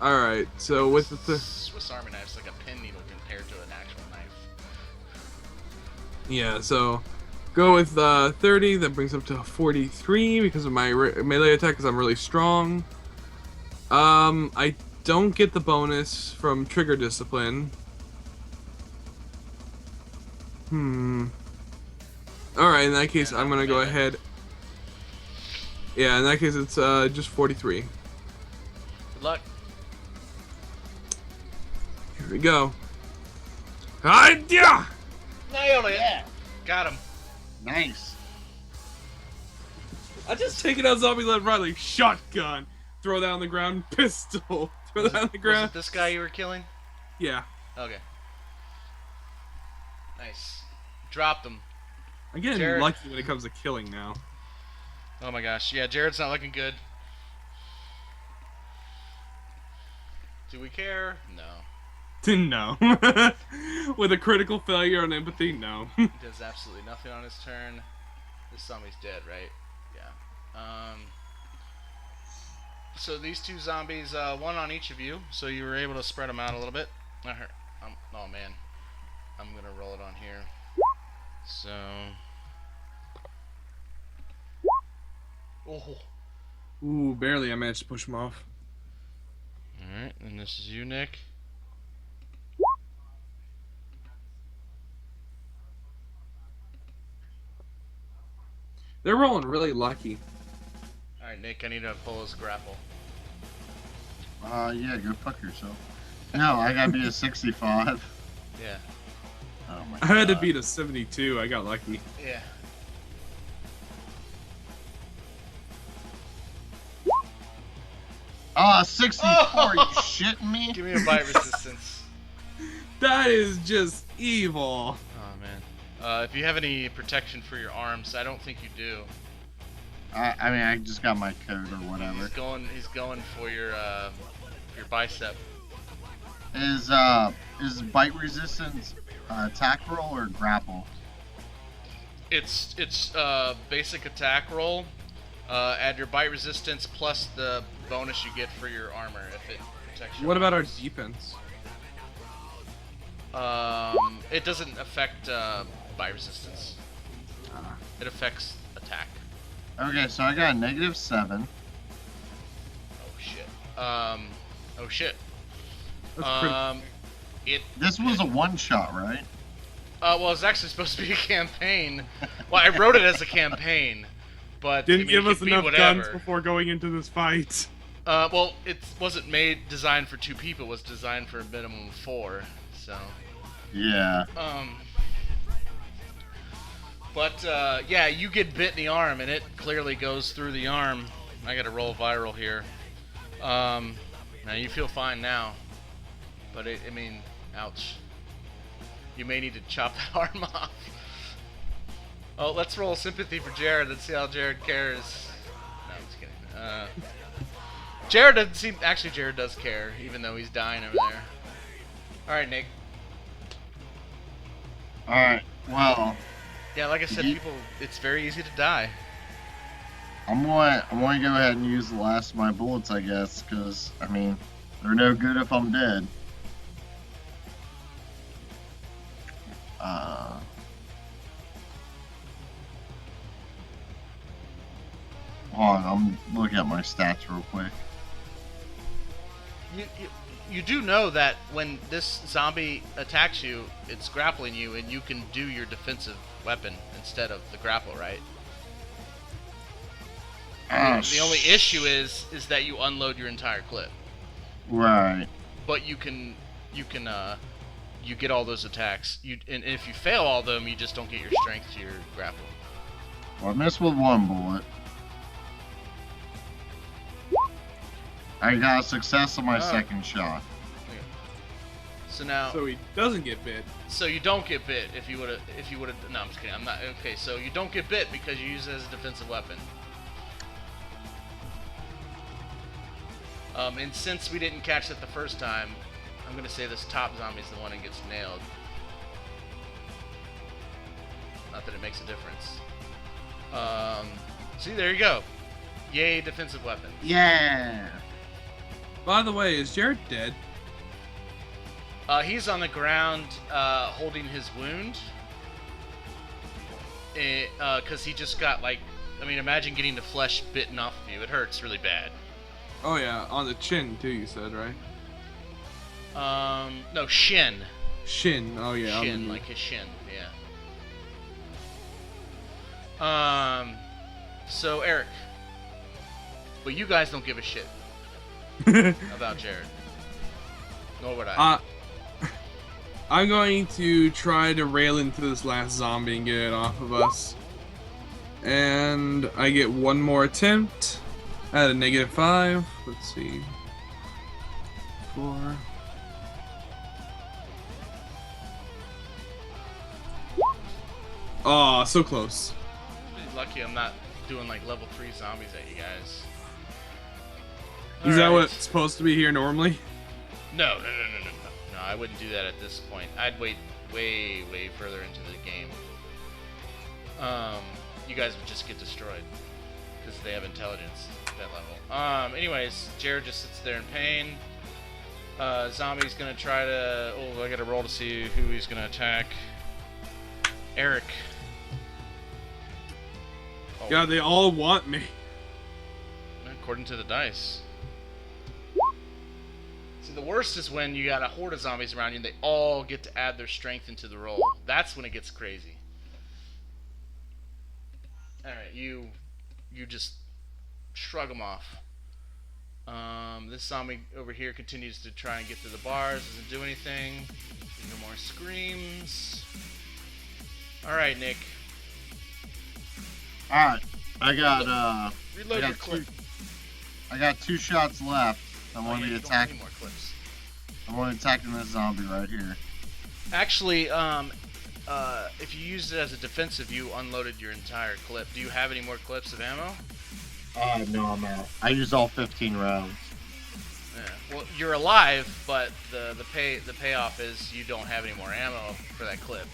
Alright, so with the... Swiss Army knife's like a pin needle compared to an actual knife. Yeah, so go with 30, that brings up to 43 because of my melee attack because I'm really strong. I don't get the bonus from trigger discipline. Alright, in that case, Yeah, I'm gonna go okay. ahead. Yeah, in that case, it's just 43. Good luck. Here we go. Idea! Nailed it. Yeah. Got him. Nice. I just take it out zombie led Riley. Shotgun. Throw that on the ground. Pistol. Throw that on the Was ground. it this guy you were killing? Yeah. Okay. Nice. Dropped him. I'm getting Jared. lucky when it comes to killing now. Oh my gosh. Yeah, Jared's not looking good. Do we care? No. No. With a critical failure on empathy, no. He does absolutely nothing on his turn. This zombie's dead, right? Yeah. So these two zombies, one on each of you, so you were able to spread them out a little bit. Oh man. I'm gonna roll it on here. So... Oh. Ooh, barely I managed to push him off. Alright, and this is you, Nick. They're rolling really lucky. Alright, Nick, I need to pull his grapple. Yeah, go fuck yourself. No, I gotta be a 65. Yeah. Oh my I had to God. beat a 72. I got lucky. Yeah. Ah, 64, Oh! you shitting me? Give me a bite resistance. That is just evil. Oh man. If you have any protection for your arms, I don't think you do. I mean, I just got my coat or whatever. He's going for your bicep. Is bite resistance attack roll or grapple? It's basic attack roll. Add your bite resistance plus the bonus you get for your armor if it protects you. What about our defense? It doesn't affect bite resistance. Ah. It affects attack. Okay, so I got a -7. Oh shit. Oh shit. That's pretty... This was a one-shot, right? Well, it's actually supposed to be a campaign. Well, I wrote it as a campaign, but Didn't I mean, give it us could be enough whatever. guns before going into this fight. Well, it wasn't designed for 2 people. It was designed for a minimum of 4. So, Yeah. but yeah, you get bit in the arm, and it clearly goes through the arm. I got to roll viral here. Now you feel fine now, but I mean, ouch. You may need to chop that arm off. Oh, let's roll sympathy for Jared. Let's see how Jared cares. No, I'm just kidding. Jared doesn't seem. Actually, Jared does care, even though he's dying over there. All right, Nick. Alright, well, Yeah, like I said, people. It's very easy to die. I'm going to go ahead and use the last of my bullets, I guess, because, I mean, they're no good if I'm dead. Hold on, I'm looking at my stats real quick. You do know that when this zombie attacks you, it's grappling you, and you can do your defensive weapon instead of the grapple, right? The only issue is that you unload your entire clip. Right. But you get all those attacks. And if you fail all of them, you just don't get your strength to your grapple. Well, I missed with one bullet. I got a success on my second shot. So now, So he doesn't get bit. so you don't get bit if you would have. No, I'm just kidding. I'm not. Okay, so you don't get bit because you use it as a defensive weapon. And since we didn't catch it the first time, I'm gonna say this top zombie is the one that gets nailed. Not that it makes a difference. See, there you go. Yay, defensive weapon. Yeah. By the way, is Jared dead? He's on the ground, holding his wound. Because he just got, like, I mean, imagine getting the flesh bitten off of you. It hurts really bad. Oh yeah, on the chin too. You said, right? No, shin. Shin. Oh yeah. on Shin, the- like his shin, yeah. So, Eric. But you guys don't give a shit about Jared. Nor would I. I'm going to try to rail into this last zombie and get it off of us. And I get one more attempt at a -5. Let's see. 4. Oh, so close. Really lucky I'm not doing like level 3 zombies at you guys. Is that Alright. what's supposed to be here normally? No, I wouldn't do that at this point. I'd wait way further into the game. You guys would just get destroyed because they have intelligence at that level. Anyways, Jared just sits there in pain. Zombie's gonna try to. Oh, I gotta roll to see who he's gonna attack. Eric. Oh, Yeah, they all want me. according to the dice. See, the worst is when you got a horde of zombies around you and they all get to add their strength into the roll. That's when it gets crazy. Alright, you just shrug them off. This zombie over here continues to try and get to the bars, doesn't do anything. No more screams. Alright, Nick. Alright, I got Reload your clip. I got 2 shots left. I'm Oh, gonna yeah, be you don't have any attacking. more clips. I'm gonna be attacking this zombie right here. Actually, if you used it as a defensive, you unloaded your entire clip. Do you have any more clips of ammo? No, I'm out. I used all 15 rounds. Yeah. Well, you're alive, but the payoff is you don't have any more ammo for that clip.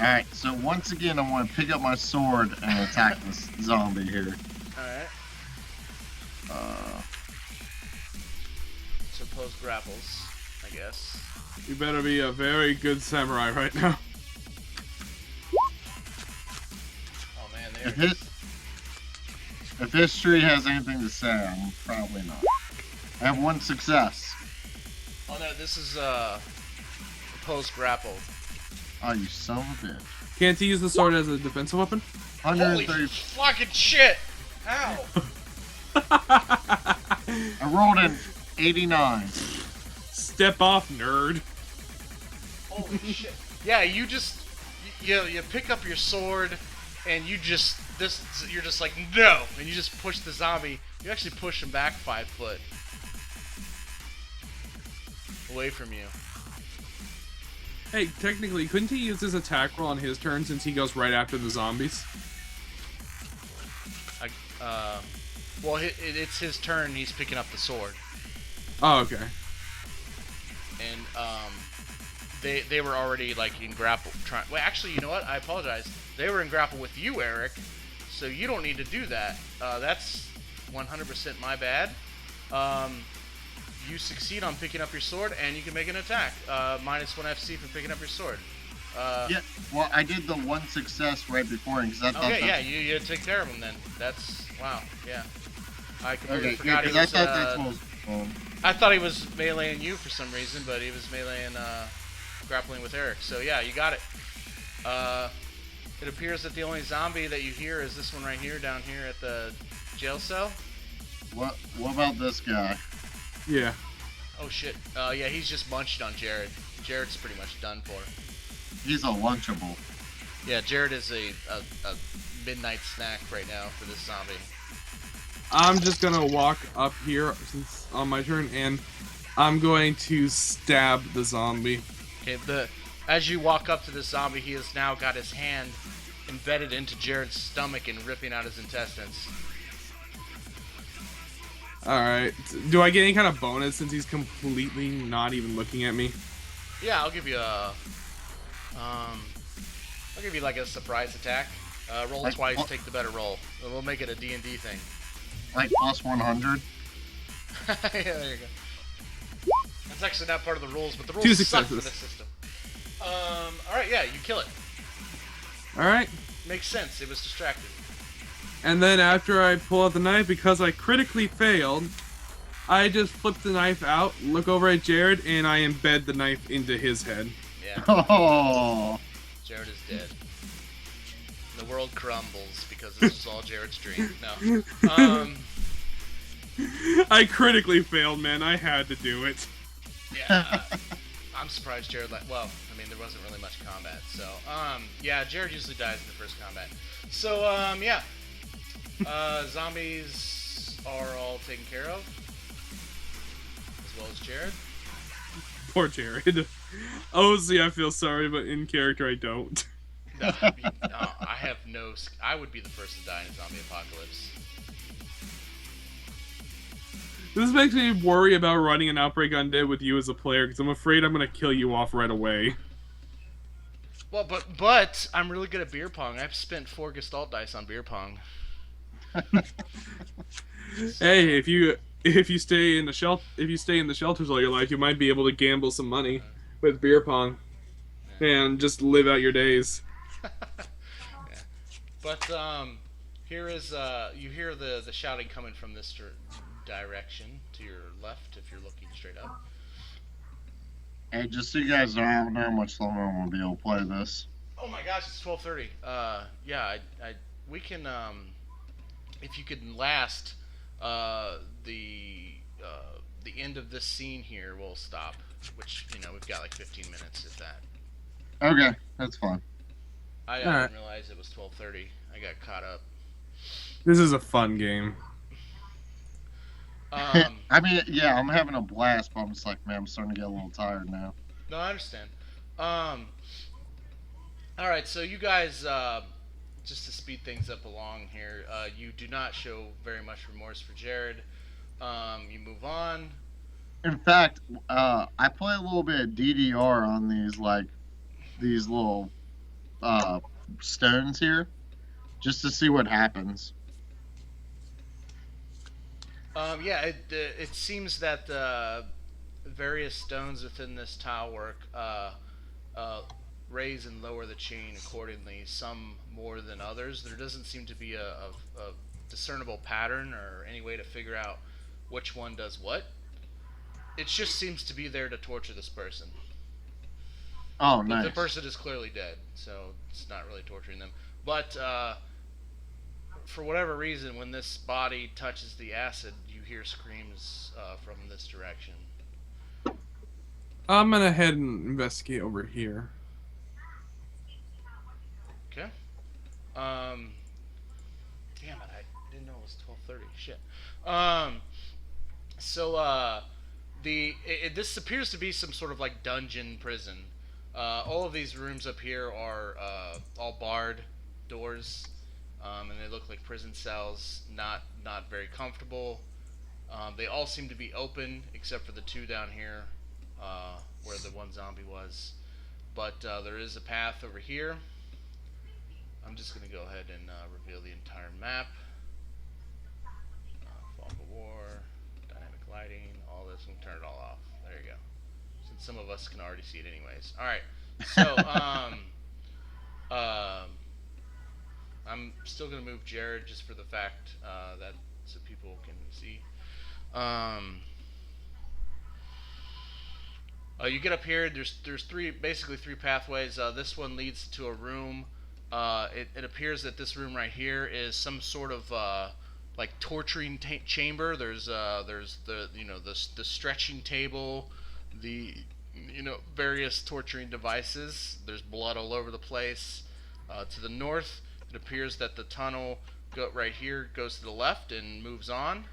Alright, so once again, I'm gonna pick up my sword and attack this zombie here. Alright. Suppose grapples, I guess. You better be a very good samurai right now. Oh man, there If it is. If history has anything to say, I'm probably not. I have 1 success. Oh no, this is suppose grapple. Oh, you son of a bitch. Can't he use the sword as a defensive weapon? Holy 130. fucking shit! Ow! I rolled an 89. Step off, nerd. Holy shit! Yeah, you just you pick up your sword and you're just like no, and you just push the zombie. You actually push him back 5 foot away from you. Hey, technically, couldn't he use his attack roll on his turn since he goes right after the zombies? Well, it's his turn. He's picking up the sword, Oh, okay. and they were already like in grapple. Well, actually, you know what? I apologize. They were in grapple with you, Eric. So you don't need to do that. That's 100% my bad. You succeed on picking up your sword, and you can make an attack. -1 FC for picking up your sword. Yeah, well, I did the 1 success right before because I thought Okay, yeah, that's... you take care of him then. That's wow, yeah. I completely Okay, yeah, forgot he because I was. thought that's what was... I thought he was meleeing you for some reason, but he was meleeing, grappling with Eric. So yeah, you got it. It appears that the only zombie that you hear is this one right here, down here at the jail cell. What about this guy? Yeah. Oh shit. Yeah, he's just munched on Jared. Jared's pretty much done for. He's a lunchable. Yeah, Jared is a midnight snack right now for this zombie. I'm just gonna walk up here since on my turn, and I'm going to stab the zombie. Okay, as you walk up to this zombie, he has now got his hand embedded into Jared's stomach and ripping out his intestines. Alright. Do I get any kind of bonus since he's completely not even looking at me? Yeah, I'll give you like a surprise attack. Roll Like, twice, what? take the better roll. We'll make it a D&D thing. Like plus 100? Yeah, there you go. That's actually not part of the rules, but the rules 2 suck for successes. this system. Alright, yeah, you kill it. Alright. Makes sense, it was distracted. And then after I pull out the knife, because I critically failed, I just flip the knife out, look over at Jared, and I embed the knife into his head. Yeah, Oh, Jared is dead. The world crumbles because this was all Jared's dream. No. I critically failed, man. I had to do it. Yeah. I'm surprised Jared. Well, I mean, there wasn't really much combat, so yeah, Jared usually dies in the first combat. So yeah, zombies are all taken care of, as well as Jared. Poor Jared. Honestly, I feel sorry, but in character, I don't. No, I have no. I would be the first to die in a zombie apocalypse. This makes me worry about running an Outbreak Undead with you as a player, because I'm afraid I'm going to kill you off right away. Well, but I'm really good at beer pong. I've spent 4 Gestalt dice on beer pong. Hey, if you stay in the shelters all your life, you might be able to gamble some money with beer pong and just live out your days. Yeah. But here is you hear the shouting coming from this direction to your left if you're looking straight up. Hey, just so you guys know, I don't know how much longer I'm gonna be able to play this. Oh my gosh, it's 12:30. Yeah, we can if you can last the end of this scene here, we'll stop. Which we've got like 15 minutes if that. Okay, that's fine. I didn't realize it was 12:30. I got caught up. This is a fun game. I mean, yeah, I'm having a blast, but I'm just like, man, I'm starting to get a little tired now. No, I understand. All right, so you guys, just to speed things up along here, you do not show very much remorse for Jared. You move on. In fact, I play a little bit of DDR on these little stones here, just to see what happens. Yeah, it seems that various stones within this tile work raise and lower the chain accordingly, some more than others. There doesn't seem to be a discernible pattern or any way to figure out which one does what. It just seems to be there to torture this person. Oh, But nice. the person is clearly dead, so it's not really torturing them. But for whatever reason, when this body touches the acid, you hear screams from this direction. I'm gonna head and investigate over here. Okay. Damn it! I didn't know it was 12:30. Shit. So this appears to be some sort of like dungeon prison. All of these rooms up here are all barred doors. And they look like prison cells, not very comfortable. They all seem to be open, except for the 2 down here, where the one zombie was. But there is a path over here. I'm just going to go ahead and reveal the entire map. Fog of War, dynamic lighting, all this. We can turn it all off. There you go. Since some of us can already see it anyways. Alright, so, I'm still going to move Jared just for the fact that so people can see. You get up here. There's basically three pathways. This one leads to a room. It appears that this room right here is some sort of like torturing chamber. There's the stretching table, the various torturing devices. There's blood all over the place. To the north, it appears that the tunnel right here goes to the left and moves on.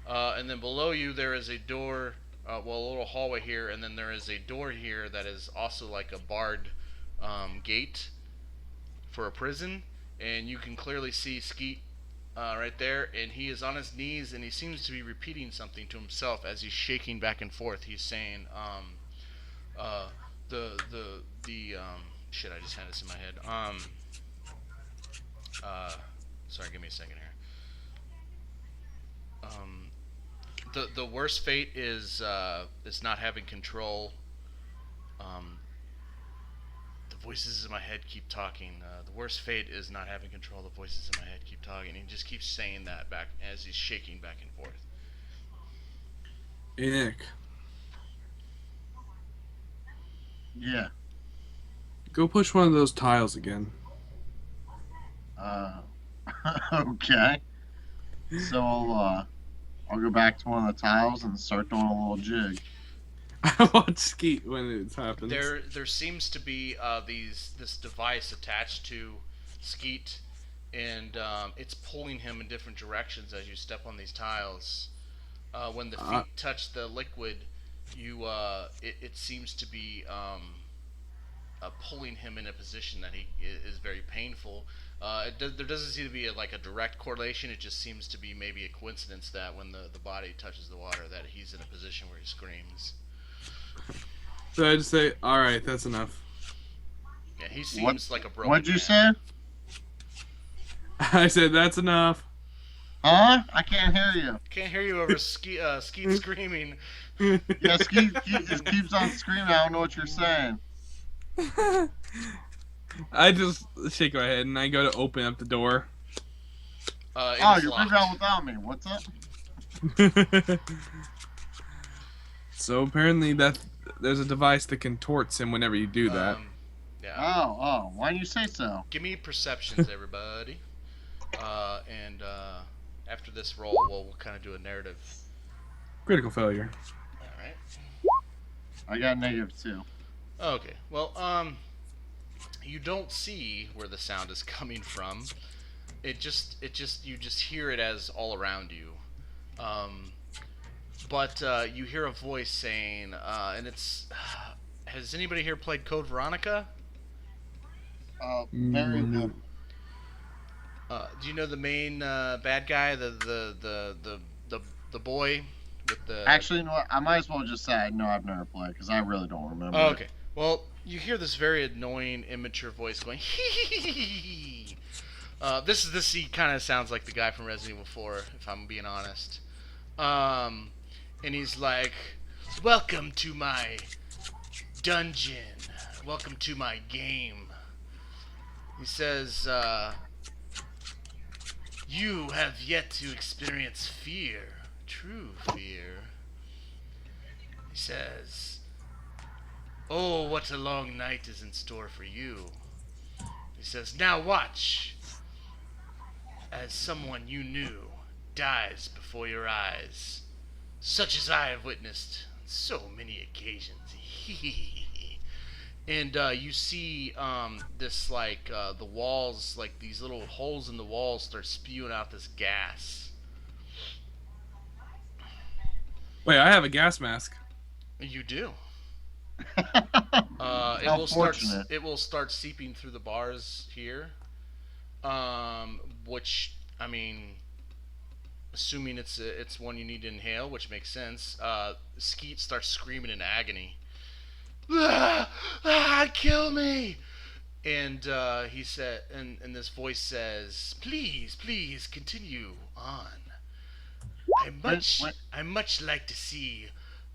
And then below you there is a door, a little hallway here, and then there is a door here that is also like a barred gate for a prison. And you can clearly see Skeet right there, and he is on his knees, and he seems to be repeating something to himself as he's shaking back and forth. He's saying, shit, I just had this in my head. Sorry, give me a second here. The worst fate is not having control. The voices in my head keep talking. The worst fate is not having control. The voices in my head keep talking. He just keeps saying that back as he's shaking back and forth. Hey, Nick. Yeah. Go push one of those tiles again. Okay. So I'll go back to one of the tiles and start doing a little jig. I watch Skeet when it happens. There seems to be this device attached to Skeet, and it's pulling him in different directions as you step on these tiles. When the feet touch the liquid, it seems to be pulling him in a position that he is very painful. There doesn't seem to be a direct correlation. It just seems to be maybe a coincidence that when the body touches the water, that he's in a position where he screams. So I just say, all right, that's enough. Yeah, he seems like a broken What'd you man. say? I said that's enough. Huh? I can't hear you. Can't hear you over Skeet screaming. Yeah, Skeet just keeps on screaming. I don't know what you're saying. I just shake my head and I go to open up the door. Oh, you're moving out without me. What's up? So apparently there's a device that contorts him whenever you do that. Yeah. Oh, why didn't you say so? Give me perceptions, everybody. And after this roll, we'll kind of do a narrative. Critical failure. All right. I got -2. Okay. Well, you don't see where the sound is coming from. You just hear it as all around you. But you hear a voice saying, and it's. Has anybody here played Code Veronica? Very No. Do you know the main bad guy, the boy with the? Actually, you know what? I might as well just say no. I've never played because I really don't remember. Oh, okay. Well, you hear this very annoying, immature voice going hee hee hee hee. He kind of sounds like the guy from Resident Evil 4, if I'm being honest. And he's like, "Welcome to my dungeon. Welcome to my game." He says, "You have yet to experience fear, true fear." He says, "Oh, what a long night is in store for you." He says, "Now watch as someone you knew dies before your eyes, such as I have witnessed on so many occasions." And you see this the walls, like these little holes in the walls, start spewing out this gas. Wait, I have a gas mask. You do. How fortunate. It will start seeping through the bars here. Which, I mean, assuming it's one you need to inhale, which makes sense. Skeet starts screaming in agony. Kill me! And he said, and this voice says, "Please continue on. I much like to see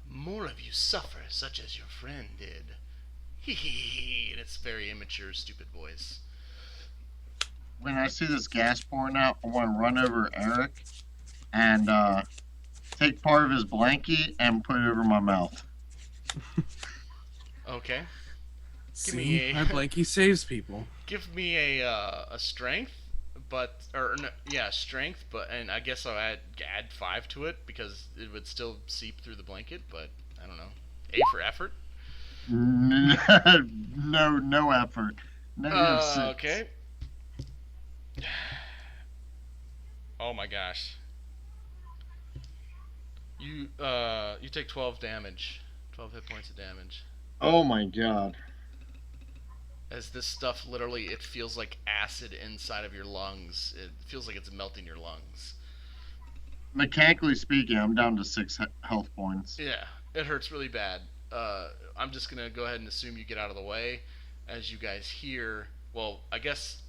more of you suffer, such as your friend did." And it's very immature, stupid voice. When I see this gas pouring out, I want to run over Eric and take part of his blankie and put it over my mouth. Okay. See, my blankie saves people. Give me a strength, strength, and I guess I'll add 5 to it because it would still seep through the blanket, but I don't know. A for effort. No effort. -6. Okay. Oh my gosh. You take 12 damage. 12 hit points of damage. Oh my god. As this stuff literally, it feels like acid inside of your lungs. It feels like it's melting your lungs. Mechanically speaking, I'm down to 6 health points. Yeah, it hurts really bad. I'm just gonna go ahead and assume you get out of the way, as you guys hear. Well, I guess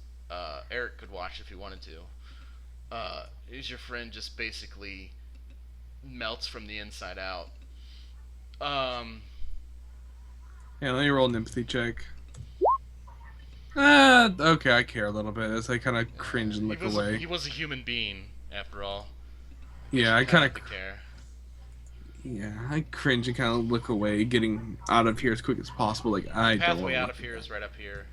Eric could watch if he wanted to. Is your friend just basically melts from the inside out? Yeah, let me roll an empathy check. Okay, I care a little bit as I kind of cringe and look away. He was a human being, after all. Yeah, I kind of care. Yeah, I cringe and kind of look away, getting out of here as quick as possible. Like I don't. Pathway out of here is right up here.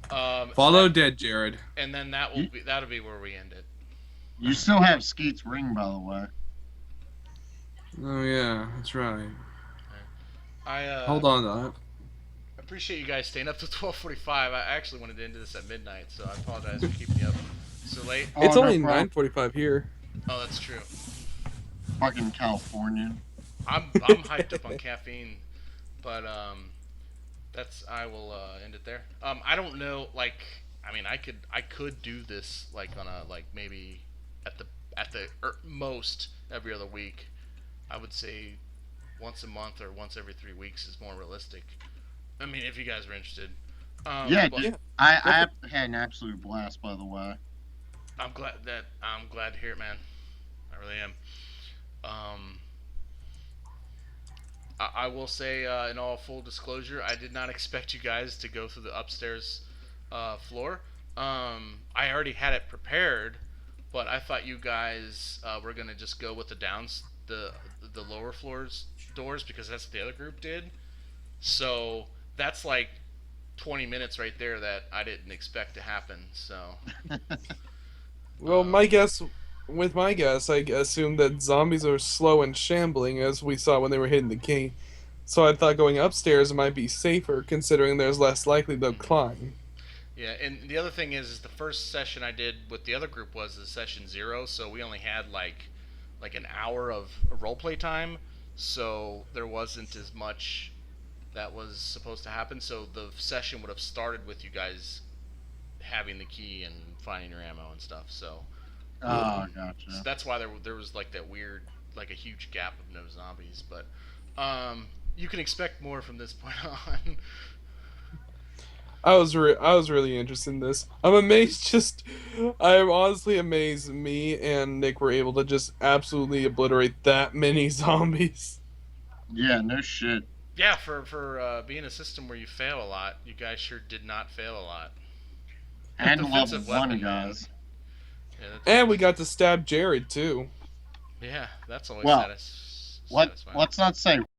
Follow dead, Jared. And then that'll be where we end it. You still have Skeet's ring, by the way. Oh yeah, that's right. I Hold on to that. appreciate you guys staying up till 12:45. I actually wanted to end this at midnight, so I apologize for keeping you up so late. Oh, It's no only problem. 9:45 here. Oh, that's true. Fucking Californian. I'm hyped up on caffeine, but I will end it there. I don't know, like, I mean, I could do this like on a like maybe at the most every other week. I would say once a month or once every 3 weeks is more realistic. I mean, if you guys are interested. Yeah, but dude. I had an absolute blast, by the way. I'm glad to hear it, man. I really am. Um, I will say, in all full disclosure, I did not expect you guys to go through the upstairs floor. I already had it prepared, but I thought you guys were gonna just go with the lower floors doors because that's what the other group did. So that's like 20 minutes right there that I didn't expect to happen. So Well, with my guess, I assumed that zombies are slow and shambling, as we saw when they were hitting the gate. So I thought going upstairs might be safer, considering there's less likely they'll climb. yeah, and the other thing is the first session I did with the other group was the session 0, so we only had like an hour of roleplay time, so there wasn't as much that was supposed to happen. So the session would have started with you guys having the key and finding your ammo and stuff. So, Oh, so gotcha. that's why there was like that weird, like a huge gap of no zombies. But you can expect more from this point on. I was really interested in this. I'm amazed. I'm honestly amazed. Me and Nick were able to just absolutely obliterate that many zombies. Yeah, no shit. Yeah, for being a system where you fail a lot, you guys sure did not fail a lot. And level Defensive 1, weapon, guys. Yeah, And we got to stab Jared too. yeah, that's always Well, satisfying. Let's not say